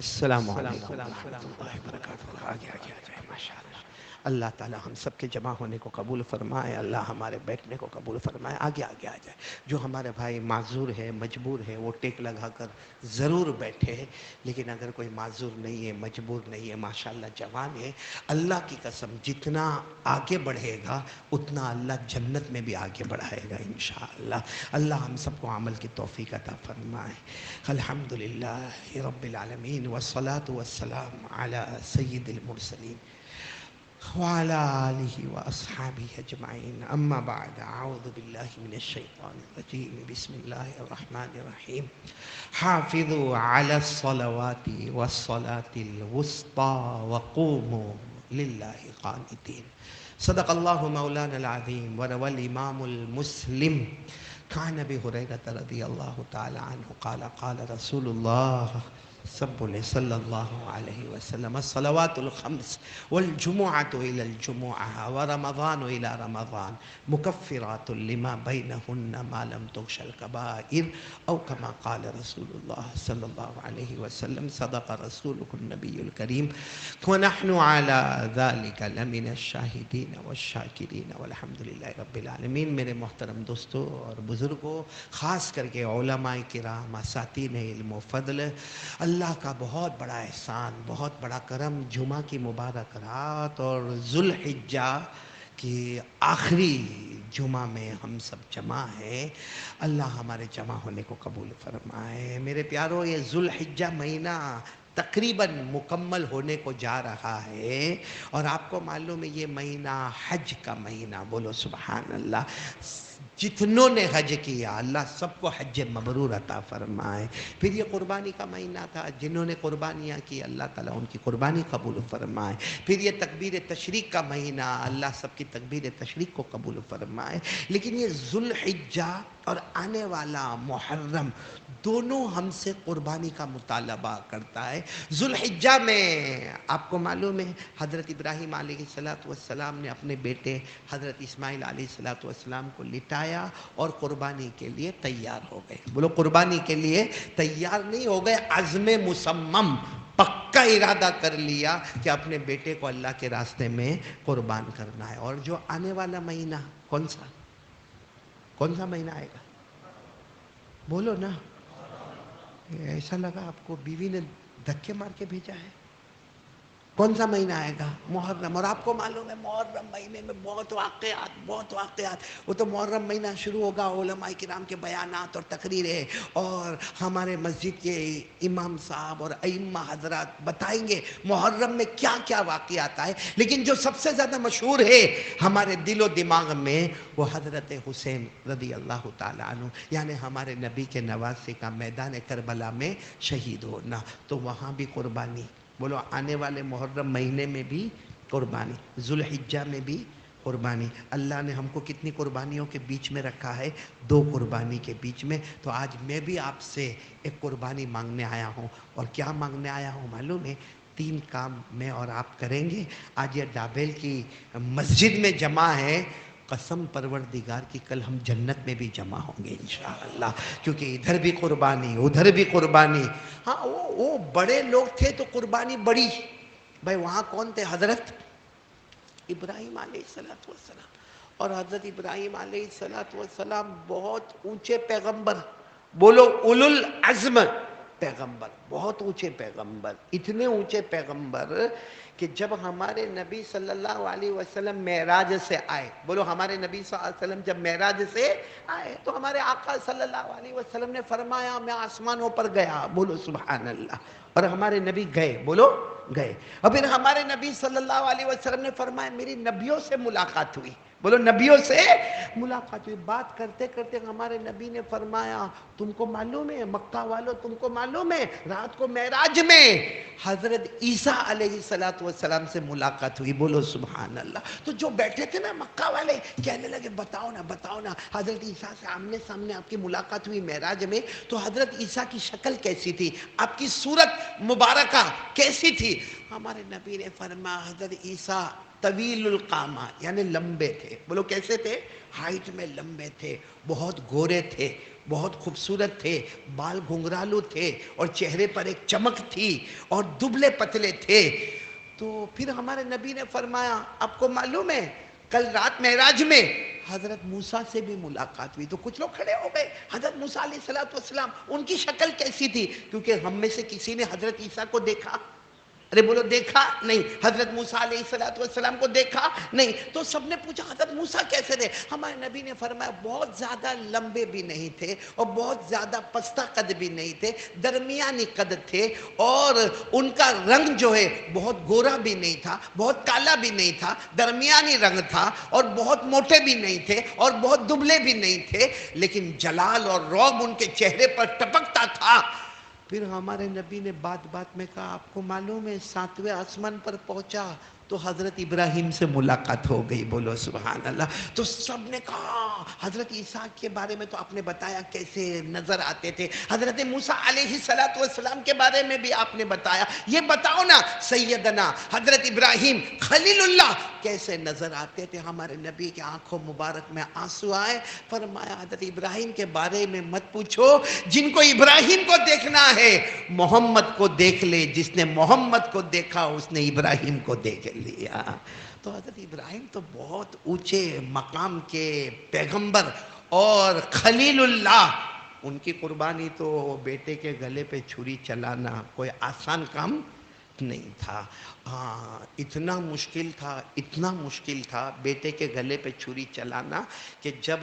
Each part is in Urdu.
السلام علیکم ورحمۃ اللہ وبرکاتہ۔ آگے آگے آ جائے ماشاء اللہ۔ اللہ تعالی ہم سب کے جمع ہونے کو قبول فرمائے، اللہ ہمارے بیٹھنے کو قبول فرمائے۔ آگے آگے آ جائے۔ جو ہمارے بھائی معذور ہے، مجبور ہے، وہ ٹیک لگا کر ضرور بیٹھے، لیکن اگر کوئی معذور نہیں ہے، مجبور نہیں ہے، ماشاءاللہ جوان ہے، اللہ کی قسم جتنا آگے بڑھے گا اتنا اللہ جنت میں بھی آگے بڑھائے گا انشاءاللہ۔ اللہ ہم سب کو عمل کی توفیق عطا فرمائے۔ الحمدللہ رب العالمین والصلاة والسلام علی سید المرسلین وعلى آلہ واصحابہ اجمعین، اما بعد، اعوذ باللہ من الشیطان الرجیم، بسم اللہ الرحمن الرحیم۔ حافظوا علی الصلوات والصلاة الوسطى وقوموا للہ قانتین۔ صدق اللہ مولانا العظیم وروى الامام المسلم عن ابی ہریرہ رضی اللہ تعالی عنہ قال قال رسول اللہ صلی اللہ علیہ وسلم الصلوات الخمس والجمعة إلى الجمعة ورمضان إلى رمضان مكفرات لما بينهن ما لم تغش الكبائر أو كما قال رسول الله صلى الله عليه وسلم صدق رسوله النبي الكريم ونحن على ذلك لمن الشاهدين والشاكرين والحمد لله رب العالمين۔ میرے محترم دوستو اور بزرگوں، خاص کر کے علماء کرام، اساتین علم و فضل، اللہ کا بہت بڑا احسان، بہت بڑا کرم، جمعہ کی مبارک رات اور ذوالحجہ کی آخری جمعہ میں ہم سب جمع ہیں۔ اللہ ہمارے جمع ہونے کو قبول فرمائے۔ میرے پیارو، یہ ذوالحجہ مہینہ تقریباً مکمل ہونے کو جا رہا ہے، اور آپ کو معلوم ہے یہ مہینہ حج کا مہینہ، بولو سبحان اللہ۔ جتنوں نے حج کیا اللہ سب کو حج مبرور عطا فرمائے۔ پھر یہ قربانی کا مہینہ تھا، جنہوں نے قربانیاں کی اللہ تعالیٰ ان کی قربانی قبول فرمائے۔ پھر یہ تکبیر تشریق کا مہینہ، اللہ سب کی تکبیر تشریق کو قبول فرمائے۔ لیکن یہ ذوالحجہ اور آنے والا محرم دونوں ہم سے قربانی کا مطالبہ کرتا ہے۔ ذوالحجہ میں آپ کو معلوم ہے حضرت ابراہیم علیہ السلام نے اپنے بیٹے حضرت اسماعیل علیہ السلام کو لٹایا اور قربانی کے لیے تیار ہو گئے۔ بولو قربانی کے لیے تیار نہیں ہو گئے، عزم مصمم، پکا ارادہ کر لیا کہ اپنے بیٹے کو اللہ کے راستے میں قربان کرنا ہے۔ اور جو آنے والا مہینہ کون سا مہینہ آئے گا؟ بولو نا۔ ایسا لگا آپ کو بیوی نے دھکے مار کے بھیجا ہے۔ کون سا مہینہ آئے گا؟ محرم۔ اور آپ کو معلوم ہے محرم مہینے میں بہت واقعات۔ وہ تو محرم مہینہ شروع ہوگا، علماء کرام کے بیانات اور تقریریں، اور ہمارے مسجد کے امام صاحب اور ائمہ حضرات بتائیں گے محرم میں کیا کیا واقعات آئے۔ لیکن جو سب سے زیادہ مشہور ہے ہمارے دل و دماغ میں، وہ حضرت حسین رضی اللہ تعالیٰ عنہ، یعنی ہمارے نبی کے نواسے کا میدان کربلا میں شہید ہونا۔ تو وہاں بھی قربانی، بولو آنے والے محرم مہینے میں بھی قربانی، ذوالحجہ میں بھی قربانی۔ اللہ نے ہم کو کتنی قربانیوں کے بیچ میں رکھا ہے؟ 2 قربانی کے بیچ میں۔ تو آج میں بھی آپ سے ایک قربانی مانگنے آیا ہوں، اور کیا مانگنے آیا ہوں معلوم ہے؟ 3 کام میں اور آپ کریں گے۔ آج یہ ڈابیل کی مسجد میں جمع ہے، قسم پروردگار کی کل ہم جنت میں بھی جمع ہوں گے انشاءاللہ، کیونکہ ادھر بھی قربانی ادھر بھی قربانی۔ ہاں وہ بڑے لوگ تھے تو قربانی بڑی، بھائی وہاں کون تھے؟ حضرت ابراہیم علیہ السلام۔ اور حضرت ابراہیم علیہ السلام بہت اونچے پیغمبر، بولو اولو العزم پیغمبر، بہت اونچے پیغمبر، اتنے اونچے پیغمبر کہ جب ہمارے نبی صلی اللہ علیہ وسلم معراج سے آئے، بولو ہمارے نبی صلی اللہ علیہ وسلم جب معراج سے آئے تو ہمارے آقا صلی اللہ علیہ وسلم نے فرمایا میں آسمانوں پر گیا، بولو سبحان اللہ، اور ہمارے نبی گئے، بولو گئے۔ اور پھر ہمارے نبی صلی اللہ علیہ وسلم نے فرمایا میری نبیوں سے ملاقات ہوئی، بولو نبیوں سے ملاقات ہوئی۔ بات کرتے کرتے ہمارے نبی نے فرمایا تم کو معلوم ہے مکہ والوں، تم کو معلوم ہے رات کو معراج میں حضرت عیسیٰ علیہ السلام سے ملاقات ہوئی، بولو سبحان اللہ۔ تو جو بیٹھے تھے نا مکہ والے کہنے لگے بتاؤ نا حضرت عیسیٰ سے آمنے سامنے آپ کی ملاقات ہوئی معراج میں، تو حضرت عیسیٰ کی شکل کیسی تھی؟ آپ کی صورت مبارکہ کیسی تھی؟ ہمارے نبی نے فرمایا حضرت عیسیٰ طویل القامہ یعنی لمبے تھے. بولو کیسے تھے؟ ہائٹ میں لمبے تھے، بہت گورے تھے، بہت خوبصورت تھے، بال گھنگرالو تھے اور چہرے پر ایک چمک تھی اور دبلے پتلے تھے. تو پھر ہمارے نبی نے فرمایا آپ کو معلوم ہے کل رات معراج میں حضرت موسیٰ سے بھی ملاقات ہوئی. تو کچھ لوگ کھڑے ہو گئے، حضرت موسیٰ علیہ السلام ان کی شکل کیسی تھی؟ کیونکہ ہم میں سے کسی نے حضرت عیسیٰ کو دیکھا؟ ارے بولو دیکھا نہیں. حضرت موسیٰ علیہ السلام کو دیکھا نہیں. تو سب نے پوچھا حضرت موسیٰ کیسے تھے؟ ہمارے نبی نے فرمایا بہت زیادہ لمبے بھی نہیں تھے اور بہت زیادہ پستہ قد بھی نہیں تھے، درمیانی قد تھے. اور ان کا رنگ جو ہے بہت گورا بھی نہیں تھا، بہت کالا بھی نہیں تھا، درمیانی رنگ تھا. اور بہت موٹے بھی نہیں تھے اور بہت دبلے بھی نہیں تھے، لیکن جلال اور رعب ان کے چہرے پر ٹپکتا تھا. پھر ہمارے نبی نے بات بات میں کہا آپ کو معلوم ہے 7ویں آسمان پر پہنچا تو حضرت ابراہیم سے ملاقات ہو گئی. بولو سبحان اللہ. تو سب نے کہا حضرت عیسیٰ کے بارے میں تو آپ نے بتایا کیسے نظر آتے تھے، حضرت موسیٰ علیہ السلام کے بارے میں بھی آپ نے بتایا. یہ بتاؤ نا سیدنا حضرت ابراہیم خلیل اللہ کیسے نظر آتے تھے؟ ہمارے نبی کے آنکھوں مبارک میں آنسو آئے. فرمایا حضرت ابراہیم کے بارے میں مت پوچھو، جن کو ابراہیم کو دیکھنا ہے محمد کو دیکھ لے. جس نے محمد کو دیکھا اس نے ابراہیم کو دیکھ لیا. تو حضرت ابراہیم تو بہت اونچے مقام کے پیغمبر اور خلیل اللہ. ان کی قربانی تو بیٹے کے گلے پہ چھری چلانا کوئی آسان کام نہیں تھا. ہاں اتنا مشکل تھا، اتنا مشکل تھا بیٹے کے گلے پہ چھری چلانا کہ جب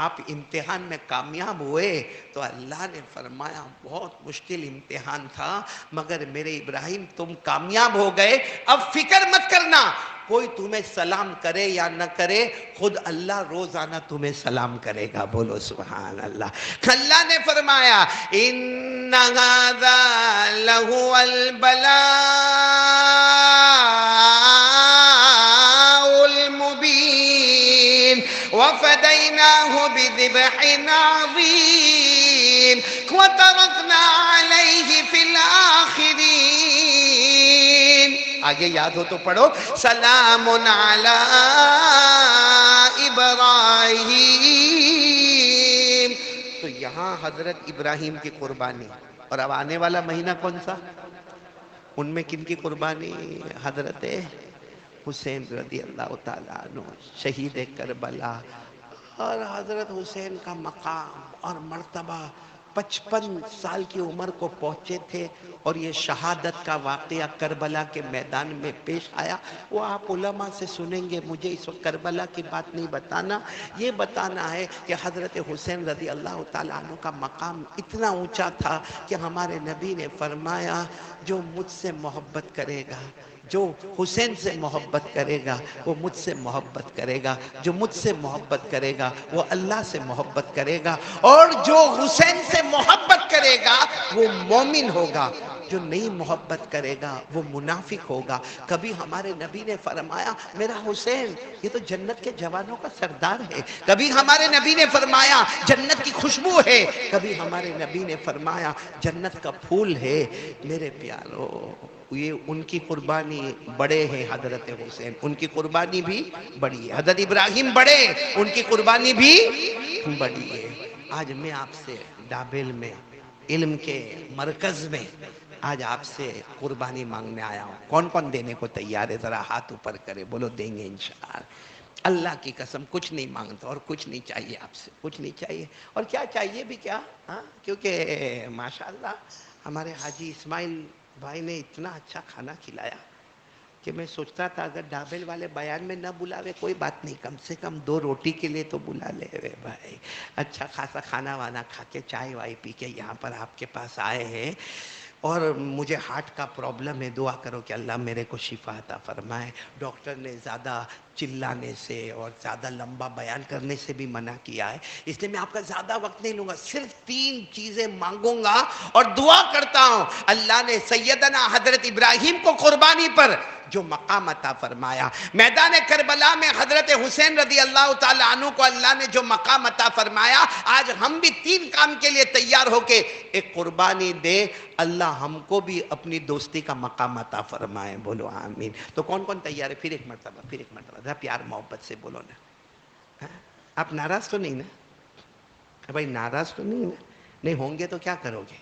آپ امتحان میں کامیاب ہوئے تو اللہ نے فرمایا بہت مشکل امتحان تھا مگر میرے ابراہیم تم کامیاب ہو گئے. اب فکر مت کرنا کوئی تمہیں سلام کرے یا نہ کرے، خود اللہ روزانہ تمہیں سلام کرے گا. بولو سبحان اللہ. اللہ نے فرمایا ان ھذا لہو البلاء المبین وفدیناہ بذبح عظیم وترکنا علیہ فی الآخرین. آگے یاد ہو تو پڑھو سلام علی ابراہیم. تو یہاں حضرت ابراہیم کی قربانی. اور اب آنے والا مہینہ کون سا؟ ان میں کن کی قربانی؟ حضرت حسین رضی اللہ تعالیٰ عنہ شہید کربلا. اور حضرت حسین کا مقام اور مرتبہ 55 سال کی عمر کو پہنچے تھے اور یہ شہادت کا واقعہ کربلا کے میدان میں پیش آیا. وہ آپ علماء سے سنیں گے. مجھے اس وقت کربلا کی بات نہیں بتانا، یہ بتانا ہے کہ حضرت حسین رضی اللہ تعالیٰ عنہ کا مقام اتنا اونچا تھا کہ ہمارے نبی نے فرمایا جو مجھ سے محبت کرے گا، جو حسین سے محبت کرے گا وہ مجھ سے محبت کرے گا، جو مجھ سے محبت کرے گا وہ اللہ سے محبت کرے گا، اور جو حسین سے محبت کرے گا وہ مومن ہوگا، جو نہیں محبت کرے گا وہ منافق ہوگا. کبھی ہمارے نبی نے فرمایا میرا حسین یہ تو جنت کے جوانوں کا سردار ہے. کبھی ہمارے نبی نے فرمایا جنت کی خوشبو ہے. کبھی ہمارے نبی نے فرمایا جنت کا پھول ہے. میرے پیارو یہ ان کی قربانی بڑے ہیں. حضرت حسین ان کی قربانی بھی بڑی ہے. حضرت ابراہیم بڑے، ان کی قربانی بھی بڑی ہے. آج میں آپ سے ڈابل میں علم کے مرکز میں آج آپ سے قربانی مانگنے آیا ہوں. کون کون دینے کو تیار ہے؟ ذرا ہاتھ اوپر کرے. بولو دیں گے انشاءاللہ. اللہ کی قسم کچھ نہیں مانگتا اور کچھ نہیں چاہیے آپ سے، کچھ نہیں چاہیے. اور کیا چاہیے بھی کیا، کیونکہ ماشاءاللہ ہمارے حاجی اسماعیل بھائی نے اتنا اچھا کھانا کھلایا کہ میں سوچتا تھا اگر ڈابل والے بیان میں نہ بلاوے کوئی بات نہیں، کم سے کم 2 روٹی کے لیے تو بلا لے بھائی. اچھا خاصا کھانا وانا کھا کے چائے وائے پی کے یہاں پر آپ کے پاس آئے ہیں. اور مجھے ہارٹ کا پرابلم ہے، دعا کرو کہ اللہ میرے کو شفا عطا فرمائے. ڈاکٹر نے زیادہ چلانے سے اور زیادہ لمبا بیان کرنے سے بھی منع کیا ہے، اس لیے میں آپ کا زیادہ وقت نہیں لوں گا. صرف 3 چیزیں مانگوں گا اور دعا کرتا ہوں اللہ نے سیدنا حضرت ابراہیم کو قربانی پر جو مقام عطا فرمایا. میدان کربلا میں حضرت حسین رضی اللہ تعالیٰ عنہ کو اللہ نے جو مقام عطا فرمایا، آج ہم بھی 3 کام کے لیے تیار ہو کے ایک قربانی دے، اللہ ہم کو بھی اپنی دوستی کا مقام عطا فرمائے. بولو آمین. تو کون کون تیار ہے؟ پھر ایک مرتبہ ذرا پیار محبت سے بولو نا. آپ ناراض تو نہیں نا بھائی؟ ناراض تو نہیں نا؟ نہیں ہوں گے تو کیا کرو گے؟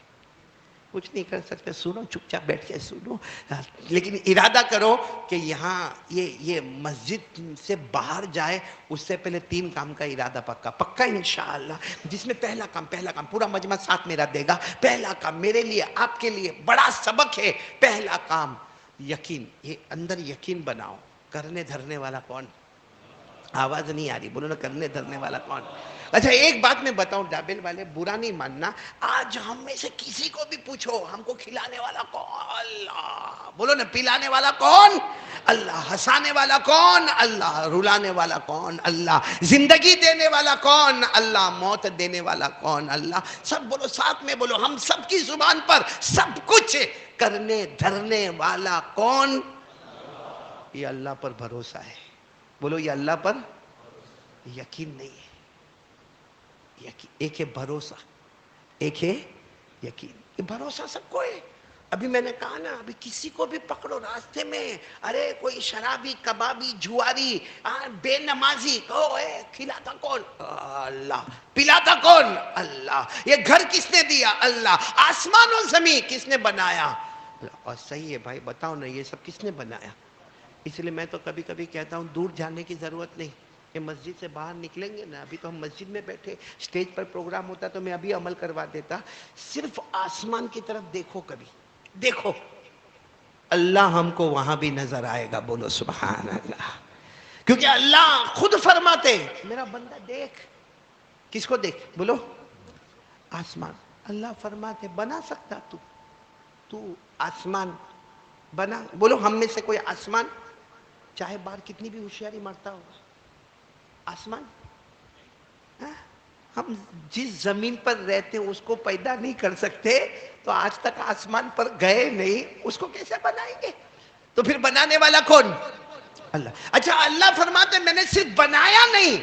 کچھ نہیں کر سکتے، سنو، چپ چاپ بیٹھ کے سنو. لیکن ارادہ کرو کہ یہاں یہ مسجد سے باہر جائے اس سے پہلے 3 کام کا ارادہ پکا انشاءاللہ. جس میں پہلا کام پورا مجمع ساتھ میرا دے گا. پہلا کام میرے لیے، آپ کے لیے بڑا سبق ہے. پہلا کام یقین، یہ اندر یقین بناؤ. کرنے دھرنے والا کون؟ آواز نہیں آ رہی، بولو نا، کرنے دھرنے والا کون؟ اچھا ایک بات میں بتاؤں، ڈابل والے برا نہیں ماننا، آج ہم میں سے کسی کو بھی پوچھو ہم کو کھلانے والا کون؟ اللہ. بولو نا، پلانے والا کون؟ اللہ. ہنسانے والا کون؟ اللہ. رلانے والا کون؟ اللہ. زندگی دینے والا کون؟ اللہ. موت دینے والا کون؟ اللہ. سب بولو، ساتھ میں بولو، ہم سب کی زبان پر سب کچھ کرنے دھرنے والا کون؟ یہ اللہ پر بھروسہ ہے. بولو، یہ اللہ پر یقین نہیں ہے. ایک ہے بھروسہ، ایک ہے یقین. یہ بھروسہ سب کو ہے. ابھی میں نے کہا نا، ابھی کسی کو بھی پکڑو راستے میں، ارے کوئی شرابی، کبابی، جواری، بے نمازی، کہو کھلاتا کون؟ اللہ. پلاتا کون؟ اللہ. یہ گھر کس نے دیا؟ اللہ. آسمان و زمین کس نے بنایا؟ اور صحیح ہے بھائی، بتاؤ نا، یہ سب کس نے بنایا؟ اس لیے میں تو کبھی کبھی کہتا ہوں دور جانے کی ضرورت نہیں. کہ مسجد سے باہر نکلیں گے نا، ابھی تو ہم مسجد میں بیٹھے، اسٹیج پر پروگرام ہوتا تو میں ابھی عمل کروا دیتا. صرف آسمان کی طرف دیکھو، کبھی دیکھو، اللہ ہم کو وہاں بھی نظر آئے گا. بولو سبحان اللہ. کیونکہ اللہ خود فرماتے، میرا بندہ دیکھ. کس کو دیکھ؟ بولو. آسمان. اللہ فرماتے، بنا سکتا تو آسمان بنا. بولو، ہم میں سے کوئی آسمان، چاہے باہر کتنی بھی ہوشیاری مارتا ہوگا، آسمان، ہم جس زمین پر رہتے اس کو پیدا نہیں کر سکتے تو آج تک آسمان پر گئے نہیں، اس کو کیسے بنائیں گے؟ تو پھر بنانے والا کون؟ اللہ. اچھا اللہ فرماتے میں نے صرف بنایا نہیں،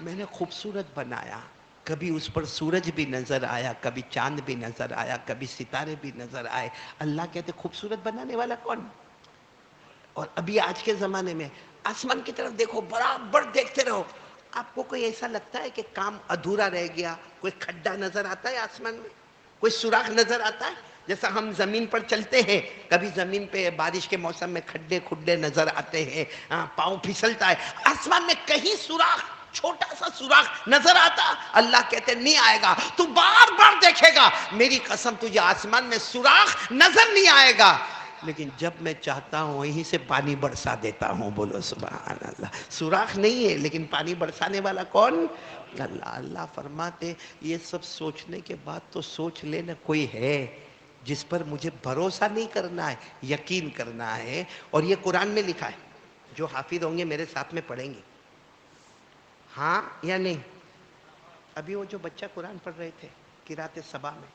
میں نے خوبصورت بنایا. کبھی اس پر سورج بھی نظر آیا، کبھی چاند بھی نظر آیا، کبھی ستارے بھی نظر آئے. اللہ کہتے خوبصورت بنانے والا کون؟ اور ابھی آج کے زمانے میں آسمان کی طرف دیکھو، برابر دیکھتے رہو. آپ کو کوئی ایسا لگتا ہے کہ کام ادھورا رہ گیا؟ کوئی کھڈا نظر آتا ہے آسمان میں؟ کوئی سوراخ نظر آتا ہے؟ جیسا ہم زمین پر چلتے ہیں، کبھی زمین پہ بارش کے موسم میں کھڈے کھڈے نظر آتے ہیں، پاؤں پھسلتا ہے. آسمان میں کہیں سوراخ، چھوٹا سا سوراخ نظر آتا؟ اللہ کہتے نہیں آئے گا. تو بار بار دیکھے گا، میری قسم تجھے آسمان میں سوراخ نظر نہیں آئے گا، لیکن جب میں چاہتا ہوں وہیں سے پانی برسا دیتا ہوں. بولو سبحان اللہ. سوراخ نہیں ہے لیکن پانی برسانے والا کون؟ اللہ. اللہ فرماتے یہ سب سوچنے کے بعد تو سوچ لینا، کوئی ہے جس پر مجھے بھروسہ نہیں کرنا ہے، یقین کرنا ہے. اور یہ قرآن میں لکھا ہے. جو حافظ ہوں گے میرے ساتھ میں پڑھیں گے، ہاں یا نہیں؟ ابھی وہ جو بچہ قرآن پڑھ رہے تھے قرات صبا میں،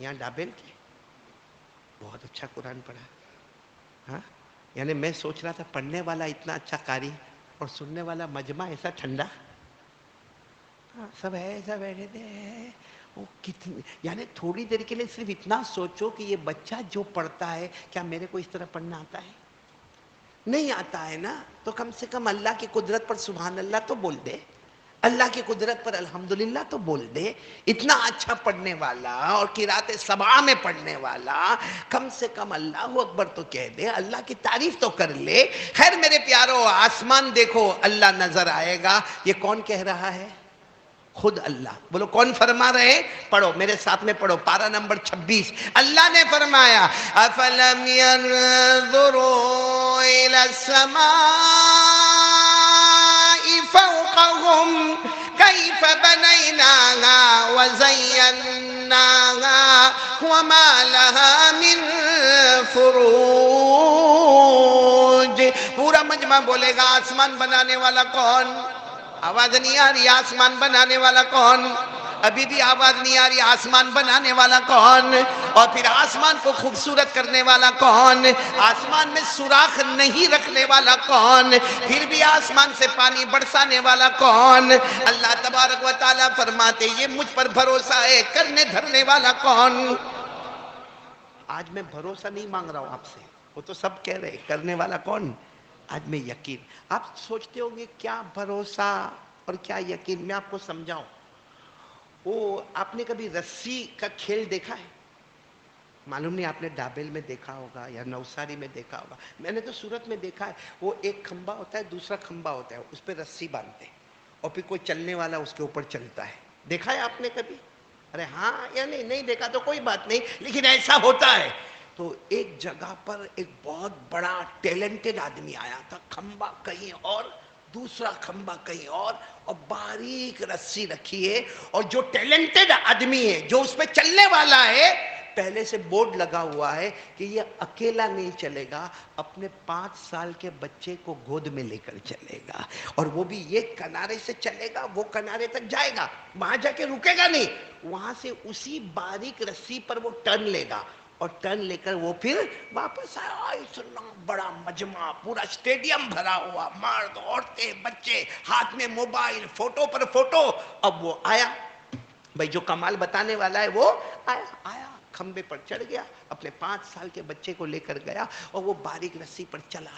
یہاں ڈابل کے، بہت اچھا قرآن پڑھا. ہاں، یعنی میں سوچ رہا تھا پڑھنے والا اتنا اچھا قاری اور سننے والا مجمع ایسا ٹھنڈا. سب ایسا بیٹھے تھے. وہ کتنی، یعنی تھوڑی دیر کے لیے صرف اتنا سوچو کہ یہ بچہ جو پڑھتا ہے کیا میرے کو اس طرح پڑھنا آتا ہے؟ نہیں آتا ہے نا. تو کم سے کم اللہ کی قدرت پر سبحان اللہ تو بول دے، اللہ کی قدرت پر الحمدللہ تو بول دے. اتنا اچھا پڑھنے والا اور قرات سبع میں پڑھنے والا، کم سے کم اللہ اکبر تو کہہ دے، اللہ کی تعریف تو کر لے. خیر میرے پیارو، آسمان دیکھو اللہ نظر آئے گا. یہ کون کہہ رہا ہے؟ خود اللہ. بولو کون فرما رہے ہیں؟ پڑھو میرے ساتھ میں، پڑھو پارہ نمبر 26. اللہ نے فرمایا افلم ينظروا الى السماء فوقهم كيف بنيناها وزيناها وما لها من فروج. پورا مجمع بولے گا آسمان بنانے والا کون؟ آواز نہیں آ رہی؟ آسمان بنانے والا کون؟ ابھی بھی آواز نہیں آ رہی؟ آسمان بنانے والا کون؟ اور پھر آسمان کو خوبصورت کرنے والا کون؟ آسمان میں سوراخ نہیں رکھنے والا کون؟ پھر بھی آسمان سے پانی برسانے والا کون؟ اللہ تبارک و تعالیٰ فرماتے یہ مجھ پر بھروسہ ہے، کرنے دھرنے والا کون؟ آج میں بھروسہ نہیں مانگ رہا ہوں آپ سے، وہ تو سب کہہ رہے کرنے والا کون؟ آج میں یقین۔ آپ سوچتے ہوں گے کیا بھروسہ اور کیا یقین؟ میں آپ کو سمجھاؤں۔ وہ آپ نے کبھی رسی کا کھیل دیکھا ہے؟ معلوم نہیں، آپ نے ڈابل میں دیکھا ہوگا یا نوساری میں دیکھا ہوگا، میں نے تو سورت میں دیکھا ہے۔ وہ ایک کھمبا ہوتا ہے، دوسرا کھمبا ہوتا ہے، اس پہ رسی باندھتے ہیں اور پھر کوئی چلنے والا اس کے اوپر چلتا ہے۔ دیکھا ہے آپ نے کبھی؟ ارے ہاں یا نہیں دیکھا تو کوئی بات نہیں، لیکن ایسا ہوتا ہے۔ تو ایک جگہ پر ایک بہت بڑا ٹیلنٹڈ آدمی آیا تھا، کھمبا کہیں اور، دوسرا کھمبا کہیں اور باریک رسی رکھی ہے، اور جو ٹیلنٹڈ آدمی ہے، جو اس پہ چلنے والا ہے، پہلے سے بورڈ لگا ہوا ہے کہ یہ اکیلا نہیں چلے گا، اپنے 5 سال کے بچے کو گود میں لے کر چلے گا، اور وہ بھی یہ کنارے سے چلے گا، وہ کنارے تک جائے گا، وہاں جا کے رکے گا نہیں، وہاں سے اسی باریک رسی پر وہ ٹرن لے گا، اور ٹرن لے کر وہ پھر واپس آیا۔ اتنا بڑا مجمع، پورا اسٹیڈیم بھرا ہوا، مرد، عورتیں، بچے، ہاتھ میں موبائل، فوٹو پر فوٹو۔ اب وہ آیا، بھائی جو کمال بتانے والا ہے وہ آیا کھمبے پر چڑھ گیا، اپنے 5 سال کے بچے کو لے کر گیا، اور وہ باریک رسی پر چلا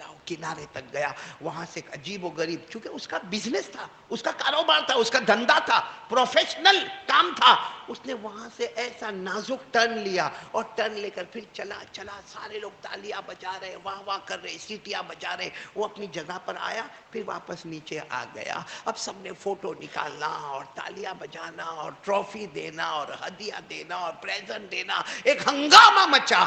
وہ کنارے تک گیا۔ وہاں سے ایک عجیب و غریب، چونکہ اس کا بزنس تھا، اس کا کاروبار تھا، اس کا دھندا تھا، پروفیشنل کام تھا، اس نے وہاں سے ایسا نازک ٹرن لیا، اور ٹرن لے کر پھر چلا، سارے لوگ تالیاں بجا رہے، واہ واہ کر رہے، سیٹیاں بجا رہے، وہ اپنی جگہ پر آیا، پھر واپس نیچے آ گیا۔ اب سب نے فوٹو نکالنا اور تالیاں بجانا اور ٹرافی دینا اور ہدیہ دینا اور پریزنٹ دینا، ایک ہنگامہ مچا۔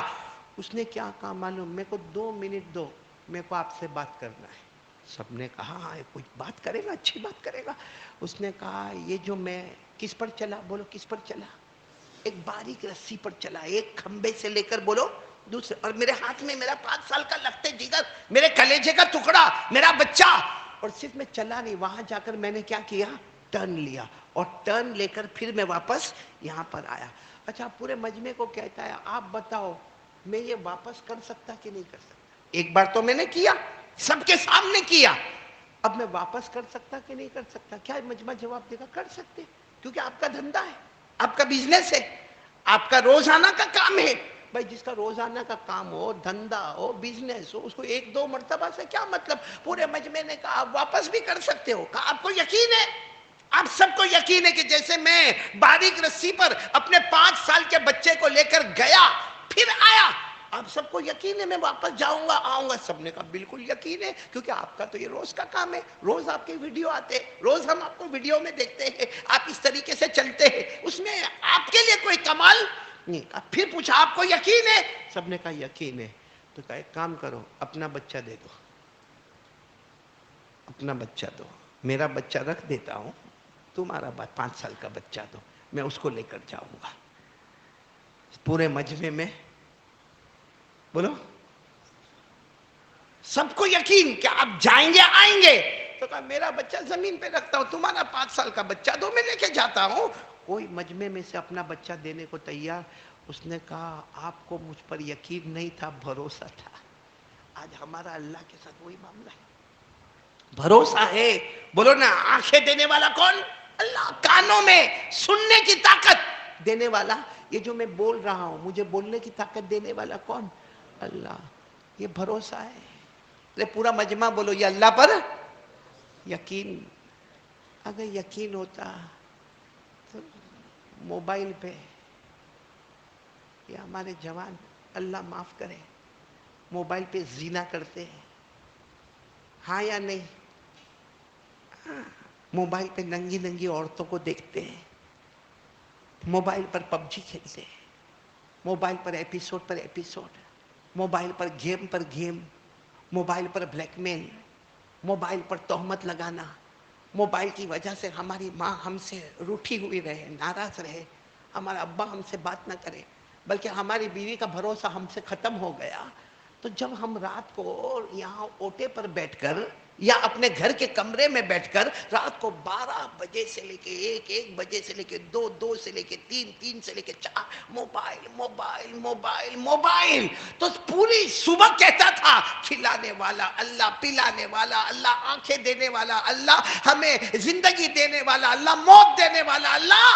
اس نے کیا کہا معلوم؟ میرے کو 2 منٹ دو، میرے کو آپ سے بات کرنا ہے۔ سب نے کہا ہاں کچھ بات کرے گا، اچھی بات کرے گا۔ اس نے کہا یہ جو میں کس پر چلا؟ بولو کس پر چلا؟ ایک باریک رسی پر چلا، ایک کھمبے سے لے کر بولو دوسرے، اور میرے ہاتھ میں میرا 5 سال کا لگتے جگر، میرے کلیجے کا ٹکڑا، میرا بچہ، اور صرف میں چلا نہیں، وہاں جا کر میں نے کیا کیا؟ ٹرن لیا، اور ٹرن لے کر پھر میں واپس یہاں پر آیا۔ اچھا پورے مجمع کو کہتا ہے آپ بتاؤ میں یہ واپس کر سکتا کہ نہیں کر سکتا؟ ایک بار تو میں نے کیا، سب کے سامنے کیا، اب میں واپس کر سکتا کہ نہیں کر سکتا؟ کیا مجمع جواب دے گا کر سکتے، کیونکہ آپ کا دھندا ہے، آپ کا بزنس ہے، آپ کا روزانہ کا کام ہے۔ بھائی جس کا روزانہ کا کام ہو، دھندا ہو، بزنس ہو، اس کو 1-2 مرتبہ سے کیا مطلب؟ پورے مجمع نے کہا آپ واپس بھی کر سکتے ہو۔ کہا آپ کو یقین ہے؟ آپ سب کو یقین ہے کہ جیسے میں باریک رسی پر اپنے 5 سال کے بچے کو لے کر گیا پھر آیا، آپ سب کو یقین ہے میں واپس جاؤں گا آؤں گا؟ سب نے کہا بالکل یقین ہے، کیونکہ آپ کا تو یہ روز کا کام ہے، روز آپ کے ویڈیو آتے، روز ہم آپ کو ویڈیو میں دیکھتے ہیں، آپ اس طریقے سے چلتے ہیں، اس میں آپ کے لیے کوئی کمال نہیں۔ پھر پوچھا آپ کو یقین ہے؟ سب نے کہا یقین ہے۔ تو کہا ایک کام کرو، اپنا بچہ دے دو، اپنا بچہ دو، میرا بچہ رکھ دیتا ہوں، تمہارا 5 سال کا بچہ دو، میں اس کو لے کر جاؤں گا۔ پورے مجمع میں بولو سب کو یقین کہ آپ جائیں گے آئیں گے؟ تو کہا میرا بچہ زمین پہ رکھتا ہوں، تمہارا 5 سال کا بچہ دو، میں لے کے جاتا ہوں۔ کوئی مجمع میں سے اپنا بچہ دینے کو تیار؟ اس نے کہا آپ کو مجھ پر یقین نہیں تھا، بھروسہ تھا۔ آج ہمارا اللہ کے ساتھ وہی معاملہ ہے، بھروسہ ہے۔ بولو نا آنکھیں دینے والا کون؟ اللہ۔ کانوں میں سننے کی طاقت دینے والا، یہ جو میں بول رہا ہوں مجھے بولنے کی طاقت دینے والا کون؟ اللہ۔ یہ بھروسہ ہے۔ پورا مجمع بولو یہ اللہ پر یقین۔ اگر یقین ہوتا تو موبائل پہ، یہ ہمارے جوان اللہ معاف کرے موبائل پہ زنا کرتے ہیں، ہاں یا نہیں؟ موبائل پہ ننگی ننگی عورتوں کو دیکھتے ہیں، موبائل پر پب جی کھیلتے ہیں، موبائل پر ایپیسوڈ پر ایپیسوڈ، موبائل پر گیم، موبائل پر بلیک میل، موبائل پر تہمت لگانا، موبائل کی وجہ سے ہماری ماں ہم سے روٹھی ہوئی رہے، ناراض رہے، ہمارا ابا ہم سے بات نہ کرے، بلکہ ہماری بیوی کا بھروسہ ہم سے ختم ہو گیا۔ تو جب ہم رات کو یہاں اوٹے پر بیٹھ کر یا اپنے گھر کے کمرے میں بیٹھ کر رات کو 12 بجے سے لے کے 1 بجے سے لے کے 2 سے لے کے 3 سے لے کے 4 موبائل موبائل موبائل موبائل. تو پوری صبح کہتا تھا کھلانے والا اللہ، پلانے والا اللہ، آنکھیں دینے والا اللہ، ہمیں زندگی دینے والا اللہ، موت دینے والا اللہ.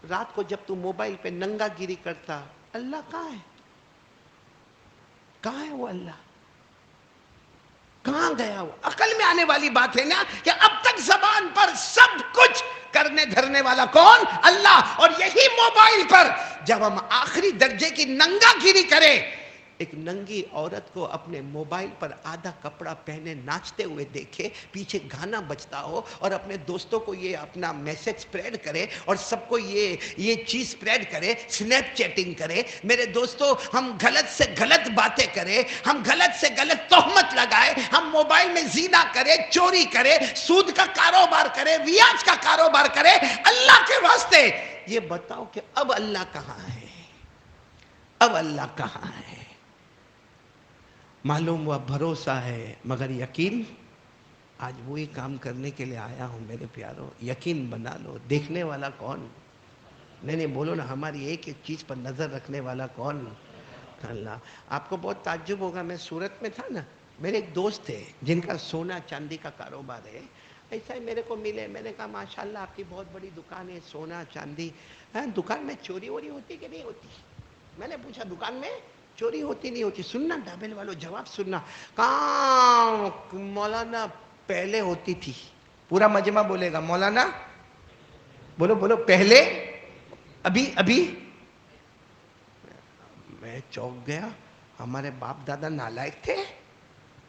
رات کو جب تو موبائل پہ ننگا گیری کرتا، اللہ کہاں ہے؟ کہاں ہے وہ اللہ؟ کہاں گیا وہ؟ عقل میں آنے والی بات ہے نا کہ اب تک زبان پر سب کچھ کرنے دھرنے والا کون؟ اللہ. اور یہی موبائل پر جب ہم آخری درجے کی ننگا گیری کریں، ایک ننگی عورت کو اپنے موبائل پر آدھا کپڑا پہنے ناچتے ہوئے دیکھے، پیچھے گانا بجتا ہو، اور اپنے دوستوں کو یہ اپنا میسج سپریڈ کرے اور سب کو یہ چیز سپریڈ کرے، سنیپ چیٹنگ کرے. میرے دوستوں، ہم غلط سے غلط باتیں کریں، ہم غلط سے غلط تہمت لگائے، ہم موبائل میں زنا کرے، چوری کرے، سود کا کاروبار کرے، بیاج کا کاروبار کرے. اللہ کے واسطے یہ بتاؤ کہ اب اللہ کہاں ہے؟ اب اللہ کہاں ہے؟ معلوم ہوا بھروسہ ہے مگر یقین. آج وہی کام کرنے کے لیے آیا ہوں میرے پیاروں. یقین بنا لو. دیکھنے والا کون؟ نہیں بولو نا، ہماری ایک ایک چیز پر نظر رکھنے والا کون؟ اللہ. آپ کو بہت تعجب ہوگا، میں سورت میں تھا نا، میرے ایک دوست تھے جن کا سونا چاندی کا کاروبار ہے. ایسا ہی میرے کو ملے، میں نے کہا ماشاءاللہ آپ کی بہت بڑی دکان ہے، سونا چاندی. دکان میں چوری ووری ہوتی کہ نہیں ہوتی؟ میں نے پوچھا دکان میں چوری ہوتی نہیں ہوتی؟ سننا ڈابل والوں جواب سننا. کہاں مولانا پہلے ہوتی تھی. پورا مجمع بولے گا مولانا، بولو بولو پہلے. ابھی میں چونک گیا. ہمارے باپ دادا نالائق تھے؟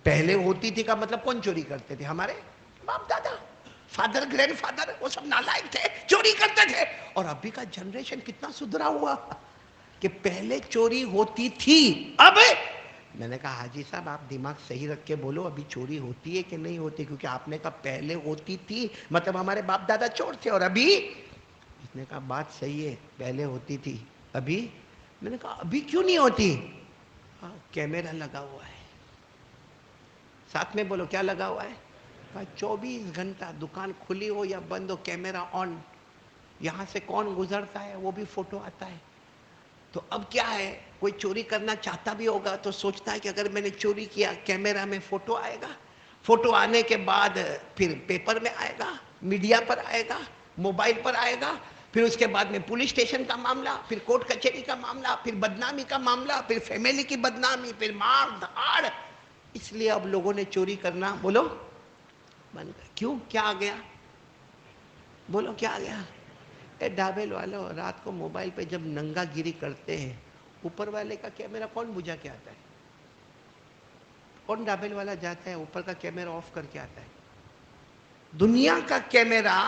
پہلے ہوتی تھی کا مطلب کون چوری کرتے تھے؟ ہمارے باپ دادا، فادر گرینڈ فادر، وہ سب نالائق تھے، چوری کرتے تھے. اور ابھی کا جنریشن کتنا سدھرا ہوا کہ پہلے چوری ہوتی تھی. اب میں نے کہا حاجی صاحب آپ دماغ صحیح رکھ کے بولو، ابھی چوری ہوتی ہے کہ نہیں ہوتی؟ کیونکہ آپ نے کہا پہلے ہوتی تھی، مطلب ہمارے باپ دادا چور تھے. اور ابھی؟ اس نے کہا بات صحیح ہے، پہلے ہوتی تھی، ابھی؟ میں نے کہا ابھی کیوں نہیں ہوتی؟ کیمرہ لگا ہوا ہے. ساتھ میں بولو کیا لگا ہوا ہے؟ 24 گھنٹہ دکان کھلی ہو یا بند ہو، کیمرہ آن. یہاں سے کون گزرتا ہے وہ بھی فوٹو آتا ہے. تو اب کیا ہے، کوئی چوری کرنا چاہتا بھی ہوگا تو سوچتا ہے کہ اگر میں نے چوری کیا، کیمرہ میں فوٹو آئے گا، فوٹو آنے کے بعد پھر پیپر میں آئے گا، میڈیا پر آئے گا، موبائل پر آئے گا، پھر اس کے بعد میں پولیس اسٹیشن کا معاملہ، پھر کورٹ کچہری کا معاملہ، پھر بدنامی کا معاملہ، پھر فیملی کی بدنامی، پھر مار دھاڑ. اس لیے اب لوگوں نے چوری کرنا بولو بند کر. کیوں؟ کیا آ گیا؟ بولو کیا آ گیا؟ اے ڈابل والو، رات کو موبائل پہ جب ننگا گیری کرتے ہیں، اوپر والے کا کیمرہ کون بجھا کے آتا ہے؟ کون ڈابل والا جاتا ہے اوپر کا کیمرہ آف کر کے آتا ہے؟ دنیا کا کیمرہ،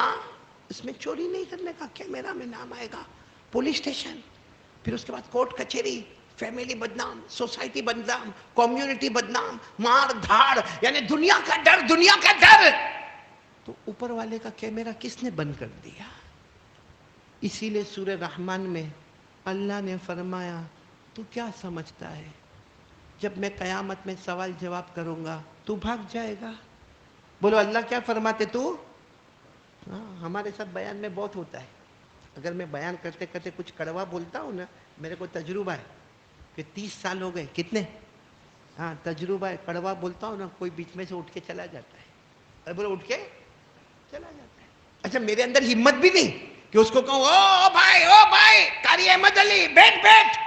اس میں چوری نہیں کرنے کا. کیمرہ میں نام آئے گا، پولیس اسٹیشن، پھر اس کے بعد کورٹ کچہری، فیملی بدنام، سوسائٹی بدنام، کمیونٹی بدنام، مار دھاڑ، یعنی دنیا کا ڈر، دنیا کا ڈر. تو اوپر والے کا کیمرہ کس نے بند کر دیا؟ اسی لیے سورہ رحمان میں اللہ نے فرمایا تو کیا سمجھتا ہے جب میں قیامت میں سوال جواب کروں گا تو بھاگ جائے گا؟ بولو اللہ کیا فرماتے تو؟ ہمارے ساتھ بیان میں بہت ہوتا ہے. اگر میں بیان کرتے کرتے کچھ کڑوا بولتا ہوں نا، میرے کو تجربہ ہے کہ 30 سال ہو گئے. کتنے؟ تجربہ ہے. کڑوا بولتا ہوں نا، کوئی بیچ میں سے اٹھ کے چلا جاتا ہے. بولو اٹھ کے چلا جاتا ہے. اچھا میرے اندر ہمت بھی نہیں کہ اس کو کہوں او بھائی قاری احمد علی بیٹھ بیٹھ.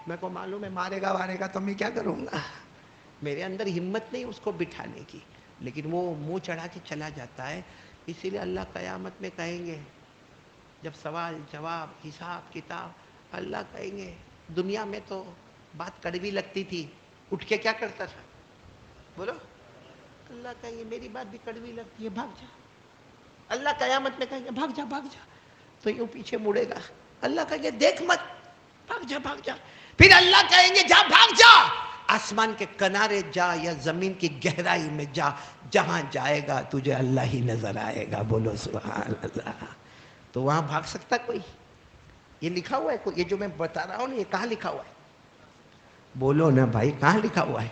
میں کو معلوم ہے مارے گا تو میں کیا کروں گا. میرے اندر ہمت نہیں اس کو بٹھانے کی، لیکن وہ منہ چڑھا کے چلا جاتا ہے. اسی لیے اللہ قیامت میں کہیں گے، جب سوال جواب حساب کتاب، اللہ کہیں گے دنیا میں تو بات کڑوی لگتی تھی، اٹھ کے کیا کرتا تھا؟ بولو. اللہ کہیں گے میری بات بھی کڑوی لگتی ہے، بھاگ جا. اللہ قیامت میں کہیں گے بھاگ جا. تو یوں پیچھے مڑے گا. اللہ کہیں گے دیکھ مت، بھاگ جا. پھر اللہ کہیں گے جا بھاگ جا، آسمان کے کنارے جا یا زمین کی گہرائی میں جا، جہاں جائے گا تجھے اللہ ہی نظر آئے گا. بولو سبحان اللہ. تو وہاں بھاگ سکتا کوئی؟ یہ لکھا ہوا ہے کوئی؟ یہ جو میں بتا رہا ہوں نا، یہ کہاں لکھا ہوا ہے؟ بولو نا بھائی کہاں لکھا ہوا ہے؟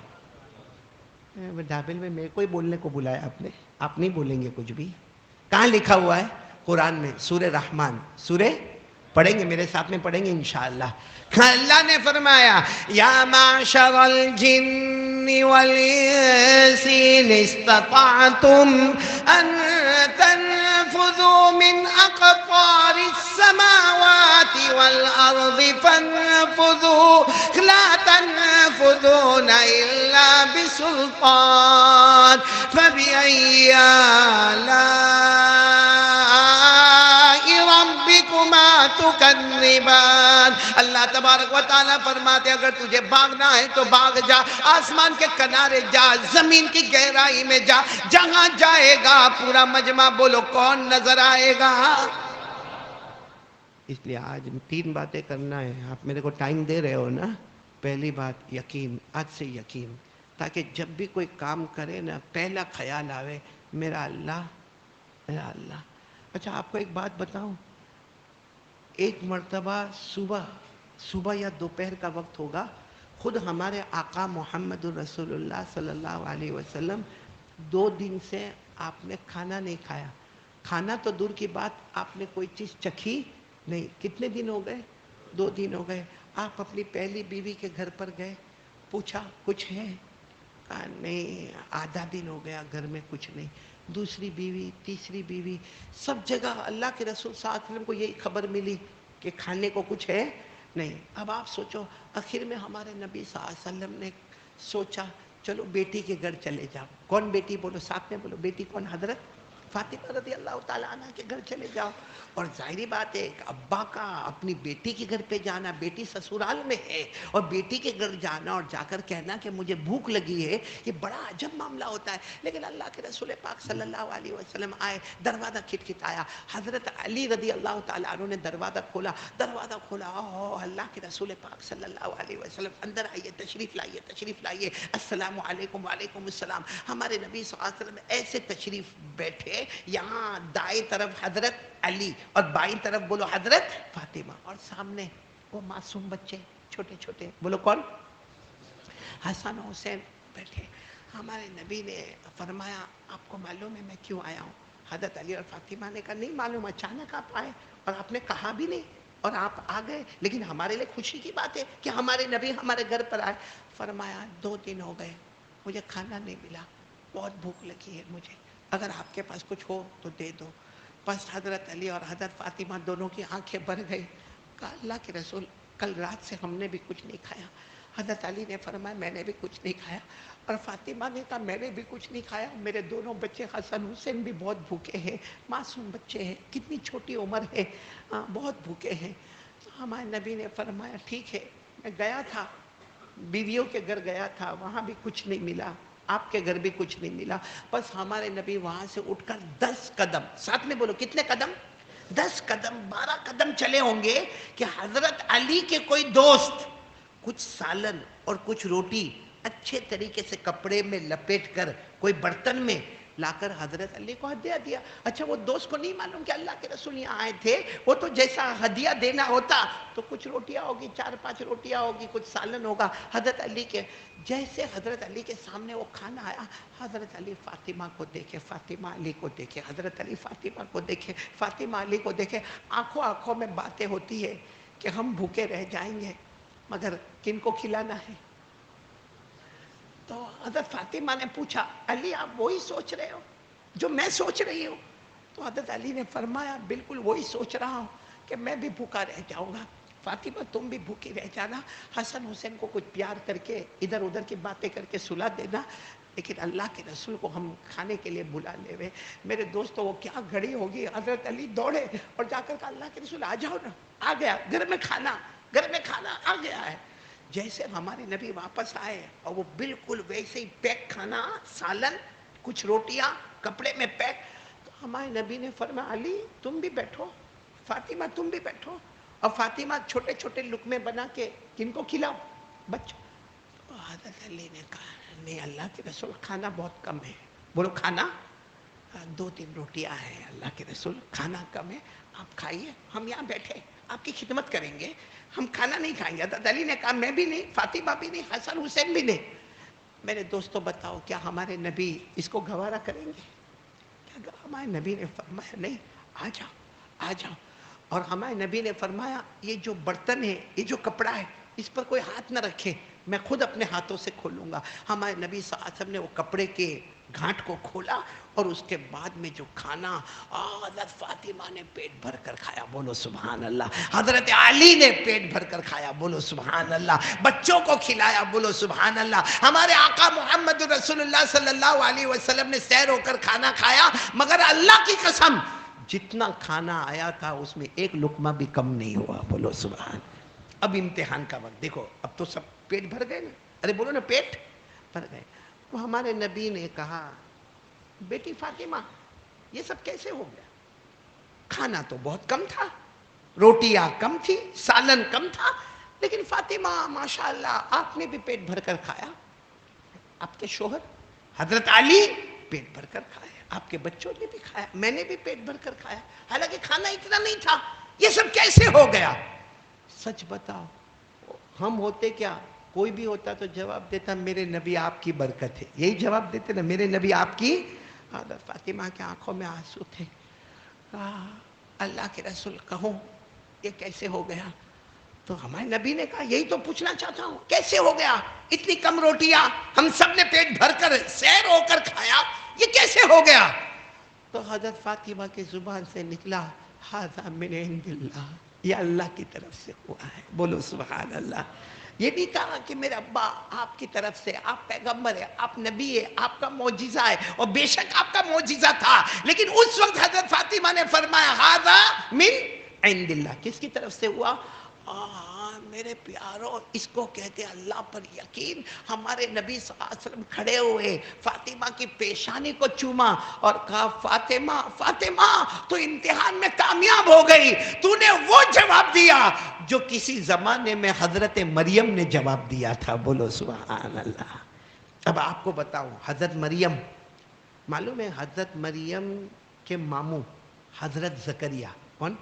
ڈابل میں میرے کو ہی بولنے کو بلایا آپ نے، آپ نہیں بولیں گے کچھ بھی؟ کہاں لکھا ہوا ہے؟ قرآن میں، سورہ رحمان، سورہ پڑھیں گے میرے ساتھ میں، پڑھیں گے انشاءاللہ۔ اللہ نے فرمایا یا معشر الجن والانس ان استطعتم ان تنفذوا من اقطار السماوات والارض فانفذوا لا تنفذون الا بسلطان فبأي آلاء ربكما تكذبان۔ اللہ تبارک و تعالیٰ فرماتے اگر تجھے بھاگنا ہے تو بھاگ جا، آسمان کے کنارے جا، زمین کی گہرائی میں جا، جہاں جائے گا پورا مجمع بولو کون نظر آئے گا؟ اس لیے آج 3 باتیں کرنا ہے، آپ میرے کو ٹائم دے رہے ہو نا؟ پہلی بات یقین، آج سے یقین، تاکہ جب بھی کوئی کام کرے نا پہلا خیال آوے میرا اللہ، میرا اللہ۔ اچھا آپ کو ایک بات بتاؤں، ایک مرتبہ صبح یا دوپہر کا وقت ہوگا، خود ہمارے آقا محمد الرسول اللہ صلی اللہ علیہ وسلم 2 دن سے آپ نے کھانا نہیں کھایا، کھانا تو دور کی بات آپ نے کوئی چیز چکھی نہیں۔ کتنے دن ہو گئے؟ 2 دن ہو گئے۔ آپ اپنی پہلی بیوی کے گھر پر گئے، پوچھا کچھ ہے؟ کہا نہیں، آدھا دن ہو گیا گھر میں کچھ نہیں۔ دوسری بیوی، تیسری بیوی، سب جگہ اللہ کے رسول صلی اللہ علیہ وسلم کو یہی خبر ملی کہ کھانے کو کچھ ہے نہیں۔ اب آپ سوچو، آخر میں ہمارے نبی صلی اللہ علیہ وسلم نے سوچا چلو بیٹی کے گھر چلے جاؤ۔ کون بیٹی؟ بولو ساتھ میں بولو، بیٹی کون؟ حضرت فاطمہ رضی اللہ تعالیٰ عنہ کے گھر چلے جاؤ۔ اور ظاہری بات ہے کہ ابا کا اپنی بیٹی کے گھر پہ جانا، بیٹی سسرال میں ہے اور بیٹی کے گھر جانا اور جا کر کہنا کہ مجھے بھوک لگی ہے، یہ بڑا عجب معاملہ ہوتا ہے۔ لیکن اللہ کے رسول پاک صلی اللہ علیہ وسلم آئے، دروازہ کھٹکھٹایا، حضرت علی رضی اللہ تعالیٰ عنہ نے دروازہ کھولا، اوہ اللہ کے رسول پاک صلی اللہ علیہ وسلم اندر آئیے، تشریف لائیے، السلام علیکم۔ وعلیکم السلام۔ ہمارے نبی صلی اللہ علیہ وسلم ایسے تشریف بیٹھے، یہاں دائیں طرف حضرت علی اور بائیں طرف بولو حضرت فاطمہ، اور سامنے وہ معصوم بچے چھوٹے چھوٹے، بولو کون؟ حسن حسین بیٹھے۔ ہمارے نبی نے فرمایا آپ کو معلوم ہے میں کیوں آیا ہوں؟ حضرت علی اور فاطمہ نے کہا نہیں معلوم، اچانک آپ آئے اور آپ نے کہا بھی نہیں اور آپ آ گئے، لیکن ہمارے لیے خوشی کی بات ہے کہ ہمارے نبی ہمارے گھر پر آئے۔ فرمایا 2 دن ہو گئے مجھے کھانا نہیں ملا، بہت بھوک لگی ہے مجھے، اگر آپ کے پاس کچھ ہو تو دے دو۔ بس حضرت علی اور حضرت فاطمہ دونوں کی آنکھیں بھر گئی۔ کہا اللہ کے رسول کل رات سے ہم نے بھی کچھ نہیں کھایا۔ حضرت علی نے فرمایا میں نے بھی کچھ نہیں کھایا، اور فاطمہ نے کہا میں نے بھی کچھ نہیں کھایا، میرے دونوں بچے حسن حسین بھی بہت بھوکے ہیں، معصوم بچے ہیں، کتنی چھوٹی عمر ہے، بہت بھوکے ہیں۔ ہمارے نبی نے فرمایا ٹھیک ہے، میں گیا تھا بیویوں کے گھر گیا تھا، وہاں بھی کچھ نہیں ملا، آپ کے گھر بھی کچھ نہیں ملا، بس ہمارے نبی وہاں سے اٹھ کر 10 قدم، ساتھ میں بولو کتنے قدم؟ 10 قدم 12 قدم چلے ہوں گے کہ حضرت علی کے کوئی دوست کچھ سالن اور کچھ روٹی اچھے طریقے سے کپڑے میں لپیٹ کر کوئی برتن میں لا کر حضرت علی کو ہدیہ دیا۔ اچھا وہ دوست کو نہیں معلوم کہ اللہ کے رسول یہاں آئے تھے، وہ تو جیسا ہدیہ دینا ہوتا تو کچھ روٹیاں ہوگی، 4-5 روٹیاں ہوگی، کچھ سالن ہوگا حضرت علی کے۔ جیسے حضرت علی کے سامنے وہ کھانا آیا، حضرت علی فاطمہ کو دیکھے، فاطمہ علی کو دیکھے، حضرت علی فاطمہ کو دیکھے، فاطمہ علی کو دیکھے، آنکھوں میں باتیں ہوتی ہے کہ ہم بھوکے رہ جائیں گے مگر کن کو کھلانا ہے؟ تو حضرت فاطمہ نے پوچھا علی آپ وہی سوچ رہے ہو جو میں سوچ رہی ہوں؟ تو حضرت علی نے فرمایا بالکل وہی سوچ رہا ہوں کہ میں بھی بھوکا رہ جاؤں گا، فاطمہ تم بھی بھوکی رہ جانا، حسن حسین کو کچھ پیار کر کے ادھر ادھر کی باتیں کر کے سلا دینا، لیکن اللہ کے رسول کو ہم کھانے کے لیے بلا لے ہوئے۔ میرے دوستو وہ کیا گھڑی ہوگی، حضرت علی دوڑے اور جا کر کہا اللہ کے رسول آ جاؤ نا، آ گیا گھر میں کھانا آ گیا ہے۔ جیسے ہمارے نبی واپس آئے اور وہ بالکل ویسے ہی پیک کھانا، سالن، کچھ روٹیاں کپڑے میں پیک، تو ہمارے نبی نے فرمایا علی تم بھی بیٹھو، فاطمہ تم بھی بیٹھو، اور فاطمہ چھوٹے چھوٹے لقمے بنا کے کن کو کھلاؤ؟ بچوں۔ تو حضرت علی نے کہا نہیں اللہ کے رسول کھانا بہت کم ہے، بولو کھانا 2-3 روٹیاں ہیں اللہ کے رسول، کھانا کم ہے، آپ کھائیے، ہم یہاں بیٹھے آپ کی خدمت کریں گے، ہم کھانا نہیں کھائیں گے۔ حضرت علی نے کہا میں بھی نہیں، فاطمہ بھی نہیں، حسن حسین بھی نہیں۔ میرے دوستوں بتاؤ کیا ہمارے نبی اس کو گوارا کریں گے؟ کیا ہمارے نبی نے فرمایا نہیں، آ جاؤ آ جاؤ. اور ہمارے نبی نے فرمایا یہ جو برتن ہے، یہ جو کپڑا ہے، اس پر کوئی ہاتھ نہ رکھے، میں خود اپنے ہاتھوں سے کھولوں گا. ہمارے نبی صلی اللہ علیہ وسلم نے وہ کپڑے کے گھاٹ کو کھولا اور اس کے بعد میں جو کھانا حضرت فاطمہ نے پیٹ بھر کر کھایا، بولو سبحان اللہ. حضرت علی نے پیٹ بھر کر کھایا، بولو سبحان اللہ. بچوں کو کھلایا، بولو سبحان اللہ. ہمارے آقا محمد رسول اللہ صلی اللہ علیہ وسلم نے سیر ہو کر کھانا کھایا، مگر اللہ کی قسم جتنا کھانا آیا تھا اس میں ایک لقمہ بھی کم نہیں ہوا، بولو سبحان. اب امتحان کا وقت، دیکھو اب تو سب پیٹ بھر گئے نا، ارے بولو نا پیٹ بھر گئے. تو ہمارے نبی نے کہا بیٹی فاطمہ یہ سب کیسے ہو گیا؟ کھانا تو بہت کم تھا، روٹیاں کم تھی، سالن کم تھا، لیکن فاطمہ ماشاءاللہ آپ نے بھی پیٹ بھر کر کھایا، آپ کے شوہر حضرت علی پیٹ بھر کر کھایا، آپ کے بچوں نے بھی کھایا، میں نے بھی پیٹ بھر کر کھایا، حالانکہ کھانا اتنا نہیں تھا. یہ سب کیسے ہو گیا؟ سچ بتاؤ ہم ہوتے کیا، کوئی بھی ہوتا تو جواب دیتا میرے نبی آپ کی برکت ہے، یہی جواب دیتے نا، میرے نبی آپ کی. حضرت فاطمہ کی آنکھوں میں آنسو تھے. اللہ کے رسول کہوں یہ کیسے ہو گیا؟ تو ہمارے نبی نے کہا یہی تو پوچھنا چاہتا ہوں، کیسے ہو گیا؟ اتنی کم روٹیاں ہم سب نے پیٹ بھر کر سیر ہو کر کھایا، یہ کیسے ہو گیا؟ تو حضرت فاطمہ کی زبان سے نکلا ھذا من عند اللہ، یہ اللہ کی طرف سے ہوا ہے، بولو سبحان اللہ. یہ نہیں کہا کہ میرے ابا آپ کی طرف سے، آپ پیغمبر ہے، آپ نبی ہے، آپ کا معجزہ ہے، اور بے شک آپ کا معجزہ تھا، لیکن اس وقت حضرت فاطمہ نے فرمایا ھذا من عند اللہ. کس کی طرف سے ہوا؟ میرے پیاروں اس کو کہتے اللہ پر یقین. ہمارے نبی صلی اللہ علیہ وسلم کھڑے ہوئے، فاطمہ کی پیشانی کو چوما اور کہا فاطمہ فاطمہ تو امتحان میں کامیاب ہو گئی، تو نے وہ جواب دیا جو کسی زمانے میں حضرت مریم نے جواب دیا تھا، بولو سبحان اللہ. اب آپ کو بتاؤں حضرت مریم، معلوم ہے حضرت مریم کے ماموں حضرت زکریا کون؟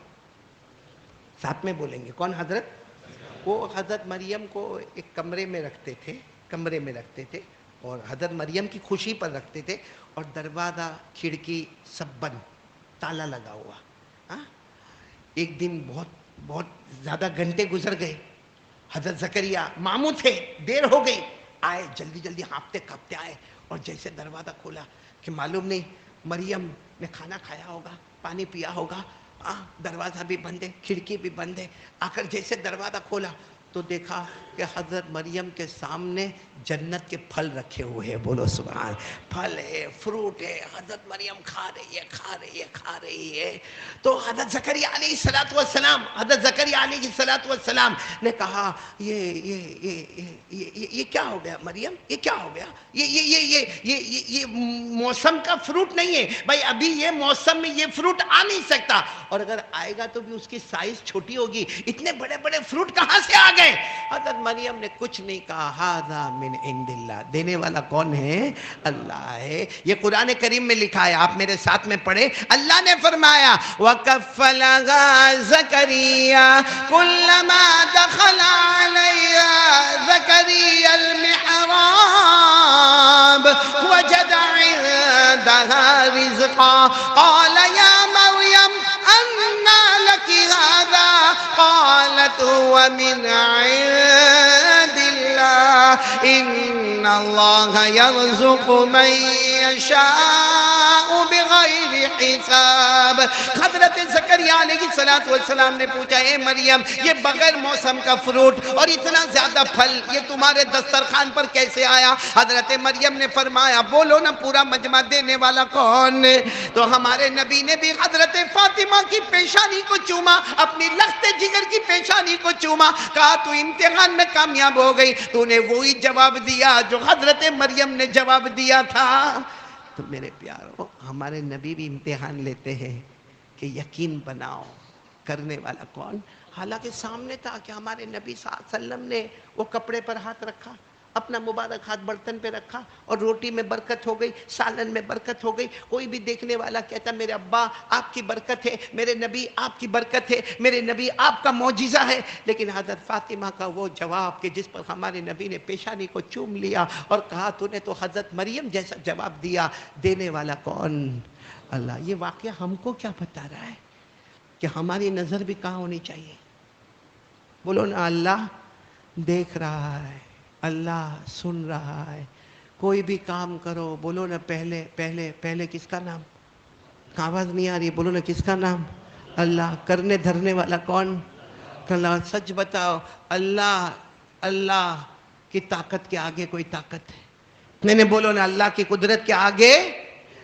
ساتھ میں بولیں گے کون؟ حضرت. وہ حضرت مریم کو ایک کمرے میں رکھتے تھے اور حضرت مریم کی خوشی پر رکھتے تھے، اور دروازہ کھڑکی سب بند، تالا لگا ہوا. ایک دن بہت زیادہ گھنٹے گزر گئے، حضرت زکریا ماموں تھے، دیر ہو گئی، آئے جلدی جلدی ہانپتے کانپتے آئے، اور جیسے دروازہ کھولا کہ معلوم نہیں مریم نے کھانا کھایا ہوگا، پانی پیا ہوگا، دروازہ بھی بند ہے، کھڑکی بھی بند ہے. آ کر جیسے دروازہ کھولا تو دیکھا کہ حضرت مریم کے سامنے جنت کے پھل رکھے ہوئے ہیں، بولو سبحان. پھل ہے، فروٹ ہے، حضرت مریم کھا رہی ہے. تو حضرت زکریا علیہ السلام نے کہا یہ کیا ہو گیا مریم، یہ کیا ہو گیا؟ یہ موسم کا فروٹ نہیں ہے بھائی، ابھی یہ موسم میں یہ فروٹ آ نہیں سکتا، اور اگر آئے گا تو بھی اس کی سائز چھوٹی ہوگی، اتنے بڑے بڑے فروٹ کہاں سے آ گئے؟ حضرت مریم نے کچھ نہیں کہا، ھذا من عند اللہ. دینے والا کون ہے؟ اللہ ہے. یہ قرآن کریم میں لکھا ہے، آپ میرے ساتھ میں پڑھیں. اللہ نے فرمایا وَكَفَّلَهَا زَكَرِيَّا كُلَّمَا دَخَلَ عَلَيْهَا زَكَرِيَّا الْمِحْرَابَ وَجَدَ عِندَهَا رِزْقًا قَالَ يَا مَرْيَمُ أَنَّىٰ لَكِ هَٰذَا قَالَتْ هُوَ مِنْ عِندِ اللَّهِ إِنَّ اللَّهَ يَرْزُقُ مَن يَشَاءُ بِغَيْرِ حساب. حضرت زکریا علیہ السلام نے پوچھا اے مریم یہ بغیر موسم کا فروٹ اور اتنا زیادہ پھل یہ تمہارے دسترخوان پر کیسے آیا؟ حضرت مریم نے فرمایا بولو نا پورا مجمع، دینے والا کون ہے؟ تو ہمارے نبی نے بھی حضرت فاطمہ کی پیشانی کو چوما، اپنی لخت جگر کی پیشانی کو چوما، کہا تو امتحان میں کامیاب ہو گئی، تو نے وہی جواب دیا جو حضرت مریم نے جواب دیا تھا. تو میرے پیاروں ہمارے نبی بھی امتحان لیتے ہیں کہ یقین بناؤ کرنے والا کون؟ حالانکہ سامنے تھا کہ ہمارے نبی صلی اللہ علیہ وسلم نے وہ کپڑے پر ہاتھ رکھا، اپنا مبارک ہاتھ برتن پہ رکھا اور روٹی میں برکت ہو گئی، سالن میں برکت ہو گئی. کوئی بھی دیکھنے والا کہتا میرے ابا آپ کی برکت ہے، میرے نبی آپ کی برکت ہے، میرے نبی آپ کا معجزہ ہے. لیکن حضرت فاطمہ کا وہ جواب کہ جس پر ہمارے نبی نے پیشانی کو چوم لیا اور کہا تو نے تو حضرت مریم جیسا جواب دیا، دینے والا کون؟ اللہ. یہ واقعہ ہم کو کیا بتا رہا ہے کہ ہماری نظر بھی کہاں ہونی چاہیے؟ بولو نا، اللہ دیکھ رہا ہے، اللہ سن رہا ہے. کوئی بھی کام کرو، بولو نا پہلے پہلے پہلے کس کا نام؟ آواز نہیں آ رہی، بولو نا کس کا نام؟ اللہ. کرنے دھرنے والا کون؟ اللہ. سچ بتاؤ، اللہ اللہ کی طاقت کے آگے کوئی طاقت ہے؟ نہیں نہیں، بولو نا اللہ کی قدرت کے آگے.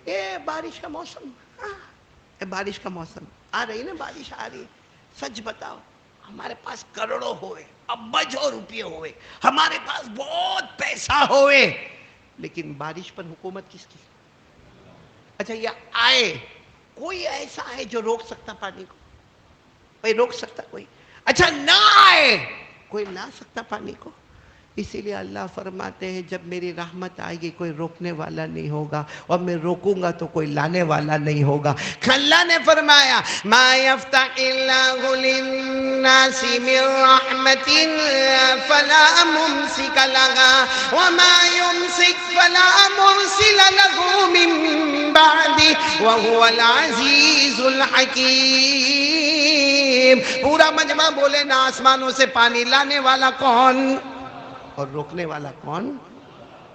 یہ بارش کا موسم، یہ بارش کا موسم آ رہی نا، بارش آ رہی ہے. سچ بتاؤ، ہمارے پاس کروڑوں ہوئے، ابجوں روپے ہوئے، ہمارے پاس بہت پیسہ ہوئے، لیکن بارش پر حکومت کس کی؟ اچھا یہ آئے، کوئی ایسا ہے جو روک سکتا پانی کو؟ کوئی روک سکتا؟ کوئی؟ اچھا نہ آئے، کوئی لا سکتا پانی کو؟ اسی لیے اللہ فرماتے ہیں جب میری رحمت آئے گی کوئی روکنے والا نہیں ہوگا، اور میں روکوں گا تو کوئی لانے والا نہیں ہوگا. اللہ نے فرمایا ما یفتح اللہ للناس من رحمت فلا ممسک لها وما یمسک فلا مرسل له من بعده وهو العزیز الحکیم. پورا مجمع بولے نا، آسمانوں سے پانی لانے والا کون اور روکنے والا کون؟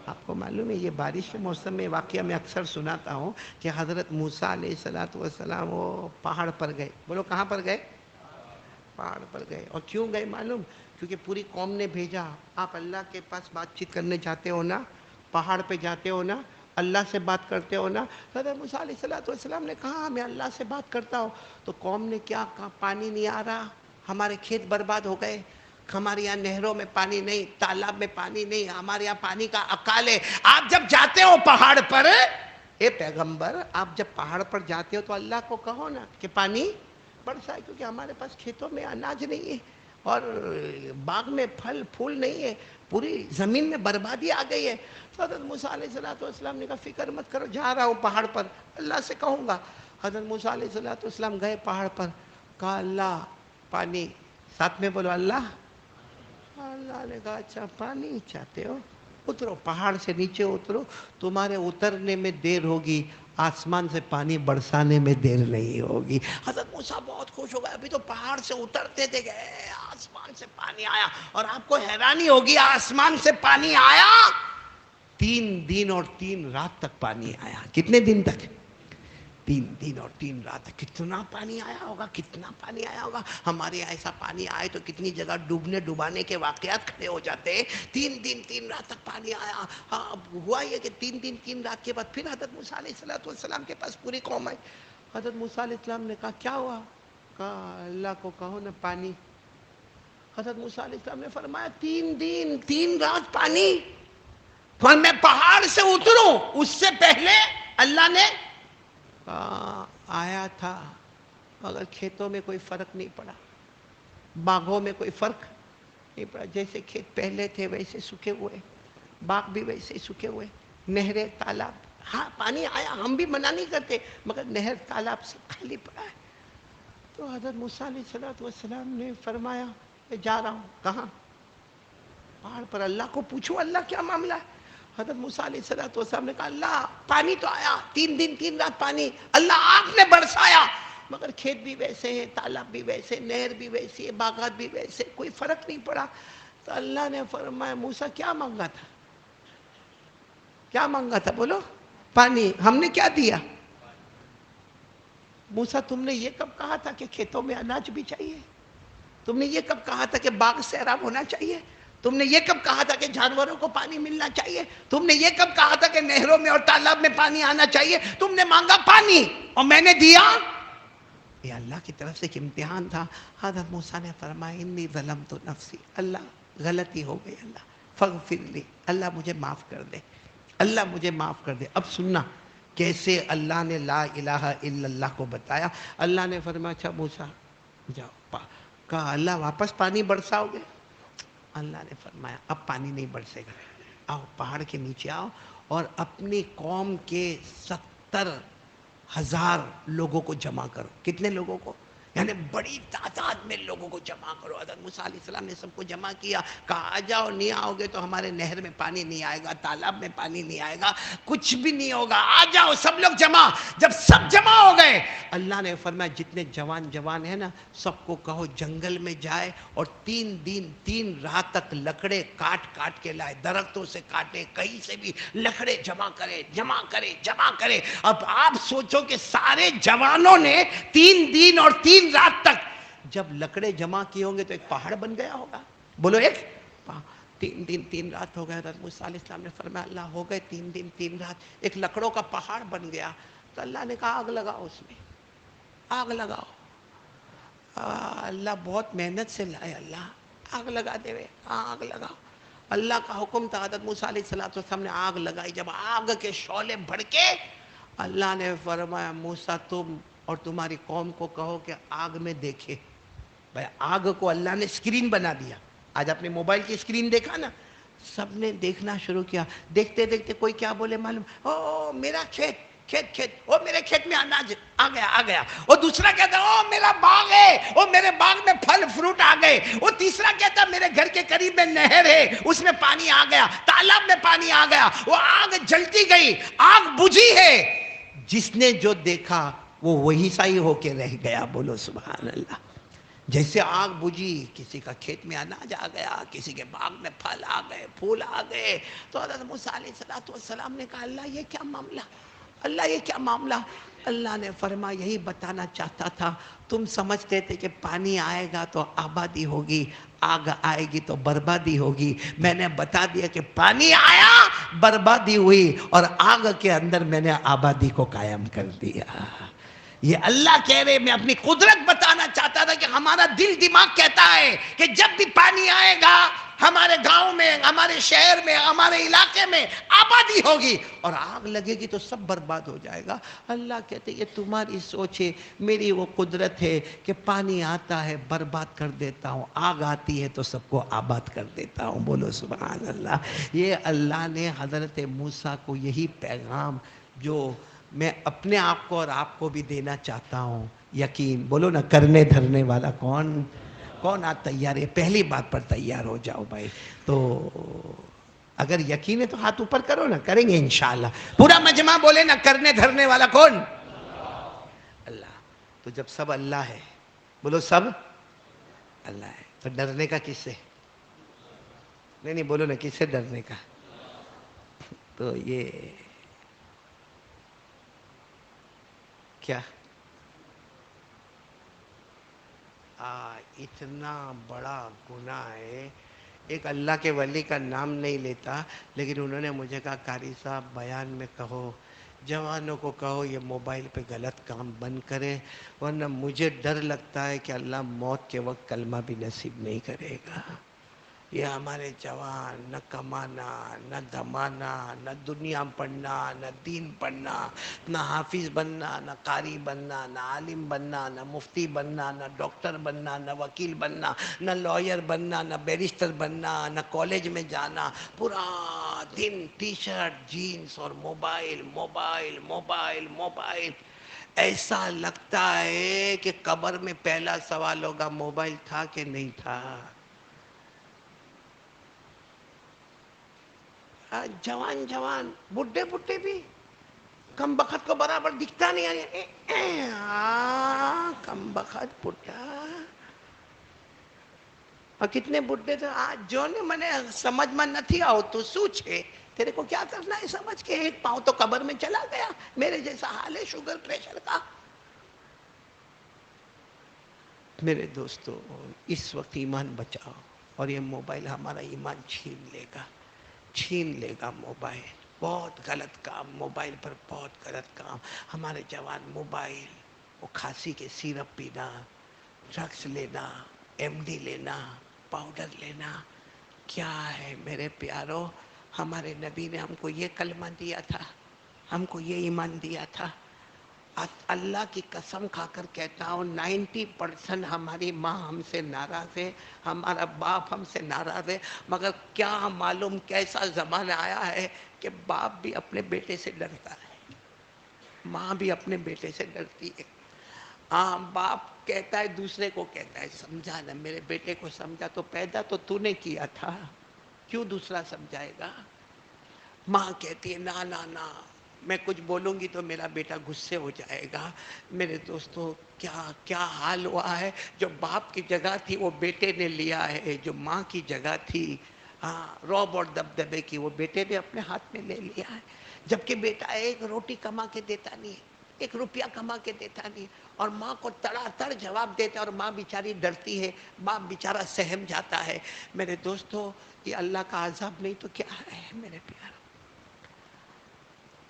آپ کو معلوم ہے یہ بارش کے موسم میں واقعہ میں اکثر سناتا ہوں کہ حضرت موسیٰ علیہ السلام وہ پہاڑ پر گئے. بولو کہاں پر گئے؟ پہاڑ پر گئے. اور کیوں گئے معلوم؟ کیونکہ پوری قوم نے بھیجا. آپ اللہ کے پاس بات چیت کرنے جاتے ہو نا، پہاڑ پہ جاتے ہو نا، اللہ سے بات کرتے ہو نا. حضرت موسیٰ علیہ السلام نے کہا میں اللہ سے بات کرتا ہوں. تو قوم نے کیا کہا؟ پانی نہیں آ رہا، ہمارے کھیت برباد ہو گئے، ہمارے یہاں نہروں میں پانی نہیں، تالاب میں پانی نہیں، ہمارے یہاں پانی کا اکال ہے. آپ جب جاتے ہو پہاڑ پر، اے پیغمبر آپ جب پہاڑ پر جاتے ہو تو اللہ کو کہو نا کہ پانی برسائے، کیونکہ ہمارے پاس کھیتوں میں اناج نہیں ہے اور باغ میں پھل پھول نہیں ہے، پوری زمین میں بربادی آ گئی ہے. حضرت موسیٰ علیہ السلام نے کہا فکر مت کرو، جا رہا ہوں پہاڑ پر، اللہ سے کہوں گا. حضرت موسیٰ علیہ السلام گئے پہاڑ پر، کہا اللہ پانی. ساتھ میں بولو اللہ. اللہ نے کہا اچھا پانی چاہتے ہو، اترو پہاڑ سے نیچے اترو، تمہارے اترنے میں دیر ہوگی، آسمان سے پانی برسانے میں دیر نہیں ہوگی. حضرت موسیٰ بہت خوش ہو گئے، ابھی تو پہاڑ سے اترتے تھے گئے، آسمان سے پانی آیا. اور آپ کو حیرانی ہوگی، آسمان سے پانی آیا 3 دن اور 3 رات تک پانی آیا. کتنے دن تک؟ 3 دن اور 3 رات. کتنا پانی آیا ہوگا، کتنا پانی آیا ہوگا. ہمارے یہاں ایسا پانی آئے تو کتنی جگہ ڈوبنے ڈبانے کے واقعات کھڑے ہو جاتے ہیں. 3 دن 3 رات تک پانی آیا. ہوا یہ کہ 3 دن 3 رات کے بعد پھر حضرت موسیٰ علیہ السلام کے پاس پوری قوم آئی. حضرت موسیٰ علیہ السلام نے کہا کیا ہوا؟ کہا اللہ کو کہو نا پانی. حضرت موسیٰ علیہ السلام نے فرمایا 3 دن 3 رات پانی، اور میں پہاڑ سے اتروں اس سے پہلے اللہ نے آیا تھا. مگر کھیتوں میں کوئی فرق نہیں پڑا، باغوں میں کوئی فرق نہیں پڑا. جیسے کھیت پہلے تھے ویسے سوکھے ہوئے، باغ بھی ویسے سوکھے ہوئے، نہریں تالاب. ہاں پانی آیا، ہم بھی منع نہیں کرتے، مگر نہر تالاب سب خالی پڑا ہے. تو حضرت موسیٰ علیہ السلام نے فرمایا میں جا رہا ہوں. کہاں؟ پہاڑ پر. اللہ کو پوچھو اللہ کیا معاملہ ہے. حضرت موسیٰ علیہ السلام نے کہا اللہ پانی تو آیا 3 دن 3 رات پانی، اللہ آپ نے برسایا، مگر کھیت بھی ویسے ہیں، تالاب بھی ویسے، نہر بھی ویسی ہے، باغات بھی ویسے، کوئی فرق نہیں پڑا. تو اللہ نے فرمایا موسیٰ کیا مانگا تھا؟ کیا مانگا تھا؟ بولو. پانی. ہم نے کیا دیا؟ موسیٰ تم نے یہ کب کہا تھا کہ کھیتوں میں اناج بھی چاہیے؟ تم نے یہ کب کہا تھا کہ باغ سیراب ہونا چاہیے؟ تم نے یہ کب کہا تھا کہ جانوروں کو پانی ملنا چاہیے؟ تم نے یہ کب کہا تھا کہ نہروں میں اور تالاب میں پانی آنا چاہیے؟ تم نے مانگا پانی اور میں نے دیا. یہ اللہ کی طرف سے ایک امتحان تھا. حضرت موسیٰ نے فرمایا انی ظلمت نفسی، اللہ غلطی ہو گئی، اللہ فاغفر لی، اللہ مجھے معاف کر دے، اللہ مجھے معاف کر دے. اب سننا کیسے اللہ نے لا الہ الا اللہ کو بتایا. اللہ نے فرمایا اچھا موسیٰ جاؤ. کہا اللہ واپس پانی برساؤ گے؟ اللہ نے فرمایا اب پانی نہیں برسے گا. آؤ پہاڑ کے نیچے آؤ اور اپنی قوم کے 70,000 لوگوں کو جمع کرو. کتنے لوگوں کو؟ یعنی بڑی تعداد میں لوگوں کو جمع کرو. حضرت موسیٰ علیہ السلام نے سب کو جمع کیا، کہا آ جاؤ، نہیں آؤ گے تو ہمارے نہر میں پانی نہیں آئے گا، تالاب میں پانی نہیں آئے گا، کچھ بھی نہیں ہوگا، آ جاؤ سب لوگ جمع. جب سب جمع ہو گئے اللہ نے فرمایا جتنے جوان ہیں نا سب کو کہو جنگل میں جائے اور 3 دن 3 رات تک لکڑے کاٹ کے لائے، درختوں سے کاٹے، کہیں سے بھی لکڑے جمع کرے. اب آپ سوچو کہ سارے جوانوں نے 3 دن اور 3 رات تک جب لکڑے جمع کیے ہوں گے تو ایک پہاڑ بن گیا ہوگا. بولو ایک 3 دن 3 رات ہو گئے. حضرت موسیٰ علیہ السلام نے فرمایا اللہ ہو گئے 3 دن 3 رات، ایک لکڑوں کا پہاڑ بن گیا. تو اللہ نے کہا آگ لگاؤ، اس میں آگ لگاؤ. اللہ بہت محنت سے لائے، اللہ آگ لگا دے رہے، آگ لگاؤ. اللہ کا حکم تھا. حضرت موسیٰ علیہ السلام نے آگ لگائی. جب آگ کے شعلے بھڑکے اللہ نے فرمایا موسیٰ تم اور تمہاری قوم کو کہو کہ آگ میں دیکھے. بھائی آگ کو اللہ نے اسکرین بنا دیا. آج اپنے موبائل کی اسکرین دیکھا نا، سب نے دیکھنا شروع کیا. دیکھتے دیکھتے کوئی کیا بولے معلوم؟ او میرا کھیت، او میرے کھیت میں اناج آ گیا. وہ دوسرا کہتا او میرا باغ ہے، او میرے باغ میں پھل فروٹ آ گئے. وہ تیسرا کہتا میرے گھر کے قریب میں نہر ہے، اس میں پانی آ گیا، تالاب میں پانی آ گیا. وہ آگ جلتی گئی، آگ بجھی ہے. جس نے جو دیکھا وہ وہی سا ہی ہو کے رہ گیا. بولو سبحان اللہ. جیسے آگ بجھی، کسی کا کھیت میں اناج آ گیا، کسی کے باغ میں پھل آ گئے، پھول آ گئے. تو حضرت موسیٰ علیہ السلام نے کہا اللہ یہ کیا معاملہ، اللہ یہ کیا معاملہ؟ اللہ نے فرمایا یہی بتانا چاہتا تھا. تم سمجھتے تھے کہ پانی آئے گا تو آبادی ہوگی، آگ آئے گی تو بربادی ہوگی. میں نے بتا دیا کہ پانی آیا، بربادی ہوئی، اور آگ کے اندر میں نے آبادی کو قائم کر دیا. یہ اللہ کہہ رہے، میں اپنی قدرت بتانا چاہتا تھا کہ ہمارا دل دماغ کہتا ہے کہ جب بھی پانی آئے گا ہمارے گاؤں میں، ہمارے شہر میں، ہمارے علاقے میں آبادی ہوگی، اور آگ لگے گی تو سب برباد ہو جائے گا. اللہ کہتے یہ تمہاری سوچ ہے، میری وہ قدرت ہے کہ پانی آتا ہے برباد کر دیتا ہوں، آگ آتی ہے تو سب کو آباد کر دیتا ہوں. بولو سبحان اللہ. یہ اللہ نے حضرت موسیٰ کو یہی پیغام جو میں اپنے آپ کو اور آپ کو بھی دینا چاہتا ہوں. یقین بولو نا، کرنے دھرنے والا کون آج تیار ہے؟ پہلی بات پر تیار ہو جاؤ بھائی. تو اگر یقین ہے تو ہاتھ اوپر کرو نا، کریں گے انشاءاللہ. پورا مجمع بولے نا، کرنے دھرنے والا کون؟ اللہ. تو جب سب اللہ ہے، بولو سب اللہ ہے، تو ڈرنے کا کس سے؟ نہیں بولو نا، کس سے ڈرنے کا؟ تو یہ کیا اتنا بڑا گناہ ہے. ایک اللہ کے ولی کا نام نہیں لیتا، لیکن انہوں نے مجھے کہا قاری صاحب بیان میں کہو، جوانوں کو کہو یہ موبائل پہ غلط کام بند کرے، ورنہ مجھے ڈر لگتا ہے کہ اللہ موت کے وقت کلمہ بھی نصیب نہیں کرے گا. یہ ہمارے جوان نہ کمانا، نہ دمانا، نہ دنیا پڑھنا، نہ دین پڑھنا، نہ حافظ بننا، نہ قاری بننا، نہ عالم بننا، نہ مفتی بننا، نہ ڈاکٹر بننا، نہ وکیل بننا، نہ لائر بننا، نہ بیرسٹر بننا، نہ کالج میں جانا. پورا دن ٹی شرٹ جینز اور موبائل موبائل موبائل موبائل. ایسا لگتا ہے کہ قبر میں پہلا سوال ہوگا موبائل تھا کہ نہیں تھا. جوان بڈھے بھی کم بخت کو برابر دکھتا نہیں ہے. کم بخت بڈھا. اور کتنے بڈھے تھے آج جو نے منے سمجھ میں نہ تھی آؤ تو سوچے تیرے کو کیا کرنا ہے سمجھ کے، ایک پاؤں تو قبر میں چلا گیا. میرے جیسا حال ہے شوگر پریشر کا. میرے دوستو اس وقت ایمان بچاؤ، اور یہ موبائل ہمارا ایمان چھین لے گا. موبائل بہت غلط کام، موبائل پر بہت غلط کام. ہمارے جوان موبائل، وہ کھانسی کے سیرپ پینا، ڈرگس لینا، ایم ڈی لینا، پاؤڈر لینا. کیا ہے میرے پیارو؟ ہمارے نبی نے ہم کو یہ کلمہ دیا تھا، ہم کو یہ ایمان دیا تھا. اللہ کی قسم کھا کر کہتا ہوں 90% ہماری ماں ہم سے ناراض ہے، ہمارا باپ ہم سے ناراض ہے، مگر کیا معلوم کیسا زمانہ آیا ہے کہ باپ بھی اپنے بیٹے سے ڈرتا ہے، ماں بھی اپنے بیٹے سے ڈرتی ہے۔ ہاں، باپ کہتا ہے دوسرے کو، کہتا ہے سمجھا نا میرے بیٹے کو، سمجھا تو پیدا تو نے کیا تھا، کیوں دوسرا سمجھائے گا؟ ماں کہتی ہے نا نا نا، میں کچھ بولوں گی تو میرا بیٹا غصے ہو جائے گا۔ میرے دوستو، کیا حال ہوا ہے، جو باپ کی جگہ تھی وہ بیٹے نے لیا ہے، جو ماں کی جگہ تھی رعب اور دبدبے کی، وہ بیٹے نے اپنے ہاتھ میں لے لیا ہے۔ جبکہ بیٹا ایک روٹی کما کے دیتا نہیں ہے، ایک روپیہ کما کے دیتا نہیں، اور ماں کو تڑا تڑ جواب دیتا ہے، اور ماں بیچاری ڈرتی ہے، باپ بیچارہ سہم جاتا ہے۔ میرے دوستو، یہ اللہ کا عذاب نہیں تو کیا ہے میرے پیارو؟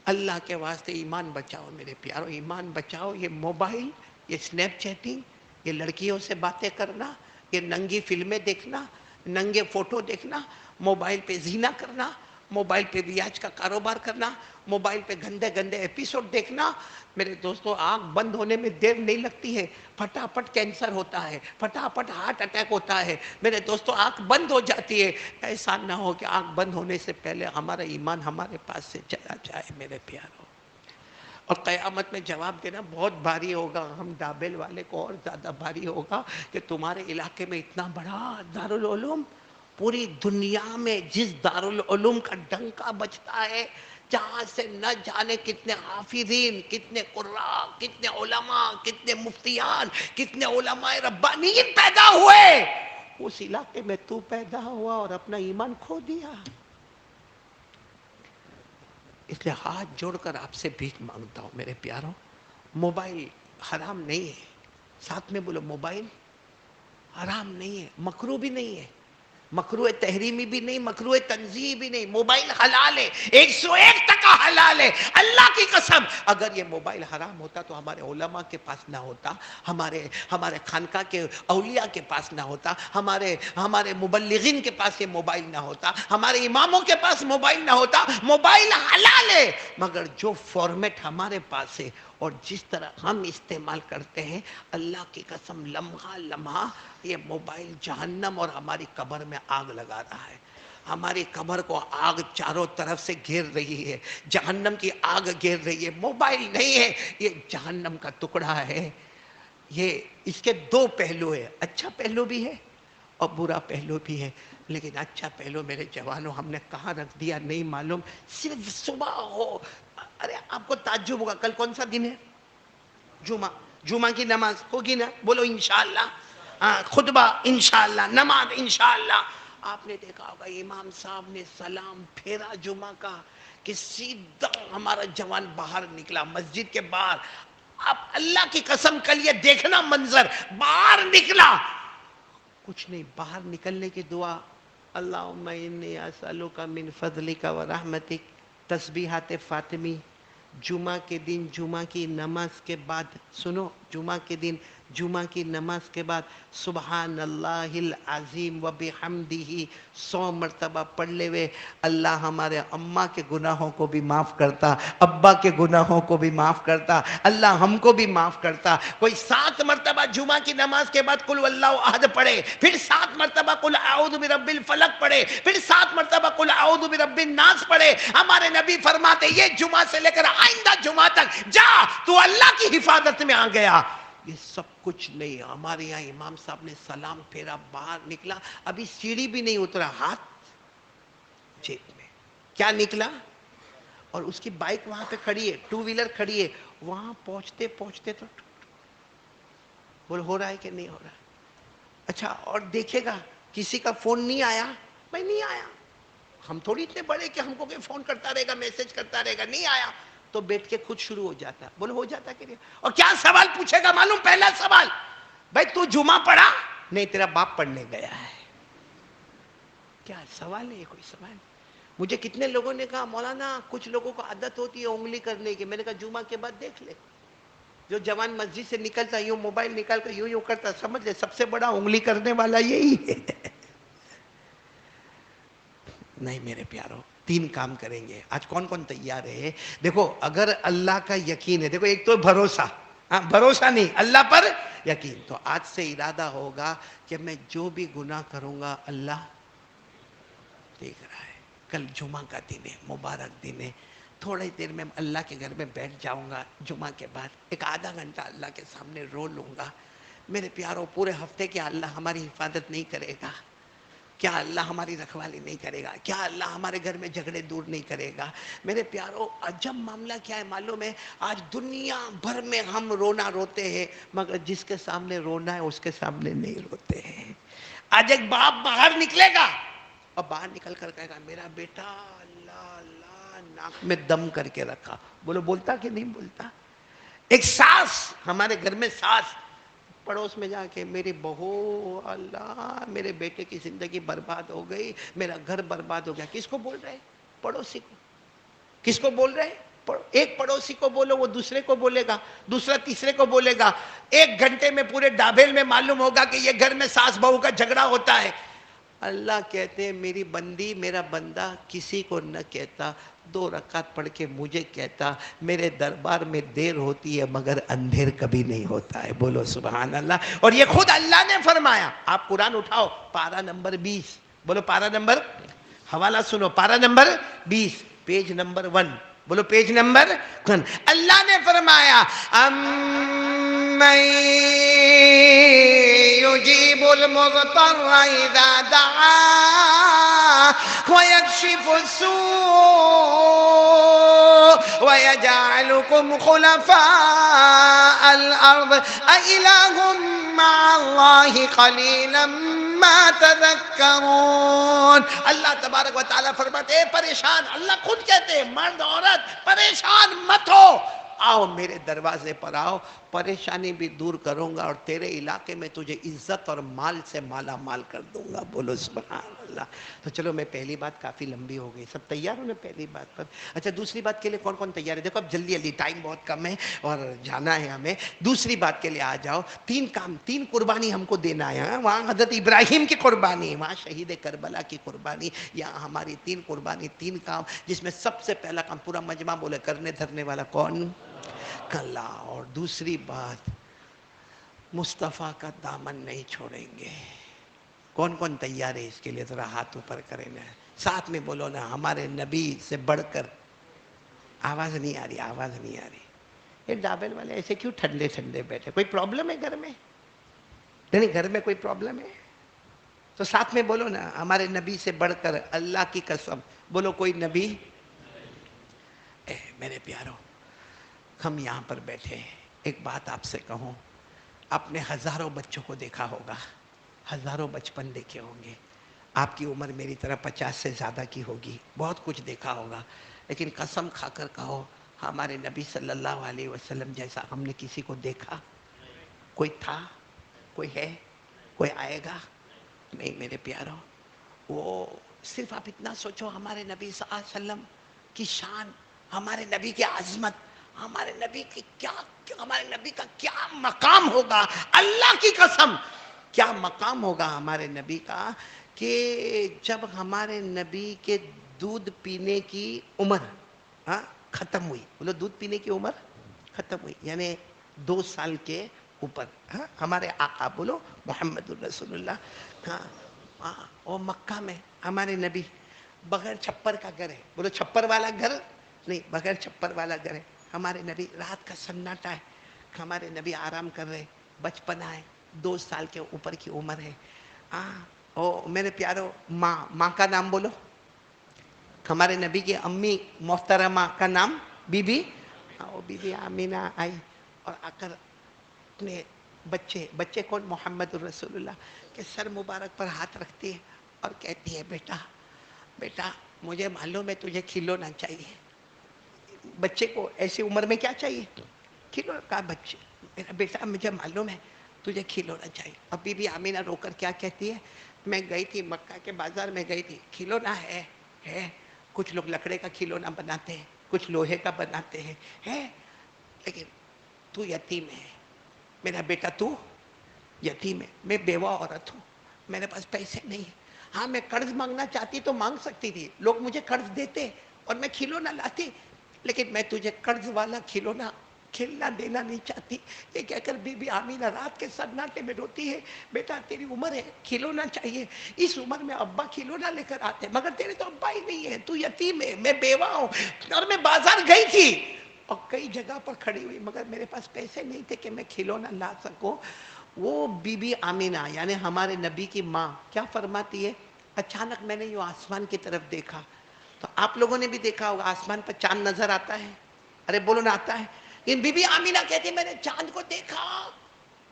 اللہ کے واسطے ایمان بچاؤ میرے پیارو، ایمان بچاؤ۔ یہ موبائل، یہ سنیپ چیٹنگ، یہ لڑکیوں سے باتیں کرنا، یہ ننگی فلمیں دیکھنا، ننگے فوٹو دیکھنا، موبائل پہ زنا کرنا، موبائل پہ ریاض کا کاروبار کرنا، موبائل پہ گندے گندے ایپیسوڈ دیکھنا، میرے دوستو آنکھ بند ہونے میں دیر نہیں لگتی ہے، پھٹافٹ کینسر ہوتا ہے، پھٹافٹ ہارٹ اٹیک ہوتا ہے، میرے دوستو آنکھ بند ہو جاتی ہے۔ ایسا نہ ہو کہ آنکھ بند ہونے سے پہلے ہمارا ایمان ہمارے پاس سے چلا جائے میرے پیارو۔ اور قیامت میں جواب دینا بہت بھاری ہوگا، ہم ڈابل والے کو اور زیادہ بھاری ہوگا کہ تمہارے علاقے میں اتنا بڑا دارالعلوم، پوری دنیا میں جس دارالعلوم کا ڈنکا بجتا ہے، جہاں سے نہ جانے کتنے حافظین، کتنے قراء، کتنے علماء، کتنے مفتیان، کتنے علماء ربانیین پیدا ہوئے، اس علاقے میں تو پیدا ہوا اور اپنا ایمان کھو دیا۔ اس لیے ہاتھ جوڑ کر آپ سے بھیک مانگتا ہوں میرے پیاروں، موبائل حرام نہیں ہے، ساتھ میں بولو موبائل حرام نہیں ہے، مکروہ بھی نہیں ہے، مکروہ تحریمی بھی نہیں، مکروہ تنزیہی بھی نہیں، موبائل حلال ہے، 101% حلال ہے۔ اللہ کی قسم اگر یہ موبائل حرام ہوتا تو ہمارے علماء کے پاس نہ ہوتا، ہمارے خانقاہ کے اولیاء کے پاس نہ ہوتا، ہمارے مبلغین کے پاس یہ موبائل نہ ہوتا، ہمارے اماموں کے پاس موبائل نہ ہوتا۔ موبائل حلال ہے، مگر جو فارمیٹ ہمارے پاس ہے اور جس طرح ہم استعمال کرتے ہیں، اللہ کی قسم لمحہ لمحہ یہ موبائل جہنم اور ہماری قبر میں آگ لگا رہا ہے۔ ہماری قبر کو آگ چاروں طرف سے گھیر رہی ہے، جہنم کی آگ گھیر رہی ہے۔ موبائل نہیں ہے، یہ جہنم کا ٹکڑا ہے۔ یہ اس کے دو پہلو ہیں، اچھا پہلو بھی ہے اور برا پہلو بھی ہے، لیکن اچھا پہلو میرے جوانوں ہم نے کہاں رکھ دیا نہیں معلوم۔ صرف صبح ہو، ارے آپ کو تعجب ہوگا، کل کون سا دن ہے؟ جمعہ کی نماز ہوگی نا؟ بولو انشاءاللہ، خطبہ انشاءاللہ، نماز انشاءاللہ۔ آپ نے دیکھا ہوگا امام صاحب نے سلام پھیرا جمعہ کا کہ سیدھا ہمارا جوان باہر نکلا مسجد کے باہر۔ اب اللہ کی قسم کل یہ دیکھنا منظر، باہر نکلا، کچھ نہیں، باہر نکلنے کی دعا اللہم انی اسألک من فضلک و رحمتک، تسبیحات فاطمی، جمعہ کے دن جمعہ کی نماز کے بعد، سنو، جمعہ کے دن جمعہ کی نماز کے بعد سبحان اللہ العظیم و بحمدہ 100 مرتبہ پڑھ لے وے، اللہ ہمارے اماں کے گناہوں کو بھی معاف کرتا، ابا کے گناہوں کو بھی معاف کرتا، اللہ ہم کو بھی معاف کرتا۔ کوئی 7 مرتبہ جمعہ کی نماز کے بعد قل واللہ احد پڑھے، پھر 7 مرتبہ قل اعوذ برب الفلق پڑھے، پھر 7 مرتبہ قل اعوذ برب الناس پڑھے، ہمارے نبی فرماتے یہ جمعہ سے لے کر آئندہ جمعہ تک جا تو اللہ کی حفاظت میں آ گیا۔ یہ سب کچھ نہیں، ہمارے یہاں امام صاحب نے سلام پھیرا، باہر نکلا، ابھی سیڑھی بھی نہیں اترا، ہاتھ جیب میں، کیا نکلا؟ اور اس کی بائک وہاں پہ کھڑی ہے، 2 ویلر کھڑی ہے، وہاں پہنچتے پہنچتے تو بول ہو رہا ہے کہ نہیں ہو رہا؟ اچھا، اور دیکھے گا کسی کا فون نہیں آیا، میں نہیں آیا، ہم تھوڑی اتنے بڑے کہ ہم کو کوئی فون کرتا رہے گا، میسج کرتا رہے گا، نہیں آیا تو بیٹھ کے خود شروع ہو جاتا، بول ہو جاتا کہ نہیں؟ اور کیا سوال پوچھے گا معلوم؟ پہلا سوال، بھائی تو جمعہ پڑھا؟ نہیں، تیرا باپ پڑھنے گیا ہے۔ کیا سوال ہے یہ؟ کوئی سوال؟ مجھے کتنے لوگوں نے کہا مولانا کچھ لوگوں کو عادت ہوتی ہے انگلی کرنے کی، میں نے کہا جمعہ کے بعد دیکھ لے، جو جوان مسجد سے نکلتا یوں موبائل نکال کر یوں کرتا، سمجھ لے سب سے بڑا انگلی کرنے والا یہی ہے۔ نہیں میرے پیارو، تین کام کریں گے. آج کون کون تیار ہے؟ دیکھو اگر اللہ کا یقین ہے، دیکھو ایک تو بھروسہ، ہاں بھروسہ نہیں، اللہ پر یقین. تو آج سے ارادہ ہوگا کہ میں جو بھی گناہ کروں گا اللہ دیکھ رہا ہے. کل جمعہ کا دن ہے، مبارک دن ہے. تھوڑی دیر میں اللہ کے گھر میں بیٹھ جاؤں گا، جمعہ کے بعد ایک آدھا گھنٹہ اللہ کے سامنے رو لوں گا. میرے پیاروں، پورے ہفتے کیا اللہ ہماری حفاظت نہیں کرے گا؟ کیا اللہ ہماری رکھوالی نہیں کرے گا؟ کیا اللہ ہمارے گھر میں جھگڑے دور نہیں کرے گا؟ میرے پیاروں، عجب معاملہ کیا ہے معلوم ہے؟ آج دنیا بھر میں ہم رونا روتے ہیں، مگر جس کے سامنے رونا ہے اس کے سامنے نہیں روتے ہیں. آج ایک باپ باہر نکلے گا اور باہر نکل کر کہے گا میرا بیٹا اللہ اللہ ناک میں دم کر کے رکھا. بولو بولتا کہ نہیں بولتا؟ ایک ساس، ہمارے گھر میں ساس پڑوس میں جا کے میری بہو اللہ میرے بیٹے کی زندگی برباد ہو گئی، میرا گھر برباد ہو گیا. کس کو بول رہے؟ پڑوسی کو. کس کو بول رہے؟ ایک پڑوسی کو بولو، وہ دوسرے کو بولے گا، دوسرا تیسرے کو بولے گا. ایک گھنٹے میں پورے ڈابیل میں معلوم ہوگا کہ یہ گھر میں ساس بہو کا جھگڑا ہوتا ہے. اللہ کہتے ہیں میری بندی میرا بندہ کسی کو نہ کہتا، 2 رکعت پڑھ کے مجھے کہتا. میرے دربار میں دیر ہوتی ہے مگر اندھیر کبھی نہیں ہوتا ہے. بولو سبحان اللہ. اور یہ خود اللہ نے فرمایا. آپ قرآن اٹھاؤ، پارہ نمبر 20. بولو پارہ نمبر، حوالہ سنو، پارہ نمبر 20 پیج نمبر 1. بولو پیج نمبر 1. اللہ نے فرمایا يجيب المضطر إذا دعاه ويكشف السوء ويجعلكم خلفاء الأرض أإله مع الله قليلا ما تذكرون. اللہ تبارک و تعالیٰ فرماتے ہیں پریشان، اللہ خود کہتے ہیں مرد عورت پریشان مت ہو، آؤ میرے دروازے پر آؤ، پریشانی بھی دور کروں گا اور تیرے علاقے میں تجھے عزت اور مال سے مالا مال کر دوں گا. بولو سبحان اللہ. تو چلو میں پہلی بات کافی لمبی ہو گئی، سب تیار ہو نا پہلی بات پر؟ اچھا دوسری بات کے لیے کون کون تیار ہے؟ دیکھو اب جلدی جلدی، ٹائم بہت کم ہے اور جانا ہے ہمیں. دوسری بات کے لیے آ جاؤ. 3 کام، 3 قربانی ہم کو دینا ہے. وہاں حضرت ابراہیم کی قربانی، وہاں شہید کربلا کی قربانی، یہاں ہماری 3 قربانی، 3 کام، جس میں سب سے پہلا کام پورا مجمع بولے کرنے دھرنے والا کون؟ کلا. اور دوسری بات مصطفیٰ کا دامن نہیں چھوڑیں گے. کون کون تیار ہے اس کے لیے؟ ذرا ہاتھ اوپر کریں نا، ساتھ میں بولو نا ہمارے نبی سے بڑھ کر. آواز نہیں آ رہی، آواز نہیں آ رہی. یہ ڈابل والے ایسے کیوں ٹھنڈے ٹھنڈے بیٹھے؟ کوئی پرابلم ہے گھر میں؟ نہیں گھر میں کوئی پرابلم ہے تو ساتھ میں بولو نا ہمارے نبی سے بڑھ کر، اللہ کی قسم بولو کوئی نبی. میرے پیاروں، ہم یہاں پر بیٹھے ہیں، ایک بات آپ سے کہوں، آپ نے ہزاروں بچوں کو دیکھا ہوگا، ہزاروں بچپن دیکھے ہوں گے. آپ کی عمر میری طرح 50 سے زیادہ کی ہوگی، بہت کچھ دیکھا ہوگا. لیکن قسم کھا کر کہو ہمارے نبی صلی اللہ علیہ وسلم جیسا ہم نے کسی کو دیکھا؟ کوئی تھا؟ کوئی ہے؟ کوئی آئے گا؟ نہیں میرے پیاروں. وہ صرف آپ اتنا سوچو ہمارے نبی صلی اللہ علیہ وسلم کی شان، ہمارے نبی کی عظمت، ہمارے نبی کی کیا، ہمارے نبی کا کیا مقام ہوگا. اللہ کی قسم کیا مقام ہوگا ہمارے نبی کا، کہ جب ہمارے نبی کے دودھ پینے کی عمر ختم ہوئی، بولو دودھ پینے کی عمر ختم ہوئی، یعنی 2 سال کے اوپر، ہمارے آقا بولو محمد الرسول اللہ. اور مکہ میں ہمارے نبی بغیر چھپر کا گھر ہے. بولو چھپر والا گھر نہیں، بغیر چھپر والا گھر ہے. ہمارے نبی، رات کا سناٹا ہے، ہمارے نبی آرام کر رہے، بچپنا ہے، 2 سال کے اوپر کی عمر ہے. میرے پیارو، ماں کا نام بولو. ہمارے نبی کی امی محترمہ کا نام بی بی آمینہ آئی اور آ کر اپنے بچے کون؟ محمد الرسول اللہ کے سر مبارک پر ہاتھ رکھتی ہے اور کہتی ہے بیٹا مجھے معلوم ہے تجھے کھلونا چاہیے. بچے کو ایسی عمر میں کیا چاہیے؟ کھلونا. کہا بچے میرا بیٹا مجھے معلوم ہے تجھے کھلونا چاہیے. اب بی بی آمینہ رو کر کیا کہتی ہے؟ میں گئی تھی مکہ کے بازار میں گئی تھی، کھلونا ہے. کچھ لوگ لکڑے کا کھلونا بناتے ہیں، کچھ لوہے کا بناتے ہیں، لیکن تو یتیم ہے میرا بیٹا، تو یتیم ہے. میں بیوہ عورت ہوں، میرے پاس پیسے نہیں ہیں. ہاں میں قرض مانگنا چاہتی تو مانگ سکتی تھی، لوگ مجھے قرض دیتے اور میں کھلونا لاتی، لیکن میں تجھے قرض والا کھلونا کھیلنا دینا نہیں چاہتی۔ یہ کہہ کر بی بی آمینہ رات کے سناٹے میں روتی ہے، بیٹا تیری عمر ہے، کھلونا چاہیے، اس عمر میں ابا کھلونا لے کر آتے، مگر تیرے تو ابا ہی نہیں ہے، تو یتیم ہے، میں بیوہ ہوں، اور میں بازار گئی تھی اور کئی جگہ پر کھڑی ہوئی، مگر میرے پاس پیسے نہیں تھے کہ میں کھلونا لا سکوں۔ وہ بی بی آمینہ یعنی ہمارے نبی کی ماں کیا فرماتی ہے، اچانک میں نے یوں آسمان کی طرف دیکھا، تو آپ لوگوں نے بھی دیکھا ہوگا آسمان پر چاند نظر آتا ہے، ارے بولو نہ آتا ہے، لیکن بی بی آمینہ کہتی میں نے چاند کو دیکھا،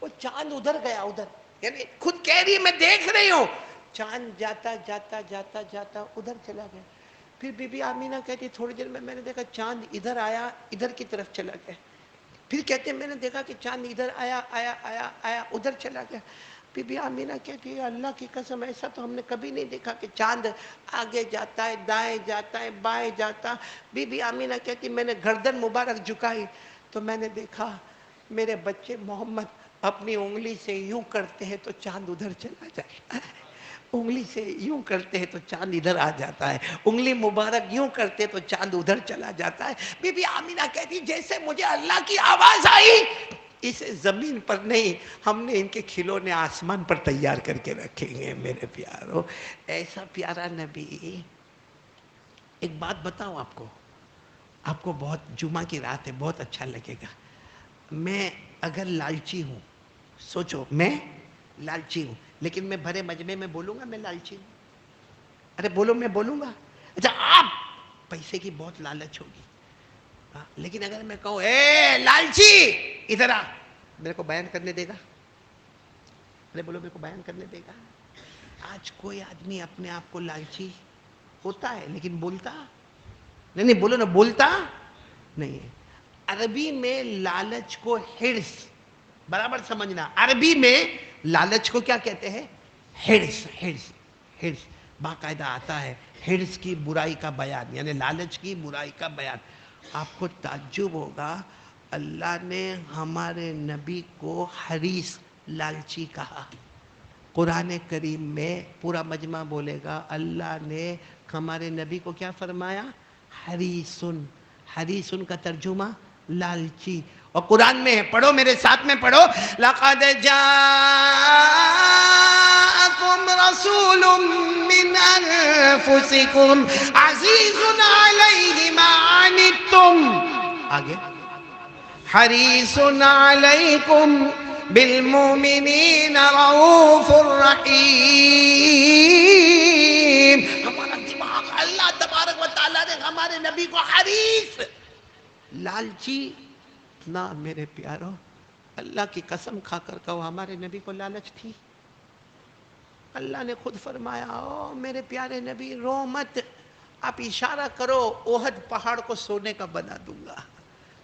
وہ چاند ادھر گیا ادھر، یعنی خود کہہ رہی ہے میں دیکھ رہی ہوں، چاند جاتا جاتا جاتا جاتا ادھر چلا گیا۔ پھر بی بی آمینہ کہتی تھوڑی دیر میں نے دیکھا چاند ادھر آیا، ادھر کی طرف چلا گیا، پھر کہتے ہیں میں نے دیکھا کہ چاند ادھر آیا آیا آیا آیا ادھر چلا گیا۔ بی بی آمینہ کہتی ہے اللہ کی قسم ایسا تو ہم نے کبھی نہیں دیکھا کہ چاند آگے جاتا ہے، دائیں جاتا ہے، بائیں جاتا۔ بی بی آمینہ کہتی میں نے گردن مبارک جھکائی تو میں نے دیکھا میرے بچے محمد اپنی انگلی سے یوں کرتے ہیں تو چاند ادھر چلا جاتا ہے، انگلی سے یوں کرتے ہیں تو چاند ادھر آ جاتا ہے، انگلی مبارک یوں کرتے تو چاند ادھر چلا جاتا ہے۔ بی بی آمینہ کہتی جیسے مجھے اللہ کی آواز آئی، اس زمین پر نہیں، ہم نے ان کے کھلونے آسمان پر تیار کر کے رکھیں گے۔ میرے پیارو، ایسا پیارا نبی۔ ایک بات بتاؤں آپ کو بہت جمعہ کی رات ہے، بہت اچھا لگے گا۔ میں اگر لالچی ہوں، سوچو میں لالچی ہوں، لیکن میں بھرے مجمع میں بولوں گا میں لالچی ہوں؟ ارے بولو میں بولوں گا؟ اچھا آپ پیسے کی بہت لالچ ہوگی، لیکن اگر میں کہوں اے لالچی ادھر آ، میرے کو بیان کرنے دے گا؟ ارے بولو میرے کو بیان کرنے دے گا؟ آج کوئی آدمی اپنے آپ کو لالچی ہوتا ہے لیکن بولتا نہیں، بولو نا، بولتا نہیں ہے۔ عربی میں لالچ کو حرص، برابر سمجھنا، عربی میں لالچ کو کیا کہتے ہیں؟ حرص۔ حرص حرص باقاعدہ آتا ہے، حرص کی برائی کا بیان، یعنی لالچ کی برائی کا بیان۔ آپ کو تعجب ہوگا اللہ نے ہمارے نبی کو حریص، لالچی کہا۔ قرآن کریم میں پورا مجمع بولے گا اللہ نے ہمارے نبی کو کیا فرمایا؟ حریصن۔ حریصن کا ترجمہ لالچی، اور قرآن میں ہے، پڑھو میرے ساتھ میں پڑھو، لَقَدْ جَاءَكُمْ رَسُولٌ مِّنْ أَنفُسِكُمْ عَزِيزٌ عَلَيْهِ مَا عَنِتُّمْ، آگے حریص علیکم بالمؤمنین رؤوف الرحیم۔ ہمارا دماغ اللہ تبارک و تعالیٰ نے ہمارے نبی کو حریص، لالچی نہ میرے پیارو، اللہ کی قسم کھا کر کہو ہمارے نبی کو لالچ تھی؟ اللہ نے خود فرمایا او میرے پیارے نبی رو مت، آپ اشارہ کرو احد پہاڑ کو سونے کا بنا دوں گا۔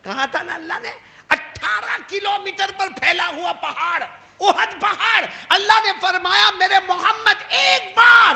کہا تھا نا اللہ نے، 18 کلومیٹر پر پھیلا ہوا پہاڑ، احد پہاڑ، اللہ نے فرمایا میرے محمد ایک بار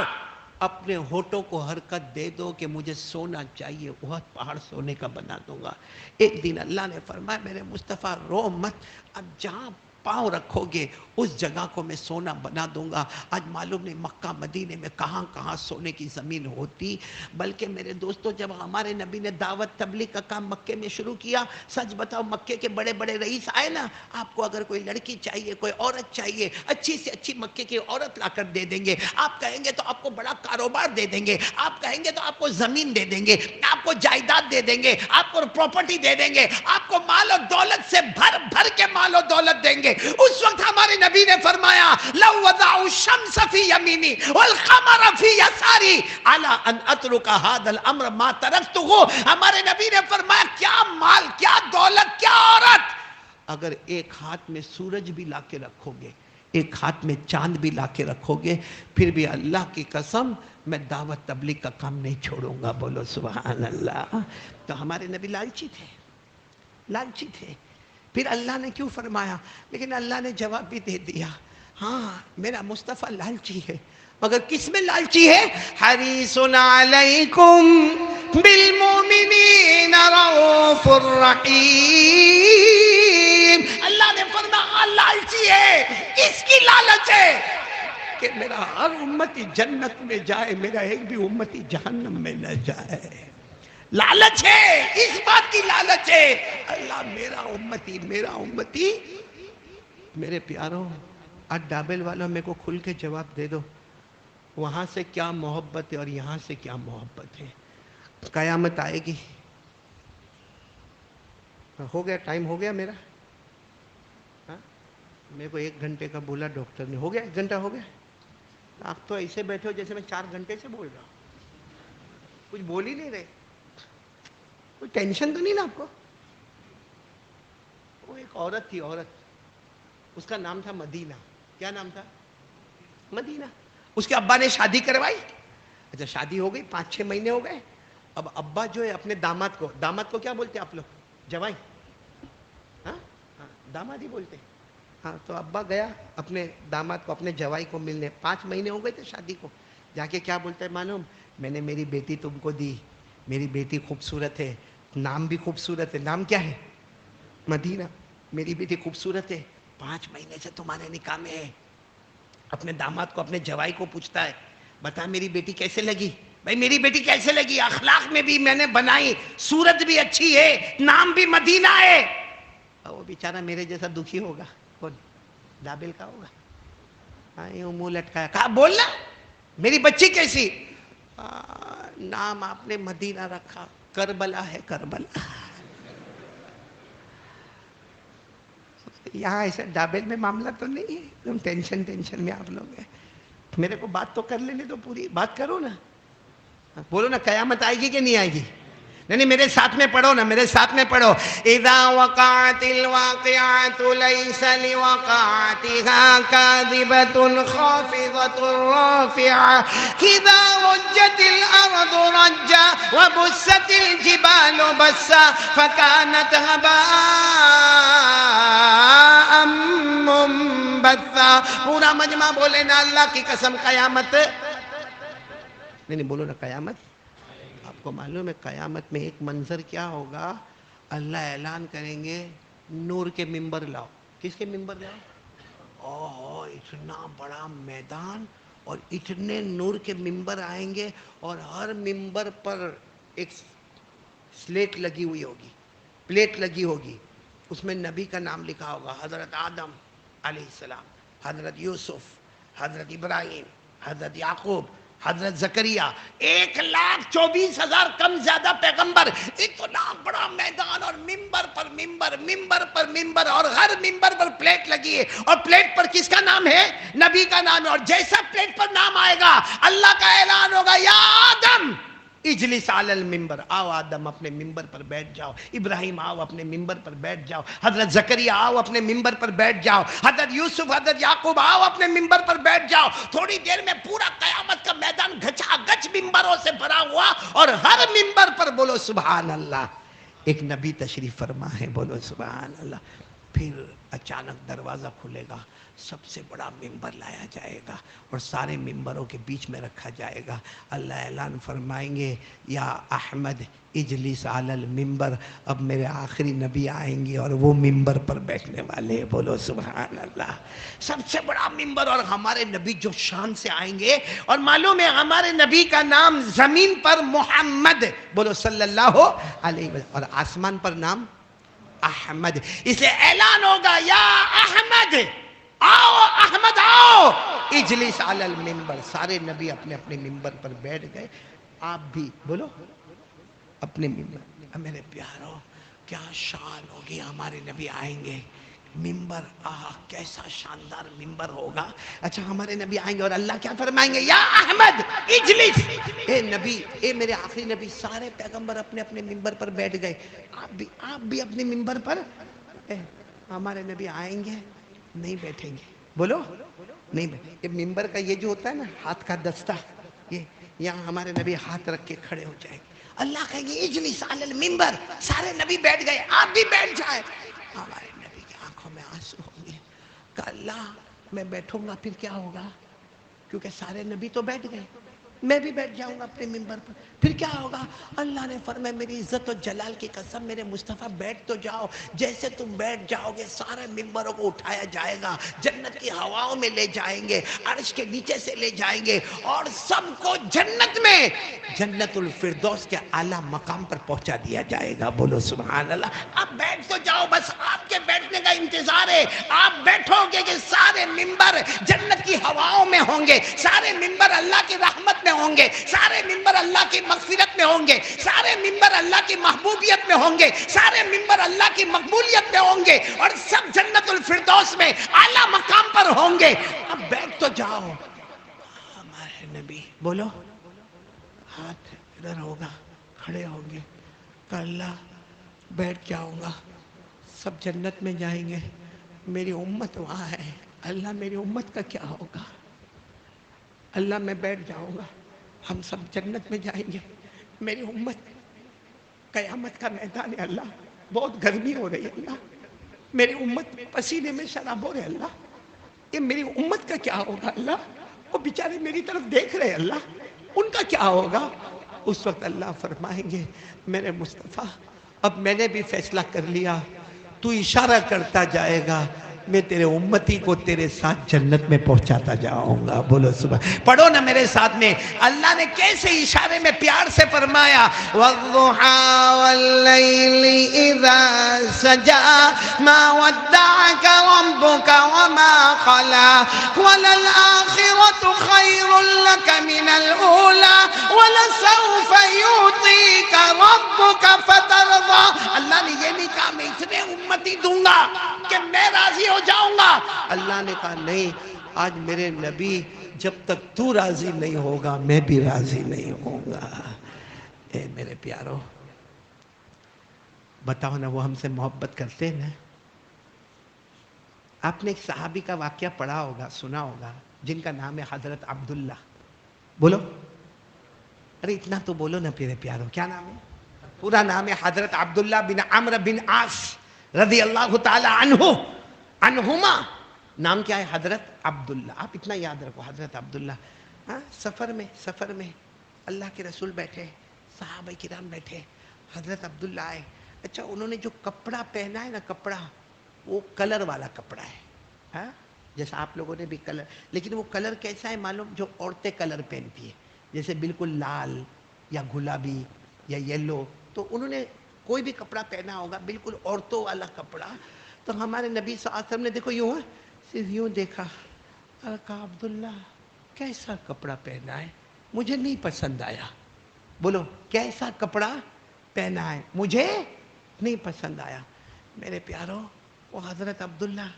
اپنے ہونٹوں کو حرکت دے دو کہ مجھے سونا چاہیے، احد پہاڑ سونے کا بنا دوں گا۔ ایک دن اللہ نے فرمایا میرے مصطفیٰ رو مت، اب جہاں پاؤں رکھو گے اس جگہ کو میں سونا بنا دوں گا۔ آج معلوم نہیں مکہ مدینے میں کہاں کہاں سونے کی زمین ہوتی، بلکہ میرے دوستو جب ہمارے نبی نے دعوت تبلیغ کا کام مکے میں شروع کیا، سچ بتاؤ مکے کے بڑے بڑے رئیس آئے نا، آپ کو اگر کوئی لڑکی چاہیے، کوئی عورت چاہیے، اچھی سے اچھی مکے کی عورت لا کر دے دیں گے، آپ کہیں گے تو آپ کو بڑا کاروبار دے دیں گے، آپ کہیں گے تو آپ کو زمین دے دیں گے، آپ کو جائیداد دے دیں گے، آپ کو پراپرٹی دے دیں گے، آپ کو مال و دولت سے بھر بھر کے مال و دولت دیں گے۔ اس وقت ہمارے نبی نے فرمایا لو وضعوا الشمس فی یمینی والقمر فی یساری علی ان اترک ھذا الامر ما ترکتہ۔ ہمارے نبی نے فرمایا کیا مال، کیا دولت، کیا عورت، اگر ایک ہاتھ میں سورج بھی لا کے رکھو گے، ایک ہاتھ میں چاند بھی لا کے رکھو گے، پھر بھی اللہ کی قسم میں دعوت تبلیغ کا کام نہیں چھوڑوں گا۔ بولو سبحان اللہ۔ تو ہمارے نبی لالچی تھے، لالچی تھے۔ پھر اللہ نے کیوں فرمایا، لیکن اللہ نے جواب بھی دے دیا، ہاں میرا مصطفیٰ لالچی ہے، مگر کس میں لالچی ہے؟ حریص علیکم بالمؤمنین رؤوف الرحیم۔ اللہ نے فرمایا لالچی ہے، کس کی لالچ ہے؟ کہ میرا ہر امتی جنت میں جائے، میرا ایک بھی امتی جہنم میں نہ جائے. لالچ ہے، اس بات کی لالچ ہے. اللہ میرا امتی، میرا امتی. میرے پیاروں، آج ڈابل والوں میرے کو کھل کے جواب دے دو، وہاں سے کیا محبت ہے اور یہاں سے کیا محبت ہے؟ قیامت آئے گی. ہو گیا، ٹائم ہو گیا میرا. ہاں، میرے کو 1 گھنٹے کا بولا ڈاکٹر نے. ہو گیا 1 گھنٹہ ہو گیا. آپ تو ایسے بیٹھے ہو جیسے میں 4 گھنٹے سے بول رہا ہوں. کچھ بول ہی نہیں رہے. کوئی ٹینشن تو نہیں نا آپ کو؟ وہ ایک عورت تھی، عورت، اس کا نام تھا مدینہ. کیا نام تھا؟ مدینہ. اس کے ابا نے شادی کروائی. اچھا، شادی ہو گئی، 5-6 مہینے ہو گئے. اب ابا جو ہے اپنے داماد کو کیا بولتے آپ لوگ؟ جوائی. ہاں ہاں، داماد ہی بولتے. ہاں، تو ابا گیا اپنے داماد کو، اپنے جوائی کو ملنے. 5 مہینے ہو گئے تھے شادی کو. جا کے کیا بولتا ہے معلوم؟ میں نے میری بیٹی تم کو دی، میری بیٹی خوبصورت ہے، نام بھی خوبصورت ہے. نام کیا ہے؟ مدینہ. میری بیٹی خوبصورت ہے، 5 مہینے سے تمہارے نکاح میں ہے. اپنے داماد کو، اپنے جوائی کو پوچھتا ہے، بتا میری بیٹی کیسے لگی؟ بھائی میری بیٹی کیسے لگی؟ اخلاق میں بھی میں نے بنائی، صورت بھی اچھی ہے، نام بھی مدینہ ہے. اور وہ بیچارہ میرے جیسا دکھی ہوگا. کون؟ دابل کا ہوگا. ہاں، یوں منہ لٹکایا. کہا بولنا میری بچی کیسی؟ نام آپ نے مدینہ رکھا، کربلا ہے کربلا. یہاں ایسے ڈابل میں معاملہ تو نہیں ہے، تم ٹینشن میں آپ لوگ ہیں. میرے کو بات تو کر لینے دو، پوری بات کرو نا. بولو نا، قیامت آئے گی کہ نہیں آئے گی؟ نہیں، میرے ساتھ میں پڑھو نا، میرے ساتھ میں پڑھو. اذا وقعت الواقعات ليس لوقعتها كاذبة خافضة رافعة اذا رجت الارض رجا وبست الجبال بسا فكانت هباء منبثا. پورا مجمع بولے نا اللہ کی قسم قیامت. نہیں بولو نا قیامت. آپ کو معلوم ہے قیامت میں ایک منظر کیا ہوگا؟ اللہ اعلان کریں گے، نور کے ممبر لاؤ. کس کے ممبر لاؤ؟ اوہ، اتنا بڑا میدان اور اتنے نور کے ممبر آئیں گے، اور ہر ممبر پر ایک سلیٹ لگی ہوئی ہوگی، پلیٹ لگی ہوگی. اس میں نبی کا نام لکھا ہوگا، حضرت آدم علیہ السلام، حضرت یوسف، حضرت ابراہیم، حضرت یعقوب، حضرت زکریا. 1,24,000 کم زیادہ پیغمبر. اتنا بڑا میدان اور ممبر پر ممبر، ممبر پر ممبر، اور ہر ممبر پر پلیٹ لگی ہے. اور پلیٹ پر کس کا نام ہے؟ نبی کا نام ہے. اور جیسا پلیٹ پر نام آئے گا، اللہ کا اعلان ہوگا، یا آدم اجلس علی المنبر. آؤ آدم اپنے ممبر پر بیٹھ جاؤ. ابراہیم آؤ اپنے ممبر پر بیٹھ جاؤ. حضرت زکریا آؤ اپنے ممبر پر بیٹھ جاؤ. حضرت یوسف، حضرت یعقوب آؤ اپنے ممبر پر بیٹھ جاؤ. تھوڑی دیر میں پورا قیامت کا میدان گچا گچ ممبروں سے بھرا ہوا، اور ہر ممبر پر بولو سبحان اللہ، ایک نبی تشریف فرما ہے. بولو سبحان اللہ. پھر اچانک دروازہ کھلے گا، سب سے بڑا ممبر لایا جائے گا اور سارے ممبروں کے بیچ میں رکھا جائے گا. اللہ اعلان فرمائیں گے، یا احمد اجلس علی المنبر. اب میرے آخری نبی آئیں گے اور وہ ممبر پر بیٹھنے والے. بولو سبحان اللہ. سب سے بڑا ممبر، اور ہمارے نبی جو شان سے آئیں گے. اور معلوم ہے ہمارے نبی کا نام زمین پر محمد، بولو صلی اللہ علیہ وسلم، اور آسمان پر نام احمد. اسے اعلان ہوگا، یا احمد آؤ، احمد آؤ، اجلس علی المنبر. سارے نبی اپنے اپنے ممبر پر بیٹھ گئے. آپ بھی بولو اپنے ممبر. میرے پیاروں، کیا شان ہوگی، ہمارے نبی آئیں گے. ممبر، کیسا شاندار ممبر ہوگا. اچھا، ہمارے نبی آئیں گے اور اللہ کیا فرمائیں گے؟ یا احمد اجلس. اے نبی، اے میرے آخری نبی. سارے پیغمبر اپنے اپنے ممبر پر بیٹھ گئے. آپ بھی اپنے ممبر پر. ہمارے نبی آئیں گے، نہیں بیٹھیں گے. بولو نہیں بیٹھیں. یہ ممبر کا یہ جو ہوتا ہے نا ہاتھ کا دستہ، یہ یہاں ہمارے نبی ہاتھ رکھ کے کھڑے ہو جائیں گے. اللہ کہیں گے اجلس علی المنبر. سارے نبی بیٹھ گئے، آپ بھی بیٹھ جائیں. ہمارے نبی کی آنکھوں میں آنسو ہوں گے کہ اللہ میں بیٹھوں گا پھر کیا ہوگا؟ کیونکہ سارے نبی تو بیٹھ گئے، میں بھی بیٹھ جاؤں گا اپنے ممبر پر. پھر کیا ہوگا؟ اللہ نے فرمایا میری عزت و جلال کی قسم میرے مصطفیٰ بیٹھ تو جاؤ، جیسے تم بیٹھ جاؤ گے سارے ممبروں کو اٹھایا جائے گا، جنت کی ہواؤں میں لے جائیں گے، عرش کے نیچے سے لے جائیں گے، اور سب کو جنت میں جنت الفردوس کے اعلیٰ مقام پر پہنچا دیا جائے گا۔ بولو سبحان اللہ۔ اب بیٹھ تو جاؤ، بس آپ کے بیٹھنے کا انتظار ہے۔ آپ بیٹھو گے کہ سارے ممبر جنت کی ہواؤں میں ہوں گے، سارے ممبر اللہ کی رحمت میں ہوں گے، سارے ممبر اللہ کی مغفرت میں ہوں گے، سارے ممبر اللہ کی محبوبیت میں ہوں گے، سارے ممبر اللہ کی مقبولیت میں ہوں گے، اور سب جنت الفردوس میں اعلیٰ مقام پر ہوں گے۔ اب بیٹھ تو جاؤ۔ ہمارے نبی بولو، ہاتھ ادھر ہوگا، کھڑے ہوں گے کہ اللہ بیٹھ جاؤں گا، سب جنت میں جائیں گے، میری امت وہاں ہے، اللہ میری امت کا کیا ہوگا؟ اللہ میں بیٹھ جاؤں گا، ہم سب جنت میں جائیں گے، میری امت قیامت کا میدان ہے اللہ، بہت گرمی ہو رہی ہے اللہ، میری امت پسینے میں شراب ہے اللہ، یہ میری امت کا کیا ہوگا اللہ؟ وہ بیچارے میری طرف دیکھ رہے اللہ، ان کا کیا ہوگا؟ اس وقت اللہ فرمائیں گے میرے مصطفیٰ اب میں نے بھی فیصلہ کر لیا، تو اشارہ کرتا جائے گا، میں تیرے امتی کو تیرے ساتھ جنت میں پہنچاتا جاؤں گا۔ بولو سبحان، پڑھو نا میرے ساتھ میں، اللہ نے کیسے اشارے میں پیار سے فرمایا، وَالضُّحَىٰ وَاللَّيْلِ إِذَا سَجَىٰ مَا وَدَّعَكَ رَبُّكَ وَمَا قَلَىٰ وَلَلْآخِرَةُ خَيْرٌ لَكَ مِنَ الْأُولَىٰ وَلَسَوْفَ يُعْطِيكَ رَبُّكَ فَتَرْضَىٰ۔ اللہ نے یہ نہیں کہا میں اتنے امتی دوں گا کہ میں راضی ہو جاؤں گا، اللہ نے کہا نہیں، آج میرے نبی جب تک تو راضی نہیں ہوگا میں بھی راضی نہیں ہوں گا۔ اے میرے پیارو، بتاؤ نا وہ ہم سے محبت کرتے ہیں نا؟ آپ نے ایک صحابی کا واقعہ پڑھا ہوگا، سنا ہوگا، جن کا نام ہے حضرت عبداللہ۔ بولو، ارے اتنا تو بولو نا میرے پیارو، کیا نام ہے؟ پورا نام ہے حضرت عبداللہ بن عمرو بن عاص رضی اللہ تعالی عنہما۔ نام کیا ہے؟ حضرت عبداللہ۔ آپ اتنا یاد رکھو، حضرت عبداللہ۔ ہاں، سفر میں اللہ کے رسول بیٹھے، صحابہ کرام بیٹھے، حضرت عبداللہ آئے۔ اچھا، انہوں نے جو کپڑا پہنا ہے نا، کپڑا وہ کلر والا کپڑا ہے، ہاں جیسا آپ لوگوں نے بھی کلر، لیکن وہ کلر کیسا ہے معلوم؟ جو عورتیں کلر پہنتی ہے، جیسے بالکل لال یا گلابی یا یلو، تو انہوں نے کوئی بھی کپڑا پہنا ہوگا بالکل عورتوں والا کپڑا۔ تو ہمارے نبی صلی اللہ علیہ وسلم نے دیکھو یوں صرف یوں دیکھا اور کہا عبداللہ کیسا کپڑا پہنا ہے، مجھے نہیں پسند آیا۔ بولو، کیسا کپڑا پہنا ہے، مجھے نہیں پسند آیا۔ میرے پیارو، وہ حضرت عبداللہ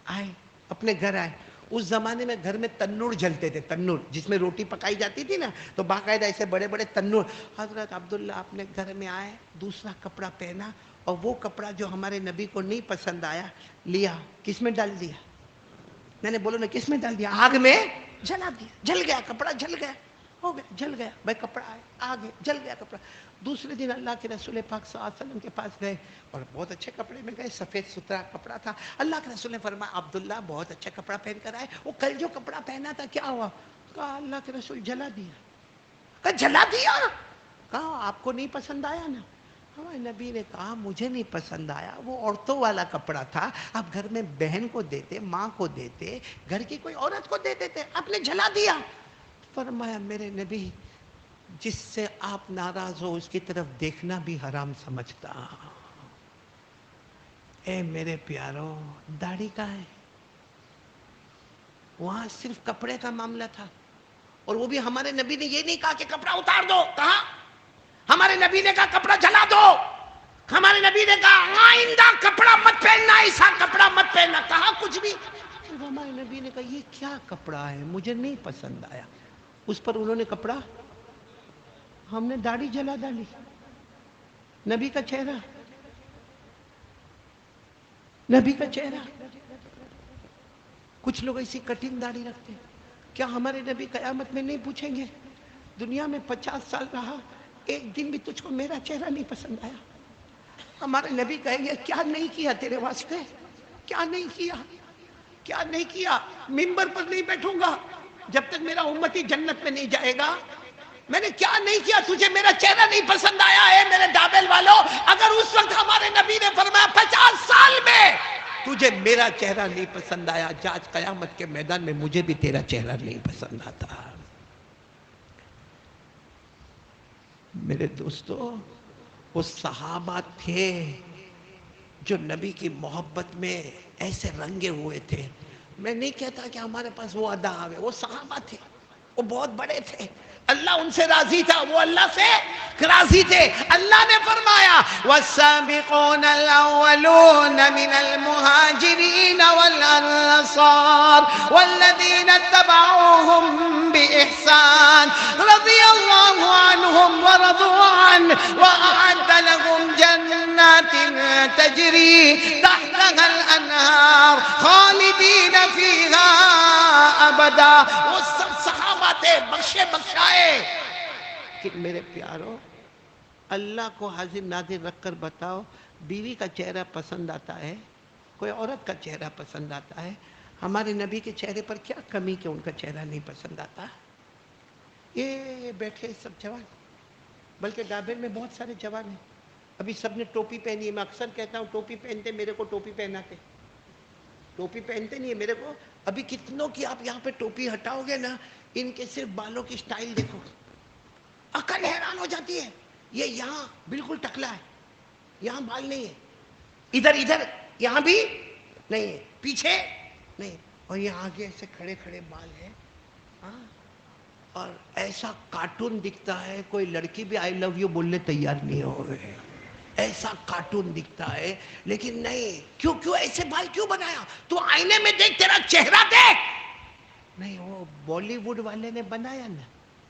آئے، اپنے گھر آئے۔ اس زمانے میں گھر میں تنور جلتے تھے، تنور جس میں روٹی پکائی جاتی تھی نا، تو باقاعدہ ایسے بڑے بڑے تنور۔ حضرت عبداللہ اپنے گھر میں آئے، دوسرا کپڑا پہنا، اور وہ کپڑا جو ہمارے نبی کو نہیں پسند آیا لیا، کس میں ڈال دیا؟ میں نے بولو نا، کس میں ڈال دیا؟ آگ میں جلا دیا، جل گیا کپڑا، جل گیا، ہو گیا، جل گیا بھائی کپڑا ہے، آگ ہے، جل گیا کپڑا۔ دوسرے دن اللہ کے رسول پاک صلی اللہ علیہ وسلم کے پاس گئے، اور بہت اچھے کپڑے میں گئے، سفید ستھرا کپڑا تھا۔ اللہ کے رسول نے فرمایا عبداللہ بہت اچھا کپڑا پہن کر آئے، وہ کل جو کپڑا پہنا تھا کیا ہوا؟ کہا اللہ کے رسول جلا دیا۔ کہا جلا دیا؟ کہا آپ کو نہیں پسند آیا نا؟ ہمارے نبی نے کہا مجھے نہیں پسند آیا، وہ عورتوں والا کپڑا تھا، آپ گھر میں بہن کو دیتے، ماں کو دیتے، گھر کی کوئی عورت کو دے دیتے، آپ نے جلا دیا۔ فرمایا میرے نبی جس سے آپ ناراض ہو اس کی طرف دیکھنا بھی حرام سمجھتا۔ اے میرے پیارو، داڑھی کہاں ہے؟ وہاں صرف کپڑے کا معاملہ تھا، اور وہ بھی ہمارے نبی نے یہ نہیں کہا کہ کپڑا اتار دو، کہا ہمارے نبی نے کہا کپڑا جلا دو۔ ہمارے نبی نے کہا آئندہ کپڑا مت پہننا، ایسا کپڑا مت پہننا، کہا کچھ بھی۔ ہمارے نبی نے کہا یہ کیا کپڑا ہے، مجھے نہیں پسند آیا۔ اس پر انہوں نے کپڑا، ہم نے داڑھی جلا ڈالی، نبی کا چہرہ، نبی کا چہرہ۔ کچھ لوگ ایسی کٹنگ داڑھی رکھتے ہیں۔ کیا ہمارے نبی قیامت میں نہیں پوچھیں گے دنیا میں 50 سال رہا، ایک دن بھی تجھ کو میرا چہرہ نہیں پسند آیا؟ ہمارے نبی کہیں گے کیا نہیں کیا تیرے واسطے، کیا نہیں کیا، کیا نہیں کیا؟ منبر پر نہیں بیٹھوں گا جب تک میرا امتی جنت میں نہیں جائے گا، میں نے کیا نہیں کیا؟ تجھے میرا چہرہ نہیں پسند آیا ہے میرے ڈابل والوں؟ اگر اس وقت ہمارے نبی نے فرمایا 50 سال میں تجھے میرا چہرہ نہیں پسند آیا، آج قیامت کے میدان میں مجھے بھی تیرا چہرہ نہیں پسند آتا۔ میرے دوستو، وہ صحابہ تھے جو نبی کی محبت میں ایسے رنگے ہوئے تھے۔ میں نہیں کہتا کہ ہمارے پاس وہ ادا آوے، وہ صحابہ تھے، وہ بہت بڑے تھے، اللہ ان سے راضی تھا، وہ اللہ سے راضی تھے۔ اللہ نے فرمایا وَالسَّابِقُونَ الْأَوَّلُونَ مِنَ الْمُهَاجِرِينَ وَالْأَنصَارِ وَالَّذِينَ اتَّبَعُوهُم بِإِحْسَانٍ رَضِيَ اللَّهُ عَنْهُمْ وَرَضُوا عَنْهُ وَأَعَدَّ لَهُمْ جَنَّاتٍ تَجْرِي تَحْتَهَا الْأَنْهَارُ خَالِدِينَ فِيهَا أَبَدًا۔ وہ سب صحابہ تھے، بخشے بخشائے۔ کہ میرے پیارو، اللہ کو حاضر ناظر رکھ کر بتاؤ، بیوی کا چہرہ پسند آتا ہے؟ کوئی عورت کا چہرہ پسند آتا ہے؟ ہمارے نبی کے چہرے پر کیا کمی کہ ان کا چہرہ نہیں پسند آتا؟ یہ بیٹھے سب جوان، بلکہ ڈابل میں بہت سارے جوان ہیں، ابھی سب نے ٹوپی پہنی ہے۔ میں اکثر کہتا ہوں ٹوپی پہنتے میرے کو ٹوپی پہناتے، ٹوپی پہنتے نہیں ہے میرے کو۔ ابھی کتنوں کی آپ یہاں پہ ٹوپی ہٹاؤ گے نا، ان کے صرف بالوں کی سٹائل دیکھو، عقل حیران ہو جاتی ہے۔ یہ یہاں بالکل ٹکلا ہے، یہاں بال نہیں ہے، ادھر یہاں بھی نہیں ہے، پیچھے نہیں، اور یہاں آگے ایسے کھڑے کھڑے بال ہیں، ہاں، اور ایسا کارٹون دکھتا ہے، کوئی لڑکی بھی آئی لو یو بولنے تیار نہیں ہو رہے، ایسا کارٹون دکھتا ہے۔ لیکن نہیں، کیوں ایسے بال کیوں بنایا؟ تو آئینے میں دیکھ، تیرا چہرہ دیکھ۔ نہیں، وہ بالی ووڈ والے نے بنایا نا،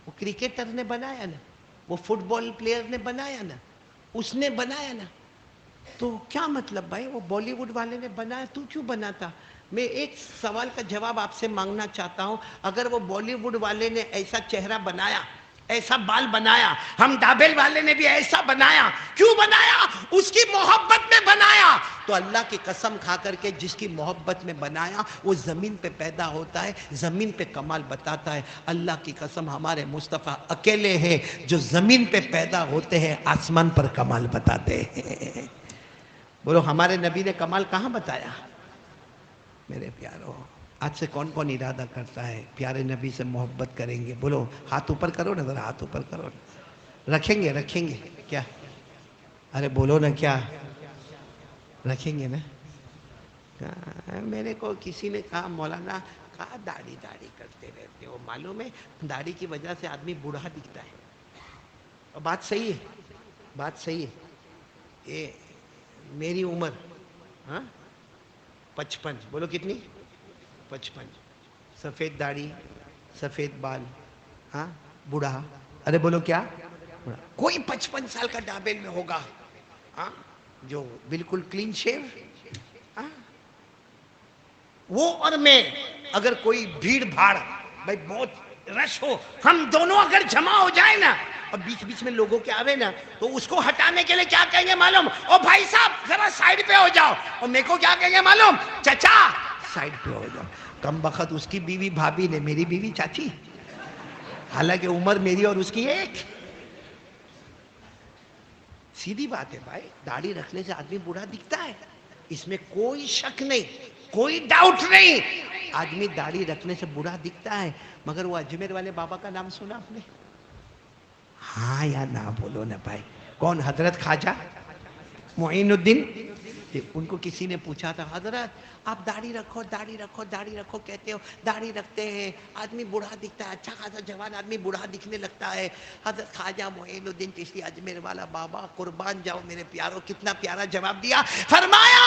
وہ کرکٹر نے بنایا نا، وہ فٹ بال پلیئر نے بنایا نا، اس نے بنایا نا، تو کیا مطلب بھائی؟ وہ بالی ووڈ والے نے بنایا، تو کیوں بناتا؟ میں ایک سوال کا جواب آپ سے مانگنا چاہتا ہوں، اگر وہ بالی ووڈ والے نے ایسا چہرہ بنایا، ایسا بال بنایا، ہم ڈابل والے نے بھی ایسا بنایا، کیوں بنایا؟ اس کی محبت میں بنایا۔ تو اللہ کی قسم کھا کر کے، جس کی محبت میں بنایا وہ زمین پہ پیدا ہوتا ہے، زمین پہ کمال بتاتا ہے۔ اللہ کی قسم، ہمارے مصطفیٰ اکیلے ہیں جو زمین پہ پیدا ہوتے ہیں، آسمان پر کمال بتاتے ہیں۔ بولو، ہمارے نبی نے کمال کہاں بتایا؟ میرے پیارو، آج سے کون کون ارادہ کرتا ہے پیارے نبی سے محبت کریں گے؟ بولو، ہاتھ اوپر کرو نا ذرا، ہاتھ اوپر کرو نا۔ رکھیں گے کیا؟ ارے بولو نا، کیا رکھیں گے نا؟ میرے کو کسی نے کہا مولانا کہا داڑھی کرتے رہتے ہو، معلوم ہے داڑھی کی وجہ سے آدمی بوڑھا دکھتا ہے، اور بات صحیح ہے، بات صحیح ہے۔ یہ میری عمر 55، بولو کتنی؟ 55، سفید داڑھی، سفید بال، ہاں، بوڑھا۔ ارے بولو کیا؟ بوڑھا۔ کوئی 55 سال کا ڈابل میں ہوگا ہاں جو بالکل کلین شیو، ہاں، وہ اور میں، اگر کوئی بھیڑ بھاڑ، بھائی بہت رش ہو، ہم دونوں اگر جمع ہو جائیں نا، اور بیچ بیچ میں لوگوں کے آوے نا، تو اس کو ہٹانے کے لیے کیا کہیں گے معلوم؟ او بھائی صاحب ذرا سائیڈ پہ ہو جاؤ، اور میرے کو کیا کہیں گے معلوم؟ چچا سائیڈ پہ ہو جاؤ۔ کم بخت اس کی بیوی بھابی نے، میری بیوی چاچی، حالانکہ عمر میری اور اس کی ایک۔ سیدھی بات ہے بھائی، داڑھی رکھنے سے آدمی بوڑھا دکھتا ہے، اس میں کوئی شک نہیں، کوئی ڈاؤٹ نہیں، آدمی داڑھی رکھنے سے بوڑھا دکھتا ہے۔ مگر وہ اجمیر والے بابا کا نام سنا آپ نے؟ ہاں یا نہ بولو نا بھائی، کون؟ حضرت خواجہ معین الدین۔ ان کو کسی نے پوچھا تھا، حضرت آپ داڑھی رکھو داڑھی رکھو داڑھی رکھو کہتے ہو، داڑھی رکھتے ہیں آدمی بوڑھا دکھتا ہے، اچھا خاصا جوان آدمی بوڑھا دکھنے لگتا ہے۔ حضرت خواجہ معین الدین چشتی اجمیر والا بابا قربان جاؤ میرے پیارو، کتنا پیارا جواب دیا، فرمایا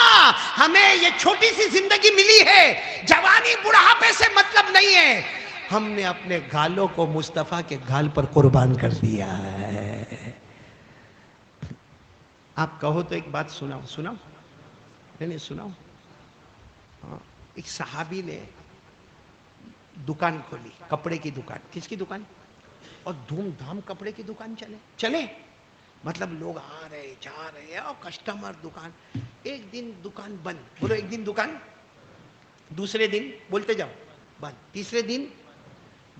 ہمیں یہ چھوٹی سی زندگی ملی ہے، جوانی بڑھاپے سے مطلب نہیں ہے، ہم نے اپنے گالوں کو مصطفیٰ کے گال پر قربان کر دیا ہے۔ آپ کہو تو ایک بات سناؤ، نہیں سناؤ۔ ایک صحابی نے دکان کھولی، کپڑے کی دکان۔ کس کی دکان؟ اور دھوم دھام کپڑے کی دکان چلے، مطلب لوگ آ رہے جا رہے اور کسٹمر، دکان۔ ایک دن دکان بند، بولو ایک دن دکان، دوسرے دن بولتے جاؤ بند، تیسرے دن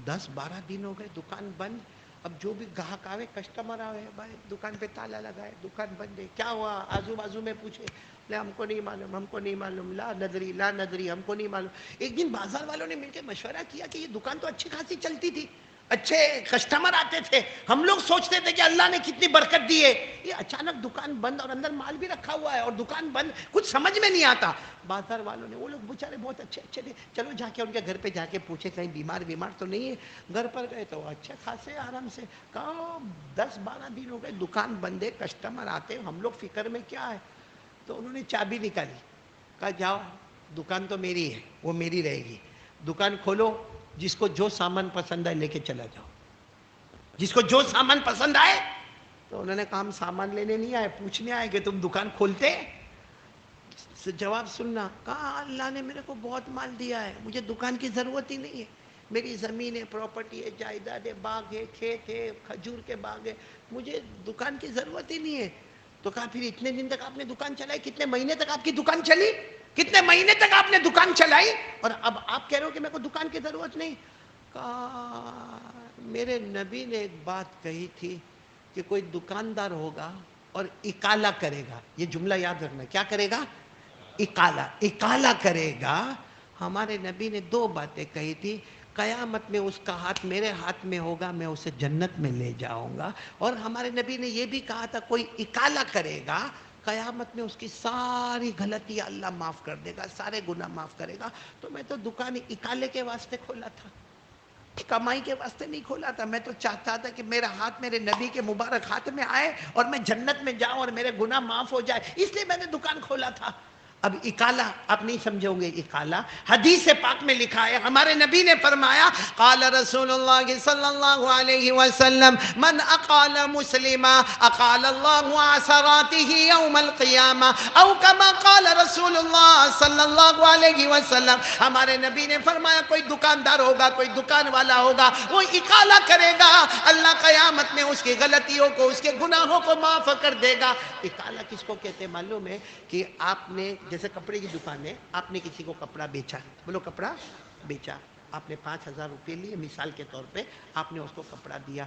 10-12 دن ہو گئے دکان بند۔ اب جو بھی گاہک آوے کسٹمر آوے بھائی دکان پہ تالا لگائے دکان بند ہے کیا ہوا آزو بازو میں پوچھے لے ہم کو نہیں معلوم ہم کو نہیں معلوم لا ندری ہم کو نہیں معلوم. ایک دن بازار والوں نے مل کے مشورہ کیا کہ یہ دکان تو اچھی خاصی چلتی تھی اچھے کسٹمر آتے تھے ہم لوگ سوچتے تھے کہ اللہ نے کتنی برکت دی ہے یہ اچانک دکان بند اور اندر مال بھی رکھا ہوا ہے اور دکان بند کچھ سمجھ میں نہیں آتا. بازار والوں نے وہ لوگ بیچارے بہت اچھے تھے چلو جا کے ان کے گھر پہ جا کے پوچھے کہیں بیمار تو نہیں ہے. گھر پر گئے تو اچھے خاصے آرام سے کہا 10-12 دن ہو گئے دکان بند ہے کسٹمر آتے ہم لوگ فکر میں کیا ہے. تو انہوں نے چابی نکالی کہا جاؤ دکان تو میری ہے وہ میری رہے گی دکان کھولو جس کو جو سامان پسند آئے لے کے چلا جاؤ جس کو جو سامان پسند آئے. تو انہوں نے کہا ہم سامان لینے نہیں آئے پوچھنے آئے کہ تم دکان کھولتے. جواب سننا کہا اللہ نے میرے کو بہت مال دیا ہے مجھے دکان کی ضرورت ہی نہیں ہے میری زمین ہے پراپرٹی ہے جائیداد ہے باغ ہے کھیت ہے کھجور کے باغ ہے مجھے دکان کی ضرورت ہی نہیں ہے. تو کہا پھر اتنے دن تک آپ نے دکان چلائی کتنے مہینے تک آپ کی دکان چلی کتنے مہینے تک آپ نے دکان چلائی اور اب آپ کہہ رہے ہو کہ میرے کو دکان کی ضرورت نہیں. کہا میرے نبی نے ایک بات کہی تھی کہ کوئی دکاندار ہوگا اور اکالا کرے گا یہ جملہ یاد رکھنا کیا کرے گا اکالا کرے گا. ہمارے نبی نے 2 باتیں کہی تھی قیامت میں اس کا ہاتھ میرے ہاتھ میں ہوگا میں اسے جنت میں لے جاؤں گا اور ہمارے نبی نے یہ بھی کہا تھا کوئی اکالا کرے گا قیامت میں اس کی ساری غلطیاں اللہ معاف کر دے گا سارے گناہ معاف کرے گا. تو میں تو دکان اکالے کے واسطے کھولا تھا کمائی کے واسطے نہیں کھولا تھا میں تو چاہتا تھا کہ میرا ہاتھ میرے نبی کے مبارک ہاتھ میں آئے اور میں جنت میں جاؤں اور میرے گناہ معاف ہو جائے اس لیے میں نے دکان کھولا تھا. اب اکالا آپ نہیں سمجھو گے اکالا حدیث پاک میں لکھا ہے ہمارے نبی نے فرمایا قال رسول اللہ صلی اللہ علیہ وسلم من اقال مسلما اقال اللہ عثراته یوم القیامہ او کما قال رسول اللہ صلی اللہ علیہ وسلم. ہمارے نبی نے فرمایا کوئی دکاندار ہوگا کوئی دکان والا ہوگا وہ اکالا کرے گا اللہ قیامت میں اس کی غلطیوں کو اس کے گناہوں کو معاف کر دے گا. اکالا کس کو کہتے ہیں معلوم ہے کہ آپ نے جیسے کپڑے کی دکان ہے آپ نے کسی کو کپڑا بیچا بولو کپڑا بیچا آپ نے 5,000 روپے لیے مثال کے طور پہ آپ نے اس کو کپڑا دیا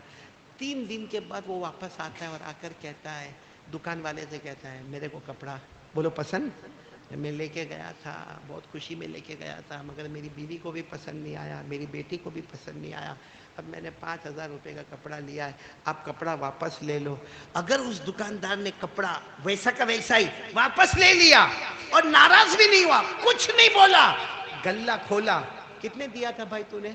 3 دن کے بعد وہ واپس آتا ہے اور آ کر کہتا ہے دکان والے سے کہتا ہے میرے کو کپڑا بولو پسند میں لے کے گیا تھا بہت خوشی میں لے کے گیا تھا مگر میری بیوی کو بھی پسند نہیں آیا میری بیٹی کو بھی پسند نہیں آیا اب میں نے 5,000 روپے کا کپڑا لیا ہے آپ کپڑا واپس لے لو. اگر اس دکاندار نے کپڑا ویسا کا ویسا ہی واپس لے لیا اور ناراض بھی نہیں ہوا کچھ نہیں بولا گلہ کھولا کتنے دیا تھا بھائی تو نے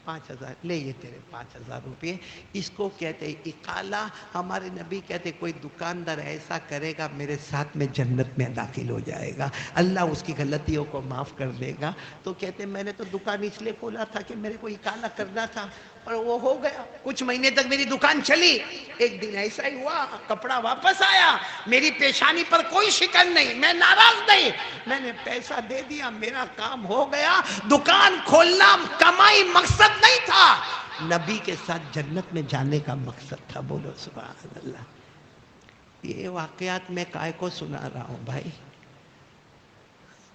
5,000 لے یہ تیرے 5,000 روپے اس کو کہتے اقالہ. ہمارے نبی کہتے کوئی دکاندار ایسا کرے گا میرے ساتھ میں جنت میں داخل ہو جائے گا اللہ اس کی غلطیوں کو معاف کر دے گا. تو کہتے میں نے تو دکان اس لیے کھولا تھا کہ میرے کو اقالہ کرنا تھا اور وہ ہو گیا کچھ مہینے تک میری دکان چلی ایک دن ایسا ہی ہوا کپڑا واپس آیا میری پیشانی پر کوئی شکن نہیں میں ناراض نہیں میں نے پیسہ دے دیا میرا کام ہو گیا. دکان کھولنا کمائی مقصد نہیں تھا نبی کے ساتھ جنت میں جانے کا مقصد تھا. بولو سبحان اللہ. یہ واقعات میں کائے کو سنا رہا ہوں بھائی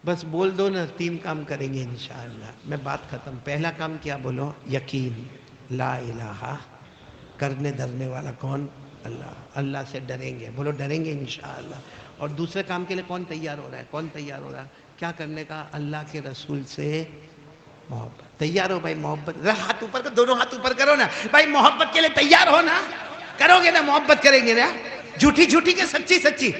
بس بول دو نا 3 کام کریں گے انشاءاللہ میں بات ختم. پہلا کام کیا بولو یقین لا الہ کرنے ڈرنے والا کون اللہ اللہ سے ڈریں گے بولو ڈریں گے انشاءاللہ. اور دوسرے کام کے لیے کون تیار ہو رہا ہے کون تیار ہو رہا ہے کیا کرنے کا اللہ کے رسول سے محبت. تیار ہو بھائی محبت ہاتھ اوپر کرو دونوں ہاتھ اوپر کرو نا بھائی محبت کے لیے تیار ہو نا کرو گے نا محبت کریں گے نا جھوٹی جھوٹی کہ سچی سچی.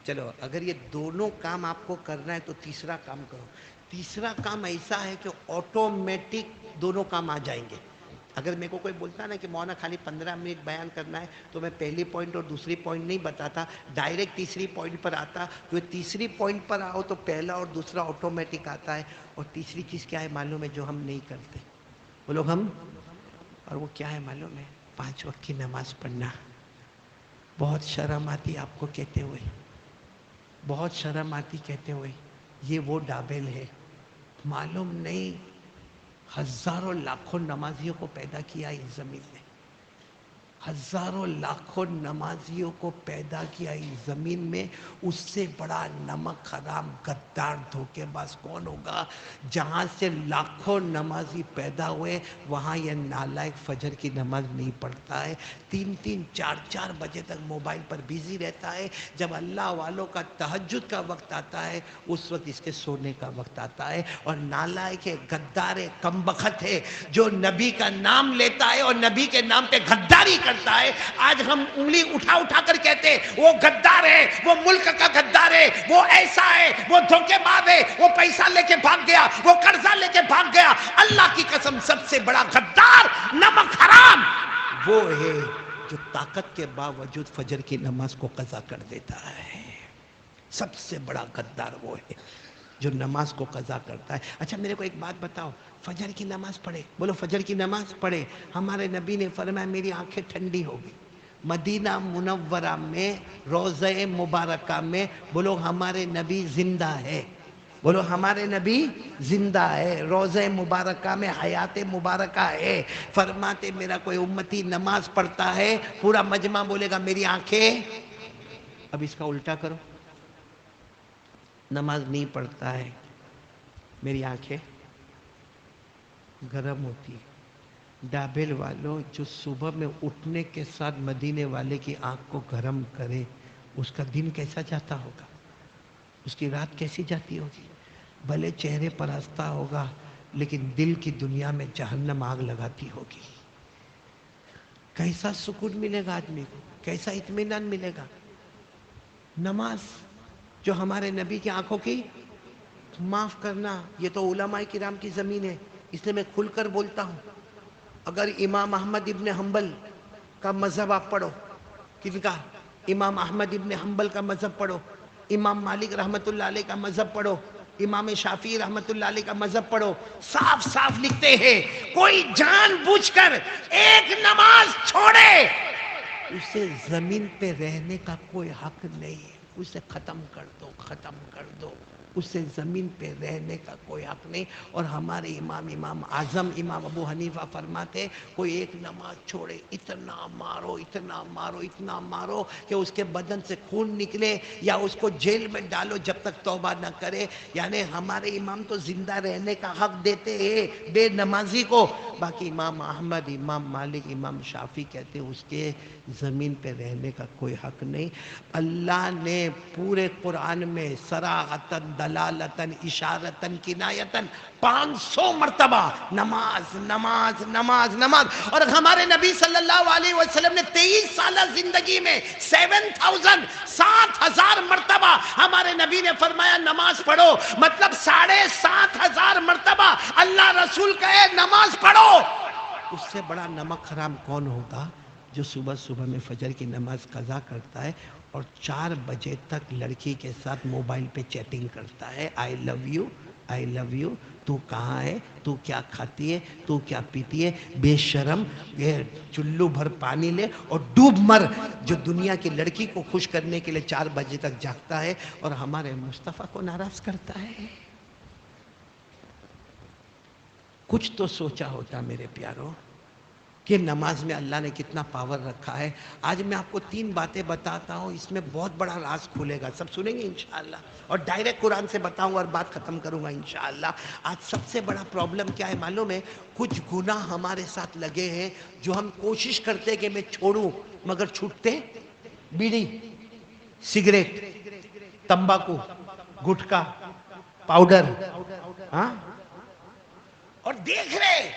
چلو اگر یہ دونوں کام آپ کو کرنا ہے تو تیسرا کام کرو. تیسرا کام ایسا ہے کہ آٹومیٹک دونوں کام آ جائیں گے. اگر میرے کو کوئی بولتا ہے نا کہ مولانا خالی 15 منٹ بیان کرنا ہے تو میں پہلی پوائنٹ اور دوسری پوائنٹ نہیں بتاتا ڈائریکٹ تیسری پوائنٹ پر آتا. جو تیسری پوائنٹ پر آؤ تو پہلا اور دوسرا آٹومیٹک آتا ہے. اور تیسری چیز کیا ہے معلوم ہے جو ہم نہیں کرتے وہ لوگ ہم اور وہ کیا ہے معلوم ہے 5 وقت کی نماز پڑھنا. بہت شرم آتی آپ کو کہتے ہوئے بہت شرم آتی کہتے ہوئے یہ وہ ڈابل ہے معلوم نہیں ہزاروں لاکھوں نمازیوں کو پیدا کیا اس زمین میں ہزاروں لاکھوں نمازیوں کو پیدا کیا اس زمین میں، اس سے بڑا نمک حرام غدار دھوکے باز کون ہوگا؟ جہاں سے لاکھوں نمازی پیدا ہوئے وہاں یہ نالائق فجر کی نماز نہیں پڑھتا ہے، 3 3 4 4 بجے تک موبائل پر بیزی رہتا ہے۔ جب اللہ والوں کا تہجد کا وقت آتا ہے اس وقت اس کے سونے کا وقت آتا ہے، اور نالائق ہے، غدار ہے، کمبخت ہے جو نبی کا نام لیتا ہے اور نبی کے نام پہ غداری کرتا ہے۔ آج ہم انگلی اٹھا اٹھا کر کہتے ہیں وہ غدار ہے، وہ ملک کا غدار ہے، وہ ایسا ہے، وہ دھوکے باز ہے، وہ پیسہ لے کے بھاگ گیا، وہ قرضہ لے کے بھاگ گیا۔ اللہ کی قسم سب سے بڑا غدار نمک حرام وہ ہے جو طاقت کے باوجود فجر کی نماز کو قضا کر دیتا ہے۔ سب سے بڑا غدار وہ ہے جو نماز کو قضا کرتا ہے۔ اچھا میرے کو ایک بات بتاؤ، فجر کی نماز پڑھے، بولو فجر کی نماز پڑھے، ہمارے نبی نے فرمایا میری آنکھیں ٹھنڈی ہو گئی۔ مدینہ منورہ میں روضہ مبارکہ میں، بولو ہمارے نبی زندہ ہے، بولو ہمارے نبی زندہ ہے، روضہ مبارکہ میں حیات مبارکہ ہے۔ فرماتے میرا کوئی امتی نماز پڑھتا ہے، پورا مجمع بولے گا میری آنکھیں، اب اس کا الٹا کرو، نماز نہیں پڑھتا ہے میری آنکھیں گرم ہوتی ہے۔ ڈابل والوں جو صبح میں اٹھنے کے ساتھ مدینے والے کی آنکھ کو گرم کرے، اس کا دن کیسا جاتا ہوگا، اس کی رات کیسی جاتی ہوگی؟ بھلے چہرے پر ہنستا ہوگا لیکن دل کی دنیا میں جہنم آگ لگاتی ہوگی۔ کیسا سکون ملے گا آدمی کو، کیسا اطمینان ملے گا؟ نماز جو ہمارے نبی کی آنکھوں کی، معاف کرنا یہ تو علماء کرام کی زمین ہے، اس لیے میں کھل کر بولتا ہوں۔ اگر امام احمد ابن حنبل کا مذہب آپ پڑھو، کن کا؟ امام احمد ابن حنبل کا مذہب پڑھو، امام مالک رحمت اللہ علیہ کا مذہب پڑھو، امام شافعی رحمت اللہ علیہ کا مذہب پڑھو، صاف صاف لکھتے ہیں کوئی جان بوجھ کر ایک نماز چھوڑے اسے زمین پہ رہنے کا کوئی حق نہیں ہے، اسے ختم کر دو، ختم کر دو، اسے زمین پہ رہنے کا کوئی حق نہیں۔ اور ہمارے امام اعظم امام ابو حنیفہ فرماتے کوئی ایک نماز چھوڑے، اتنا مارو اتنا مارو اتنا مارو کہ اس کے بدن سے خون نکلے یا اس کو جیل میں ڈالو جب تک توبہ نہ کرے۔ یعنی ہمارے امام تو زندہ رہنے کا حق دیتے ہیں بے نمازی کو، باقی امام احمد، امام مالک، امام شافعی کہتے ہیں اس کے زمین پہ رہنے کا کوئی حق نہیں۔ اللہ نے پورے قرآن میں صراحتاً دلالتاً اشارتاً کنایتاً 500 مرتبہ نماز نماز نماز نماز، اور ہمارے نبی صلی اللہ علیہ وسلم نے 23 سالہ زندگی میں 7,000 مرتبہ ہمارے نبی نے فرمایا نماز پڑھو، مطلب 7,500 مرتبہ اللہ رسول کہے نماز پڑھو۔ اس سے بڑا نمک حرام کون ہوگا جو صبح صبح میں فجر کی نماز قضا کرتا ہے اور 4 بجے تک لڑکی کے ساتھ موبائل پہ چیٹنگ کرتا ہے، آئی love you, I love you, تو کہاں ہے، تو کیا کھاتی ہے، تو کیا پیتی ہے، بے شرم، یہ چلو بھر پانی لے اور ڈوب مر۔ جو دنیا کی لڑکی کو خوش کرنے کے لیے 4 بجے تک جاگتا ہے اور ہمارے مصطفیٰ کو ناراض کرتا ہے۔ کچھ تو سوچا ہوتا میرے پیاروں کہ نماز میں اللہ نے کتنا پاور رکھا ہے۔ آج میں آپ کو 3 باتیں بتاتا ہوں، اس میں بہت بڑا راز کھلے گا، سب سنیں گے انشاءاللہ، اور ڈائریکٹ قرآن سے بتاؤں اور بات ختم کروں گا انشاءاللہ۔ آج سب سے بڑا پرابلم کیا ہے معلوم ہے؟ کچھ گناہ ہمارے ساتھ لگے ہیں جو ہم کوشش کرتے کہ میں چھوڑوں مگر چھوٹتے، بیڑی، سگریٹ، تمباکو، گٹکا، پاؤڈر، ہاں، اور دیکھ رہے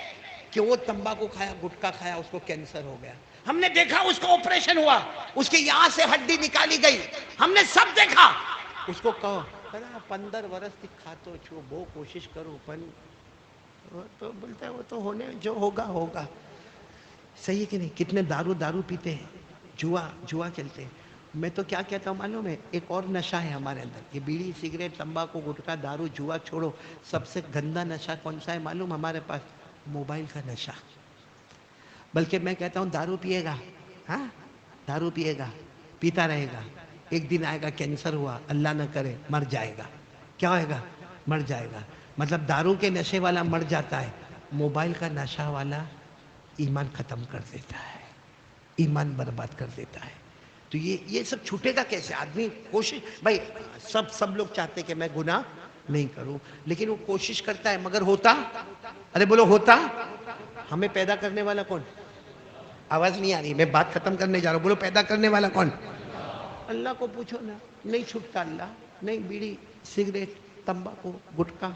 کہ وہ تمباکو کھایا، گٹکا کھایا، اس کو کینسر ہو گیا، ہم نے دیکھا اس کو آپریشن ہوا، اس کے یہاں سے ہڈی نکالی گئی، ہم نے سب دیکھا، اس کو کہو 15 برس تک کھاتو چھو بہت کوشش کرو پن وہ تو بولتا ہے وہ تو ہونے جو ہوگا ہوگا، صحیح ہے کہ نہیں؟ کتنے دارو پیتے ہیں، جوا کھیلتے ہیں۔ میں تو کیا کہتا ہوں معلوم ہے؟ ایک اور نشہ ہے ہمارے اندر، یہ بیڑی، سگریٹ، تمباکو، گٹکا، دارو، جوا چھوڑو، سب سے گندا نشہ کون سا ہے معلوم ہمارے پاس؟ موبائل کا نشہ۔ بلکہ میں کہتا ہوں دارو پیے گا، ہاں دارو پیے گا، پیتا رہے گا، ایک دن آئے گا کینسر ہوا، اللہ نہ کرے، مر جائے گا، کیا ہوئے گا؟ مر جائے گا۔ مطلب دارو کے نشے والا مر جاتا ہے، موبائل کا نشہ والا ایمان ختم کر دیتا ہے، ایمان برباد کر دیتا ہے. تو یہ سب چھوٹے گا کیسے؟ آدمی کوشش، بھائی سب لوگ چاہتے کہ میں گناہ نہیں کروں، لیکن وہ کوشش کرتا ہے، مگر ہوتا، ارے بولو ہوتا. ہمیں پیدا کرنے والا کون؟ آواز نہیں آ رہی، میں بات ختم کرنے جا رہا ہوں. بولو پیدا کرنے والا کون؟ اللہ کو پوچھو نا. نہیں چھوٹتا اللہ، نہیں بیڑی سگریٹ تمباکو گٹکا،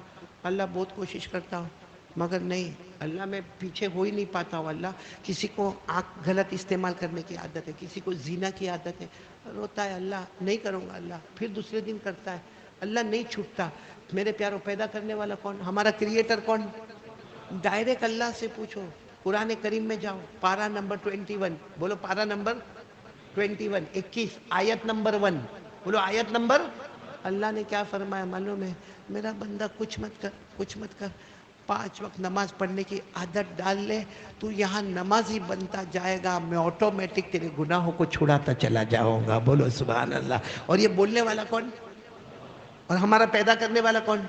اللہ بہت کوشش کرتا ہوں مگر نہیں، اللہ میں پیچھے ہو ہی نہیں پاتا ہوں. اللہ کسی کو آنکھ غلط استعمال کرنے کی عادت ہے، کسی کو زنا کی عادت ہے، روتا ہے اللہ نہیں کروں گا. اللہ پھر دوسرے دن کرتا ہے. اللہ نہیں چھوٹتا. میرے پیاروں، پیدا کرنے والا کون؟ ہمارا کریٹر کون؟ ڈائریکٹ اللہ سے پوچھو. قرآن کریم میں جاؤ، پارہ نمبر 21، بولو پارہ نمبر 21 آیت نمبر 1، بولو آیت نمبر. اللہ نے کیا فرمایا معلوم ہے؟ میرا بندہ کچھ مت کر، 5 وقت نماز پڑھنے کی عادت ڈال لے، تو یہاں نمازی بنتا جائے گا، میں آٹومیٹک تیرے گناہوں کو چھڑاتا چلا جاؤں گا. بولو سبحان اللہ. اور یہ بولنے والا کون؟ اور ہمارا پیدا کرنے والا کون؟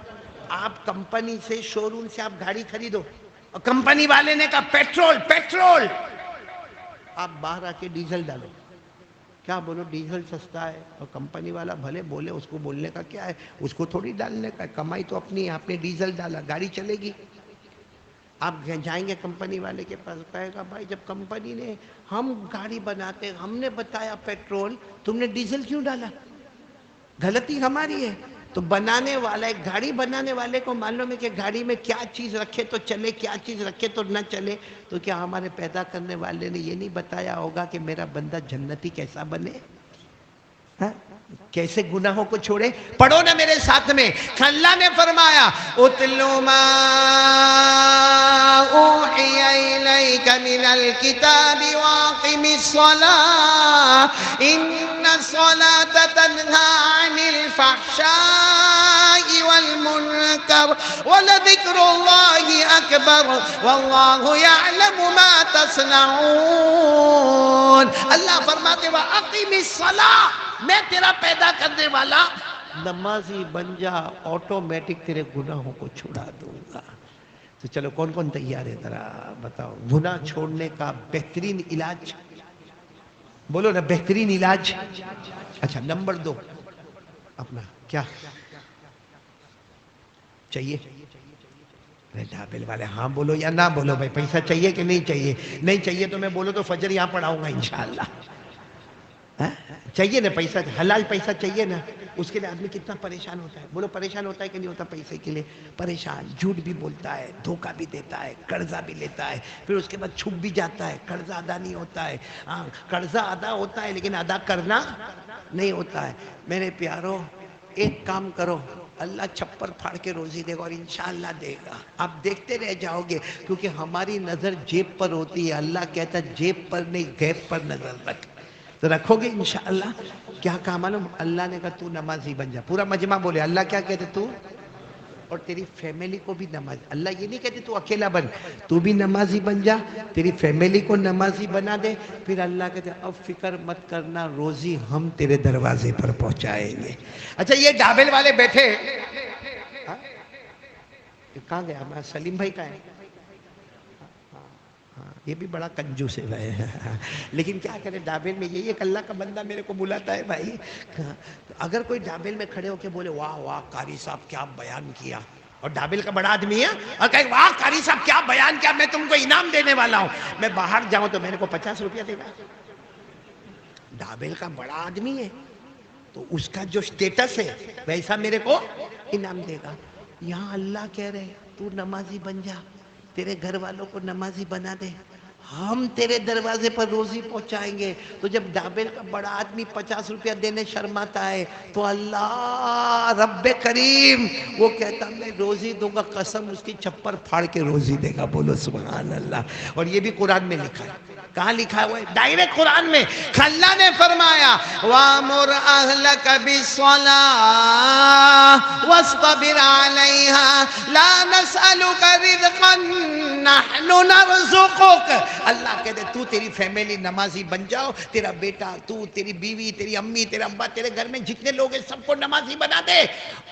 آپ کمپنی سے، شو روم سے آپ گاڑی خریدو اور کمپنی والے نے کہا پیٹرول، آپ باہر آ کے ڈیزل ڈالو. کیا بولو؟ ڈیزل سستا ہے. اور کمپنی والا بھلے بولے، اس کو بولنے کا کیا ہے، اس کو تھوڑی ڈالنے کا ہے، کمائی تو اپنی ہے. آپ نے ڈیزل ڈالا، گاڑی چلے گی. آپ جائیں گے کمپنی والے کے پاس، کہے گا بھائی جب کمپنی نے، ہم گاڑی بناتے، ہم نے بتایا پیٹرول، تم نے ڈیزل کیوں ڈالا؟ غلطی ہماری ہے. تو بنانے والا، ایک گاڑی بنانے والے کو معلوم ہے کہ گاڑی میں کیا چیز رکھے تو چلے، کیا چیز رکھے تو نہ چلے. تو کیا ہمارے پیدا کرنے والے نے یہ نہیں بتایا ہوگا کہ میرا بندہ جنتی کیسا بنے، کیسے گناہوں کو چھوڑے؟ پڑھو نا میرے ساتھ میں. اللہ نے فرمایا اتلو ما اوحی الیک من الکتاب واقم الصلاة ان الصلاة تنہی عن الفحشاء والمنکر ولذکر اللہ اکبر واللہ یعلم ما تصنعون. اللہ فرماتے واقم الصلاة، میں تیرا پیدا کرنے والا، نمازی بن جا، آٹومیٹک تیرے گناہوں کو چھڑا دوں گا. تو چلو کون کون تیار ہے ذرا بتاؤ. گناہ چھوڑنے کا بہترین علاج، بولو نا بہترین علاج. اچھا نمبر 2 اپنا کیا چاہیے؟ ڈھابل والے ہاں بولو یا نہ بولو. بھائی پیسہ چاہیے کہ نہیں چاہیے؟ نہیں چاہیے تو میں بولو تو فجر یہاں پڑھاؤں گا انشاءاللہ. چاہیے نا پیسہ، حلال پیسہ چاہیے نا. اس کے لیے آدمی کتنا پریشان ہوتا ہے. بولو پریشان ہوتا ہے کہ نہیں ہوتا؟ پیسے کے لیے پریشان، جھوٹ بھی بولتا ہے، دھوکہ بھی دیتا ہے، قرضہ بھی لیتا ہے، پھر اس کے بعد چھپ بھی جاتا ہے، قرضہ ادا نہیں ہوتا ہے. قرضہ ادا ہوتا ہے لیکن ادا کرنا نہیں ہوتا ہے. میرے پیارو ایک کام کرو، اللہ چھپر پھاڑ کے روزی دے گا اور انشاءاللہ دے گا. آپ دیکھتے رہ جاؤ گے، کیونکہ ہماری نظر جیب پر ہوتی ہے. اللہ کہتا ہے جیب پر نہیں، غیب پر نظر رکھ. تو رکھو گے انشاءاللہ. کیا کہا معلوم؟ اللہ نے کہا تو نمازی بن جا. پورا مجمع بولے اللہ کیا کہتے؟ تو اور تیری فیملی کو بھی نماز. اللہ یہ نہیں کہتے تو اکیلا بن، تو بھی نمازی بن جا، تیری فیملی کو نمازی بنا دے. پھر اللہ کہتے اب فکر مت کرنا، روزی ہم تیرے دروازے پر پہنچائیں گے. اچھا یہ ڈھابل والے بیٹھے، کہاں گیا سلیم بھائی؟ کہاں ہے؟ یہ بھی بڑا کنجوس ہے لیکن کیا کرے، ڈھابل میں یہی ایک اللہ کا بندہ میرے کو بلاتا ہے. بھائی اگر کوئی ڈھابل میں کھڑے ہو کے بولے واہ واہ قاری صاحب کیا بیان کیا، اور ڈھابل کا بڑا آدمی ہے اور کہے واہ قاری صاحب کیا بیان کیا، میں تم کو انعام دینے والا ہوں، میں باہر جاؤں تو میرے کو 50 روپیہ دے گا. ڈھابل کا بڑا آدمی ہے تو اس کا جو سٹیٹس ہے ویسا میرے کو انعام دے گا. یہاں اللہ کہہ رہے تو نمازی بن جا، تیرے گھر والوں کو نمازی بنا دے، ہم تیرے دروازے پر روزی پہنچائیں گے. تو جب ڈھابل کا بڑا آدمی 50 روپیہ دینے شرماتا ہے تو اللہ رب کریم وہ کہتا میں روزی دوں گا، قسم اس کی چھپر پھاڑ کے روزی دے گا. بولو سبحان اللہ. اور یہ بھی قرآن میں لکھا ہے. کہاں لکھا ہے؟ وہ ڈائریکٹ قرآن میں. اللہ نے فرمایا وَأْمُرْ أَهْلَكَ بِالصَّلَاةِ وَاصْطَبِرْ عَلَيْهَا لَا نَسْأَلُكَ رِزْقًا نَحْنُ نَرْزُقُكَ. اللہ کہتے تو تیری فیملی نمازی بن جاؤ، تیرا بیٹا، تو، تیری بیوی، تیری امی، تیرا ابا، تیرے گھر میں جتنے لوگ ہیں سب کو نمازی بنا دے.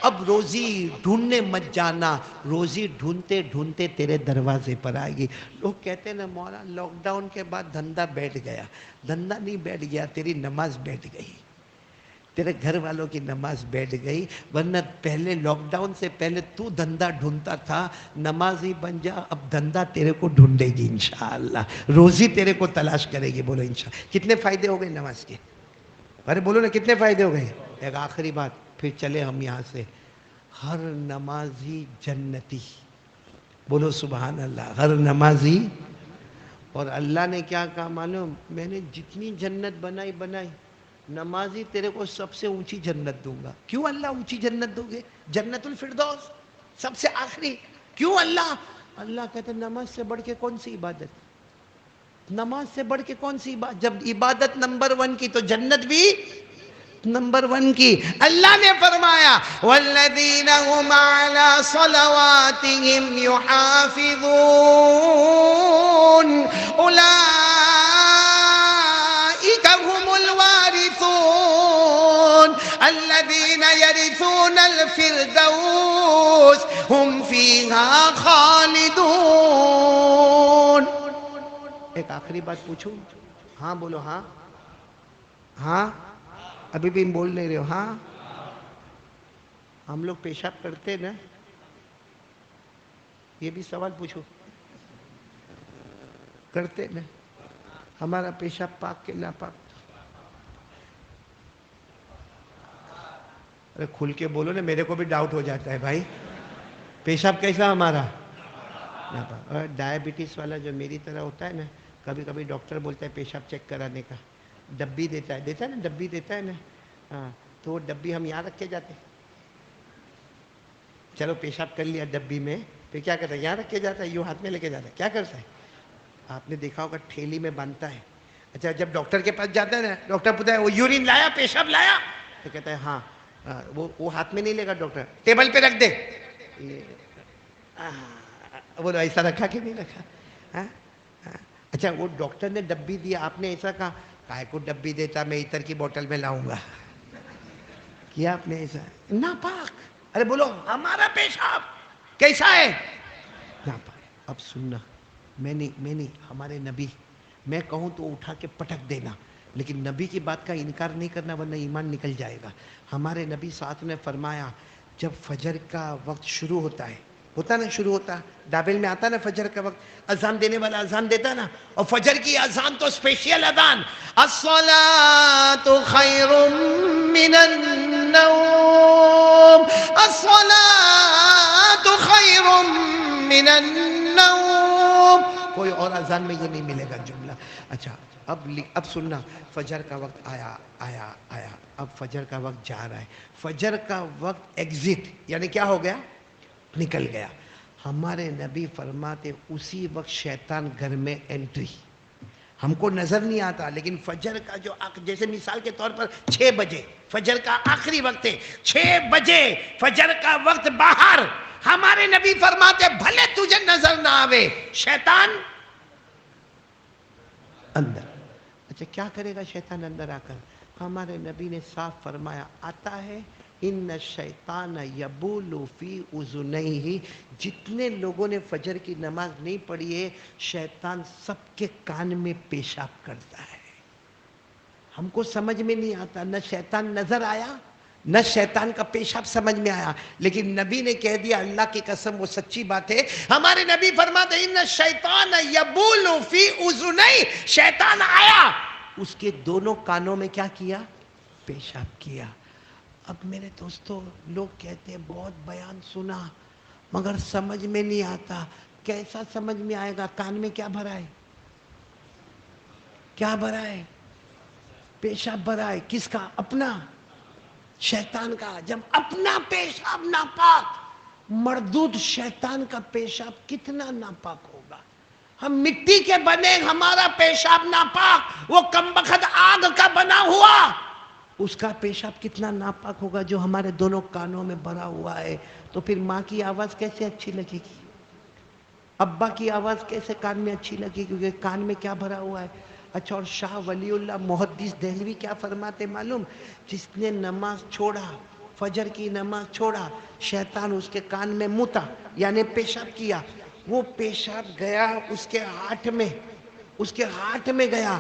اب روزی ڈھونڈنے مت جانا، روزی ڈھونڈتے ڈھونڈتے تیرے دروازے پر آئے گی. لوگ کہتے ہیں نا مولا لاک ڈاؤن کے بعد دھندا بیٹھ گیا. دھندا نہیں بیٹھ گیا، تیری نماز بیٹھ گئی، تیرے گھر والوں کی نماز بیٹھ گئی. ورنہ پہلے لاک ڈاؤن سے پہلے تو دھندا ڈھونڈتا تھا. نمازی بن جا، اب دھندا تیرے کو ڈھونڈے گی انشاءاللہ، روزی تیرے کو تلاش کرے گی. بولو انشاءاللہ. کتنے فائدے ہو گئے نماز کے؟ ارے بولو نا کتنے فائدے ہو گئے. ایک آخری بات پھر چلے ہم یہاں سے. ہر نمازی جنتی. بولو سبحان اللہ. ہر نمازی. اور اللہ نے کیا کہا معلوم؟ میں نے جتنی جنت بنائی، نمازی تیرے کو سب سے اونچی جنت دوں گا. کیوں اللہ اونچی جنت دو گے؟ جنت الفردوس سب سے آخری. کیوں اللہ کہتے نماز سے بڑھ کے کون سی عبادت؟ نماز سے بڑھ کے کون سی عبادت؟ جب عبادت نمبر 1 کی تو جنت بھی نمبر 1 کی. اللہ نے فرمایا والذین هم علی صلواتهم یحافظون اولئک هم الوارثون الذین یرثون الفردوس هم فیہا خالدون. ایک آخری بات پوچھوں؟ ہاں بولو. ہاں ہاں ابھی بھی بول نہیں رہے ہو؟ ہاں. ہم لوگ پیشاب کرتے نا، یہ بھی سوال پوچھو. کرتے نا؟ ہمارا پیشاب پاک کے ناپاک؟ ارے کھل کے بولو نا، میرے کو بھی ڈاؤٹ ہو جاتا ہے بھائی. پیشاب کیسا ہمارا؟ ناپاک. اور ڈائبٹیز والا جو میری طرح ہوتا ہے نا، کبھی کبھی ڈاکٹر بولتا ہے پیشاب چیک کرانے کا، ڈبی دیتا ہے نا، ڈبی دیتا ہے نا. ہاں تو وہ ڈبی ہم یہاں رکھ کے جاتے. چلو پیشاب کر لیا ڈبی میں، پھر کیا کرتا ہے؟ یہاں رکھ کے جاتا ہے، یوں ہاتھ میں لے کے جاتا ہے. کیا کرتا ہے؟ آپ نے دیکھا ہوگا ٹھیلی میں باندھتا ہے. اچھا جب ڈاکٹر کے پاس جاتا ہے نا، ڈاکٹر پوچھتا ہے وہ یورین لایا، پیشاب لایا؟ تو کہتا ہے ہاں. وہ ہاتھ میں نہیں لے گا ڈاکٹر، ٹیبل پہ رکھ دے. بولو ایسا رکھا کہ نہیں رکھا؟ اچھا وہ ڈاکٹر نے ڈبی دیا، آپ نے ایسا کہا کائے کو ڈبی دیتا، میں عطر کی بوتل میں لاؤں گا؟ کیا آپ نے ایسا؟ ناپاک. ارے بولو ہمارا پیشاب کیسا ہے؟ ناپاک. اب سننا، میں نہیں ہمارے نبی، میں کہوں تو اٹھا کے پٹک دینا، لیکن نبی کی بات کا انکار نہیں کرنا ورنہ ایمان نکل جائے گا. ہمارے نبی ساتھ نے فرمایا جب فجر کا وقت شروع ہوتا ہے نا، شروع ہوتا ڈابل میں آتا نا فجر کا وقت، اذان دینے والا اذان دیتا نا، اور فجر کی اذان تو اسپیشل اذان، الصلاۃ خیر من النوم، الصلاۃ خیر من النوم. کوئی اور اذان میں یہ نہیں ملے گا جملہ. اچھا اب سننا، فجر کا وقت آیا. اب فجر کا وقت جا رہا ہے. فجر کا وقت ایگزٹ یعنی کیا ہو گیا؟ نکل گیا. ہمارے نبی فرماتے اسی وقت شیطان گھر میں انٹری. ہم کو نظر نہیں آتا، لیکن فجر کا جو جیسے مثال کے طور پر 6 بجے فجر کا آخری وقت ہے، 6 بجے فجر کا وقت باہر. ہمارے نبی فرماتے بھلے تجھے نظر نہ آوے، شیطان اندر. اچھا کیا کرے گا شیطان اندر آ کر؟ ہمارے نبی نے صاف فرمایا آتا ہے ان الشیطان یبول فی اذنیہ. جتنے لوگوں نے فجر کی نماز نہیں پڑھی ہے، شیطان سب کے کان میں پیشاب کرتا ہے. ہم کو سمجھ میں نہیں آتا، نہ شیطان نظر آیا نہ شیطان کا پیشاب سمجھ میں آیا، لیکن نبی نے کہہ دیا اللہ کی قسم وہ سچی بات ہے. ہمارے نبی فرماتے ان الشیطان یبول فی اذنیہ. شیطان آیا، اس کے دونوں کانوں میں کیا کیا؟ پیشاب کیا. اب میرے دوستو لوگ کہتے ہیں بہت بیان سنا مگر سمجھ میں نہیں آتا. کیسا سمجھ میں آئے گا؟ کان میں کیا بھرا ہے؟ کیا بھرا ہے؟ پیشاب بھرا ہے. کس کا؟ اپنا. شیطان کا. جب اپنا پیشاب ناپاک، مردود شیطان کا پیشاب کتنا ناپاک ہوگا. ہم مٹی کے بنے، ہمارا پیشاب ناپاک، وہ کمبخت آگ کا بنا ہوا. اس کا پیشاب کتنا ناپاک ہوگا جو ہمارے دونوں کانوں میں بھرا ہوا ہے. تو پھر ماں کی آواز کیسے اچھی لگے گی؟ ابا کی آواز کیسے کان میں اچھی لگی؟ کیونکہ کان میں کیا بھرا ہوا ہے. اچھا، اور شاہ ولی اللہ محدث دہلوی کیا فرماتے معلوم؟ جس نے نماز چھوڑا، فجر کی نماز چھوڑا، شیطان اس کے کان میں موتا یعنی پیشاب کیا، وہ پیشاب گیا اس کے ہاتھ میں، اس کے ہاتھ میں گیا،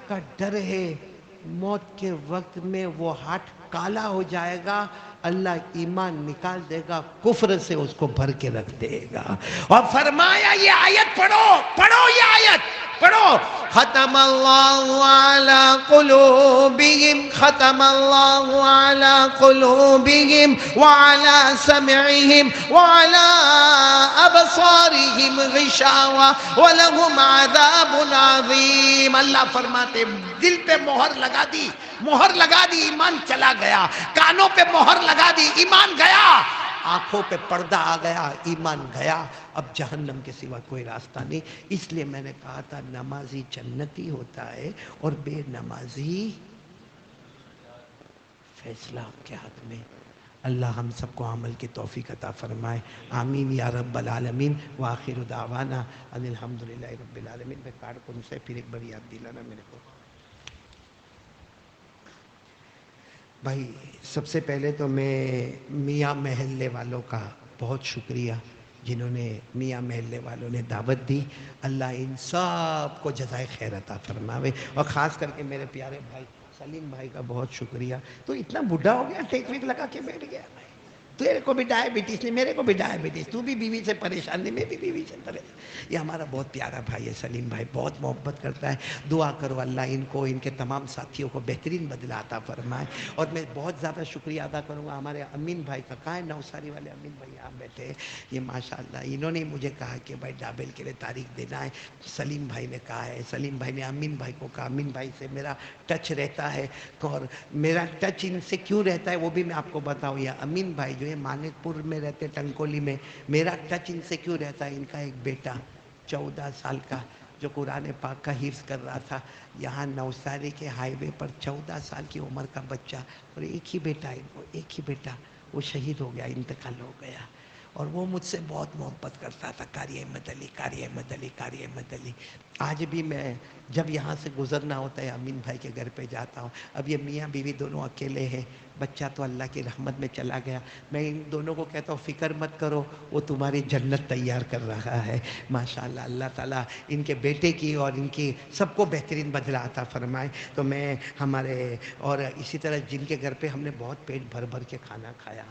کا ڈر ہے موت کے وقت میں وہ ہاتھ کالا ہو جائے گا، اللہ ایمان نکال دے گا، کفر سے اس کو بھر کے رکھ دے گا. اور فرمایا یہ آیت پڑھو، پڑھو یہ آیت پڑھو. ختم اللہ علی قلوبہم، ختم اللہ علی قلوبہم وعلی سمعہم وعلی ابصارہم غشاوہ ولہم عذاب عظیم. اللہ فرماتے دل پہ مہر لگا دی، مہر لگا دی، ایمان چلا گیا. کانوں پہ مہر لگا دی، ایمان گیا. آنکھوں پہ پردہ آ گیا، ایمان گیا. اب جہنم کے سوا کوئی راستہ نہیں. اس لیے میں نے کہا تھا نمازی جنتی ہوتا ہے اور بے نمازی فیصلہ آپ کے ہاتھ میں. اللہ ہم سب کو عمل کی توفیق عطا فرمائے. آمین یا رب العالمین. وآخر دعوانا ان الحمدللہ رب العالمین. میں کارڈ کون سے پھر ایک بار یاد دلانا میرے کو. بھائی سب سے پہلے تو میں میاں محلے والوں کا بہت شکریہ، جنہوں نے میاں محلے والوں نے دعوت دی. اللہ ان سب کو جزائے خیر عطا فرماوے. اور خاص کر کے میرے پیارے بھائی سلیم بھائی کا بہت شکریہ. تو اتنا بڈھا ہو گیا، ٹیک ویک لگا کے بیٹھ گیا. تیرے کو بھی ڈائبٹیز نہیں، میرے کو بھی ڈائبٹیز، تو بھی بیوی سے پریشان نہیں، میں بھی بیوی سے پریشان. یہ ہمارا بہت پیارا بھائی ہے سلیم بھائی، بہت محبت کرتا ہے. دعا کرو اللہ ان کو، ان کے تمام ساتھیوں کو بہترین بدلہ عطا فرمائے. اور میں بہت زیادہ شکریہ ادا کروں گا ہمارے امین بھائی کا. کہاں ہے نوساری والے امین بھائی؟ آپ بیٹھے ہیں. یہ ماشاءاللہ انہوں نے مجھے کہا کہ بھائی ڈابل کے لیے تاریخ دینا ہے. سلیم بھائی نے کہا ہے، سلیم بھائی نے امین بھائی کو کہا. امین بھائی سے میرا ٹچ رہتا ہے، اور میرا ٹچ ان سے کیوں رہتا ہے وہ بھی میں آپ کو بتاؤں. یہ امین بھائی جو ہے مانک پور میں رہتے، ٹنکولی میں. میرا ٹچ ان سے کیوں رہتا ہے؟ ان کا ایک بیٹا 14 سال کا جو قرآن پاک کا حفظ کر رہا تھا، یہاں نوساری کے ہائی وے پر 14 سال کی عمر کا بچہ، اور ایک ہی بیٹا ہے وہ، ایک ہی بیٹا، وہ شہید ہو گیا، انتقال ہو گیا. اور وہ مجھ سے بہت محبت کرتا تھا، قاری احمد علی، قاری احمد علی، قاری احمد علی. آج بھی میں جب یہاں سے گزرنا ہوتا ہے امین بھائی کے گھر پہ جاتا ہوں. اب یہ میاں بیوی دونوں اکیلے ہیں، بچہ تو اللہ کی رحمت میں چلا گیا. میں ان دونوں کو کہتا ہوں فکر مت کرو، وہ تمہاری جنت تیار کر رہا ہے. ماشاءاللہ اللہ تعالیٰ ان کے بیٹے کی اور ان کی سب کو بہترین بدلہ عطا فرمائے. تو میں ہمارے اور اسی طرح جن کے گھر پہ ہم نے بہت پیٹ بھر بھر کے کھانا کھایا،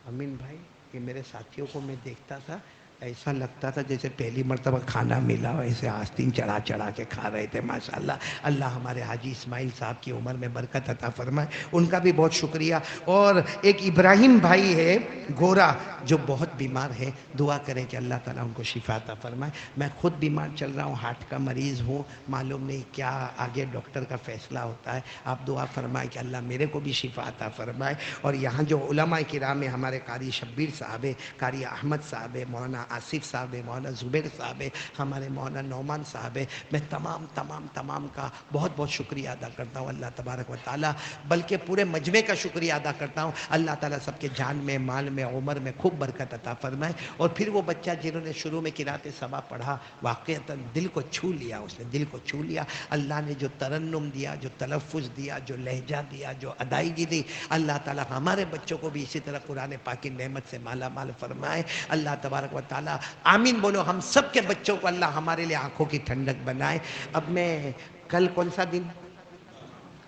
امین بھائی کہ میرے ساتھیوں کو میں دیکھتا تھا ایسا لگتا تھا جیسے پہلی مرتبہ کھانا ملا ہو، ایسے آستین چڑھا چڑھا کے کھا رہے تھے. ماشاءاللہ اللہ ہمارے حاجی اسماعیل صاحب کی عمر میں برکت عطا فرمائے، ان کا بھی بہت شکریہ. اور ایک ابراہیم بھائی ہے گورا جو بہت بیمار ہے، دعا کریں کہ اللہ تعالیٰ ان کو شفا عطا فرمائے. میں خود بیمار چل رہا ہوں، ہارٹ کا مریض ہوں، معلوم نہیں کیا آگے ڈاکٹر کا فیصلہ ہوتا ہے. آپ دعا فرمائیں کہ اللہ میرے کو بھی شفا عطا فرمائے. اور یہاں جو علماء کرام ہیں، ہمارے قاری شبیر صاحب ہے، قاری احمد صاحب ہے، مولانا آصف صاحب ہے، مولانا زبیر صاحب ہے، ہمارے مولانا نعمان صاحب ہے. میں تمام کا بہت بہت شکریہ ادا کرتا ہوں اللہ تبارک و تعالیٰ، بلکہ پورے مجمع کا شکریہ ادا کرتا ہوں. اللہ تعالیٰ سب کے جان میں، مال میں، عمر میں خوب برکت عطا فرمائے. اور پھر وہ بچہ جنہوں نے شروع میں قرات صبا پڑھا، واقعتاً دل کو چھو لیا، اس نے دل کو چھو لیا. اللہ نے جو ترنم دیا، جو تلفظ دیا، جو لہجہ دیا، جو ادائیگی دی، اللہ تعالیٰ ہمارے بچوں کو بھی اسی طرح قرآن پاک کی نعمت سے مالا مال فرمائے. اللہ تبارک و تعالیٰ آمین بولو. ہم سب کے بچوں کو اللہ ہمارے لیے آنکھوں کی ٹھنڈک بنائے. اب میں کل کون سا دن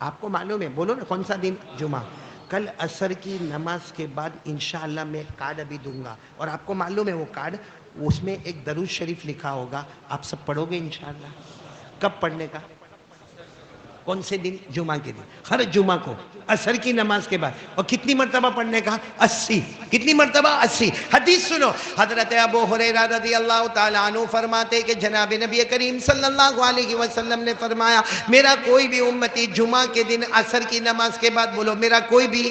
آپ کو معلوم ہے؟ بولو نا کون سا دن؟ جمعہ. کل عصر کی نماز کے بعد انشاءاللہ میں ایک کارڈ ابھی دوں گا، اور آپ کو معلوم ہے وہ کارڈ، اس میں ایک درود شریف لکھا ہوگا. آپ سب پڑھو گے انشاءاللہ. کب پڑھنے کا؟ کون سے دن؟ جمعہ کے دن، ہر جمعہ کو عصر کی نماز کے بعد. اور کتنی مرتبہ پڑھنے کا؟ 80. کتنی مرتبہ؟ 80. حدیث سنو، حضرت ابو ہریرہ رضی اللہ تعالیٰ عنہ فرماتے کہ جناب نبی کریم صلی اللہ علیہ وسلم نے فرمایا، میرا کوئی بھی امتی جمعہ کے دن عصر کی نماز کے بعد، بولو میرا کوئی بھی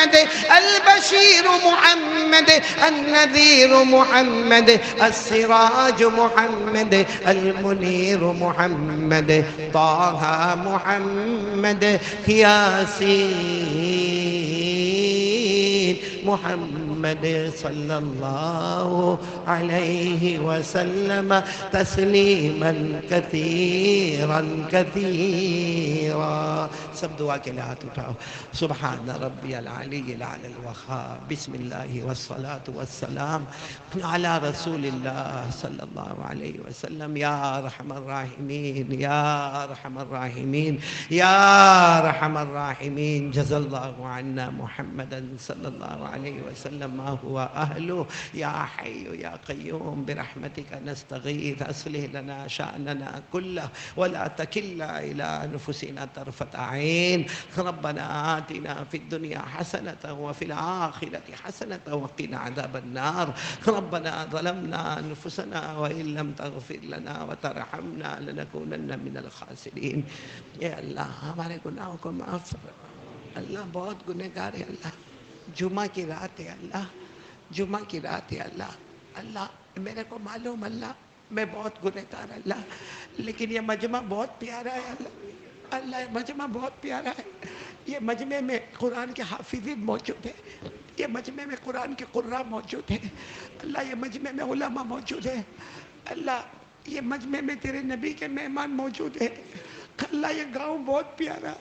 محمد البشیر محمد النذیر محمد السراج محمد المنیر محمد طه محمد یاسین محمد صلی اللہ علیہ وسلم تسلیما کثیرا کثیرا. سب دعا کے لیے ہاتھ اٹھاؤ. سبحان ربی العلی الاعلی الوہاب. بسم اللہ والصلاة والسلام علی رسول اللہ صلی اللہ علیہ وسلم. یا ارحم الراحمین یا ارحم الراحمین یا ارحم الراحمین. جزا اللہ عنا محمدا صلی اللہ علیہ وسلم ما هو اہلہ. یا حی یا قیوم برحمتک نستغیث اصلح لنا شأننا کلہ ولا تکلنا الی انفسنا طرفة عین. ربنا آتنا فی الدنیا حسنة وفی الآخرة حسنة وقنا عذاب النار. ربنا ظلمنا انفسنا وإن لم تغفر لنا وترحمنا لنكونن من الخاسرین. اے اللہ ہمارے گناہوں کو معاف فرما. اللہ بہت گنہگار ہے. اللہ جمعہ کی رات ہے. اللہ جمعہ کی رات ہے. اللہ اللہ میرے کو معلوم اللہ میں بہت گنہگار. اللہ لیکن یہ مجمع بہت پیارا ہے. اللہ اللہ یہ مجمع بہت پیارا ہے. یہ مجمع میں قرآن کے حافظین موجود ہیں. یہ مجمع میں قرآن کے قراء موجود ہیں. اللہ یہ مجمع میں علماء موجود ہیں. اللہ یہ مجمع میں تیرے نبی کے مہمان موجود ہیں. اللہ یہ گاؤں بہت پیارا.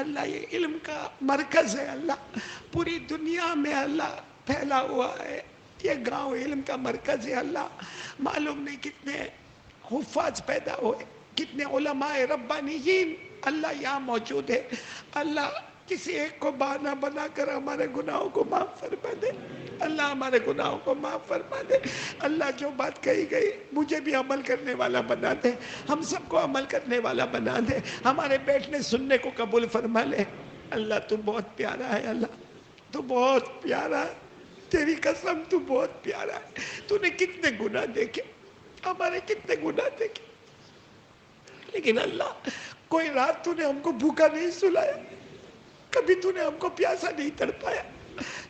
اللہ یہ علم کا مرکز ہے. اللہ پوری دنیا میں اللہ پھیلا ہوا ہے. یہ گاؤں علم کا مرکز ہے. اللہ معلوم نہیں کتنے حفاظ پیدا ہوئے, کتنے علماء ربانیین اللہ یہاں موجود ہے. اللہ کسی ایک کو بہانہ بنا کر ہمارے گناہوں کو معاف فرما دے. اللہ ہمارے گناہوں کو معاف فرما دے. اللہ جو بات کہی گئی مجھے بھی عمل کرنے والا بنا دے. ہم سب کو عمل کرنے والا بنا دے. ہمارے بیٹھنے سننے کو قبول فرما لے. اللہ تو بہت پیارا ہے. اللہ تو بہت پیارا ہے. تیری قسم تو بہت پیارا ہے. تو نے کتنے گناہ دیکھے, ہمارے کتنے گناہ دیکھے, لیکن اللہ کوئی رات تو نے ہم کو بھوکا نہیں سلایا, کبھی تو نے ہم کو پیاسا نہیں تڑپایا,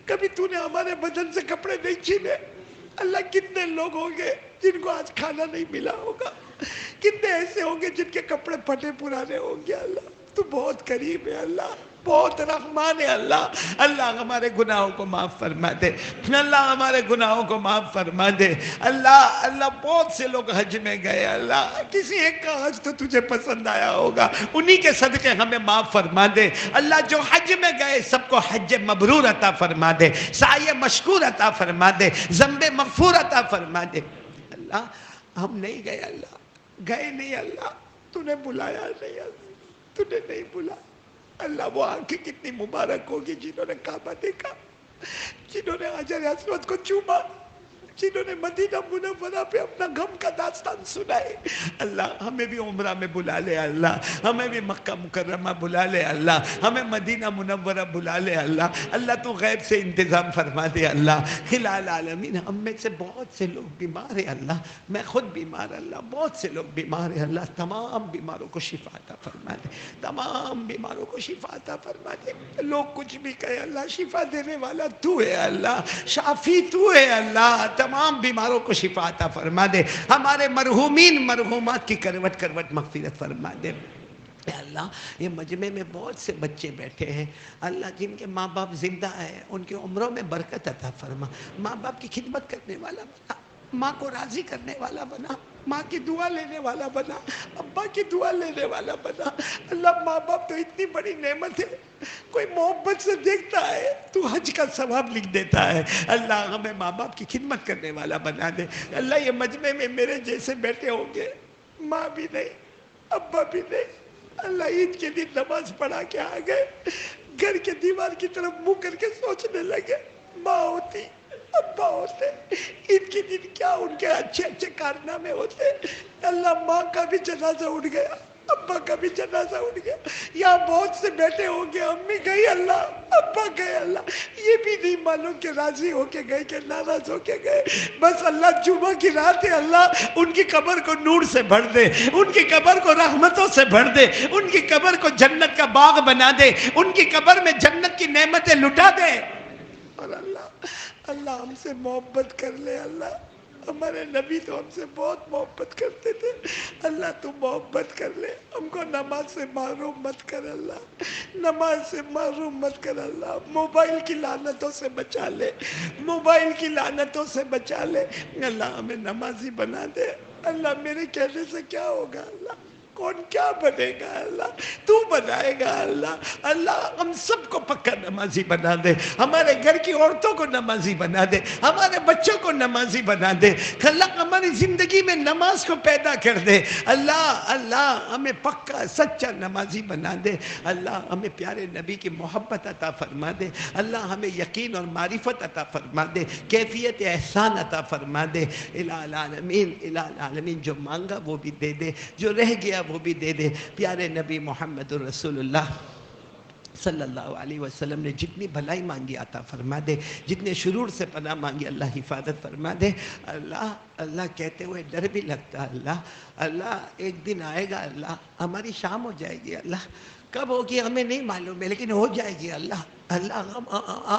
کبھی تو نے ہمارے بدن سے کپڑے نہیں چھینے. اللہ کتنے لوگ ہوں گے جن کو آج کھانا نہیں ملا ہوگا, کتنے ایسے ہوں گے جن کے کپڑے پھٹے پرانے ہوں گے. اللہ تو بہت قریب ہے. اللہ بہت رحمان ہے. اللہ اللہ ہمارے گناہوں کو معاف فرما دے. اللہ ہمارے گناہوں کو معاف فرما دے. اللہ اللہ بہت سے لوگ حج میں گئے. اللہ کسی ایک کا حج تو تجھے پسند آیا ہوگا, انہی کے صدقے ہمیں معاف فرما دے. اللہ جو حج میں گئے سب کو حج مبرور عطا فرما دے, سعی مشکور عطا فرما دے, ذنب مغفور عطا فرما دے. اللہ ہم نہیں گئے, اللہ گئے نہیں. اللہ تو نے بلایا نہیں, تو نے نہیں بلایا. اللہ وہ آنکھیں کتنی مبارک ہوگی جنہوں نے کعبہ دیکھا, جنہوں نے حجر اسود کو چوما, جنہوں نے مدینہ منورہ پہ اپنا غم کا داستان سنائے. اللہ ہمیں بھی عمرہ میں بلا لے. اللہ ہمیں بھی مکہ مکرمہ بلا لے. اللہ ہمیں مدینہ منورہ بلا لے. اللہ اللہ تو غیب سے انتظام فرما دے. اللہ الہ العالمین ہم میں سے بہت سے لوگ بیمار ہیں. اللہ میں خود بیمار. اللہ بہت سے لوگ بیمار ہیں. اللہ تمام بیماروں کو شفا عطا فرما دے. تمام بیماروں کو شفا عطا فرما دے. لوگ کچھ بھی کہے, اللہ شفا دینے والا تو ہے. اللہ شافی تو ہے. اللہ تمام بیماروں کو شفا عطا فرما دے. ہمارے مرحومین مرحومات کی کروٹ کروٹ مغفرت فرما دے. اے اللہ یہ مجمع میں بہت سے بچے بیٹھے ہیں. اللہ جن کے ماں باپ زندہ ہیں ان کی عمروں میں برکت عطا فرما. ماں باپ کی خدمت کرنے والا بنا, ماں کو راضی کرنے والا بنا, ماں کی دعا لینے والا بنا, ابا کی دعا لینے والا بنا. اللہ ماں باپ تو اتنی بڑی نعمت ہے, کوئی محبت سے دیکھتا ہے تو حج کا ثواب لکھ دیتا ہے. اللہ ہمیں ماں باپ کی خدمت کرنے والا بنا دے. اللہ یہ مجمع میں میرے جیسے بیٹھے ہوں گے, ماں بھی نہیں ابا بھی نہیں. اللہ عید کے دن نماز پڑھا کے آ گئے, گھر کے دیوار کی طرف منہ کر کے سوچنے لگے ماں ہوتی ابا ہوتے, عید کے دن کیا ان کے اچھے اچھے کارنامے ہوتے. اللہ ماں کا بھی جنازہ اٹھ گیا, ابا کا بھی جنازہ اٹھ گیا. یہاں بہت سے بیٹے ہوں گے, امی گئی اللہ, ابا گئے اللہ, یہ بھی نہیں معلوم کہ راضی ہو کے گئے کہ ناراض ہو کے گئے. بس اللہ جمعہ کی رات ہے اللہ, ان کی قبر کو نور سے بھر دے, ان کی قبر کو رحمتوں سے بھر دے, ان کی قبر کو جنت کا باغ بنا دے, ان کی قبر میں جنت کی نعمتیں لٹا دے. اور اللہ ہم سے محبت کر لے اللہ. ہمارے نبی تو ہم سے بہت محبت کرتے تھے. اللہ تو محبت کر لے, ہم کو نماز سے محروم مت کر اللہ, نماز سے محروم مت کر اللہ. موبائل کی لعنتوں سے بچا لے, موبائل کی لعنتوں سے بچا لے اللہ. ہمیں نمازی بنا دے اللہ. میرے کہنے سے کیا ہوگا اللہ, کون کیا بنے گا اللہ, تو بنائے گا اللہ. اللہ ہم سب کو پکا نمازی بنا دے, ہمارے گھر کی عورتوں کو نمازی بنا دے, ہمارے بچوں کو نمازی بنا دے اللہ. ہماری زندگی میں نماز کو پیدا کر دے اللہ. اللہ ہمیں پکا سچا نمازی بنا دے اللہ. ہمیں پیارے نبی کی محبت عطا فرما دے اللہ. ہمیں یقین اور معرفت عطا فرما دے, کیفیت احسان عطا فرما دے الہ العالمین. الہ العالمین جو مانگا وہ بھی دے دے, جو رہ گیا وہ بھی دے دے. پیارے نبی محمد الرسول اللہ صلی اللہ علیہ وسلم نے جتنی بھلائی مانگی عطا فرما دے, جتنے شرور سے پناہ مانگی اللہ حفاظت فرما دے اللہ. اللہ کہتے ہوئے ڈر بھی لگتا ہے اللہ. اللہ ایک دن آئے گا اللہ, ہماری شام ہو جائے گی اللہ. کب ہوگی ہمیں نہیں معلوم ہے, لیکن ہو جائے گی اللہ. اللہ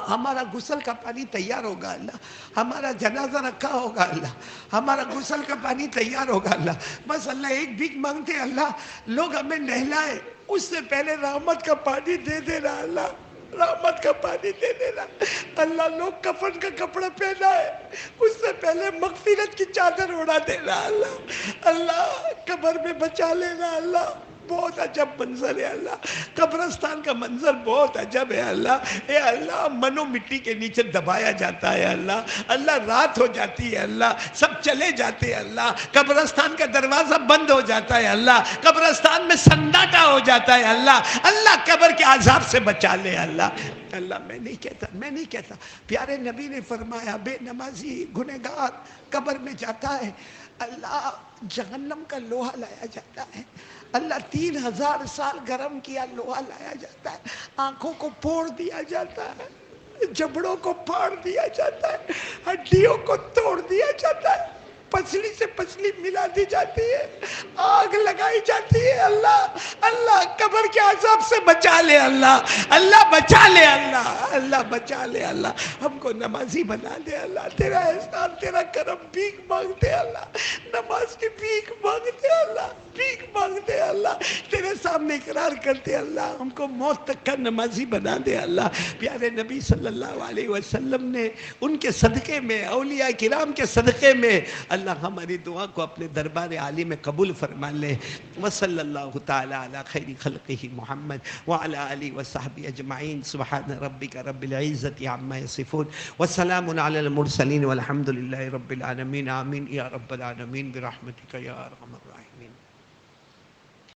ہمارا غسل کا پانی تیار ہوگا اللہ, ہمارا جنازہ رکھا ہوگا اللہ, ہمارا غسل کا پانی تیار ہوگا اللہ. بس اللہ ایک بھیک مانگتے اللہ, لوگ ہمیں نہلائے اس سے پہلے رحمت کا پانی دے دینا اللہ. رحمت کا پانی دے دینا اللہ. لوگ کفن کا کپڑا پہنا ہے اس سے پہلے مغفرت کی چادر اڑا دینا اللہ. اللہ قبر میں بچا لینا اللہ. بہت عجب منظر ہے اللہ, قبرستان کا منظر بہت عجب ہے اللہ. اے اللہ منو مٹی کے نیچے دبایا جاتا ہے اللہ. اللہ رات ہو جاتی ہے اللہ, سب چلے جاتے ہیں اللہ, قبرستان کا دروازہ بند ہو جاتا ہے اللہ, قبرستان میں سناٹا ہو جاتا ہے اللہ. اللہ قبر کے عذاب سے بچا لے اللہ. اللہ میں نہیں کہتا پیارے نبی نے فرمایا بے نمازی گنہگار قبر میں جاتا ہے اللہ, جہنم کا لوہا لایا جاتا ہے اللہ. 3000 سال گرم کیا لوہا لایا جاتا ہے, آنکھوں کو پھوڑ دیا جاتا ہے, جبڑوں کو پھاڑ دیا جاتا ہے, ہڈیوں کو توڑ دیا جاتا ہے, پسلی سے پسلی ملا دی جاتی ہے, آگ لگائی جاتی ہے اللہ. اللہ قبر کے عذاب سے بچا لے اللہ. اللہ بچا لے اللہ. اللہ بچا لے اللہ. ہم کو نمازی بنا دے اللہ. تیرا احسان تیرا کرم بھیک مانگتے اللہ, نماز کی بھیک مانگتے اللہ, بھیک مانگتے اللہ. تیرے سامنے اقرار کرتے اللہ, ہم کو موت تک کا نمازی بنا دے اللہ. پیارے نبی صلی اللہ علیہ وسلم نے ان کے صدقے میں, اولیاء کرام کے صدقے میں اللہ ہماری دعا کو اپنے دربار عالی میں قبول فرما لے. وصلی اللہ تعالی علی خیر خلقہ محمد وعلی آلہ وصحبہ اجمعین. سبحان ربک رب العزت عما یصفون وسلام علی المرسلین والحمد للہ رب العالمین. آمین یا رب العالمین برحمتک یا ارحم الراحمین.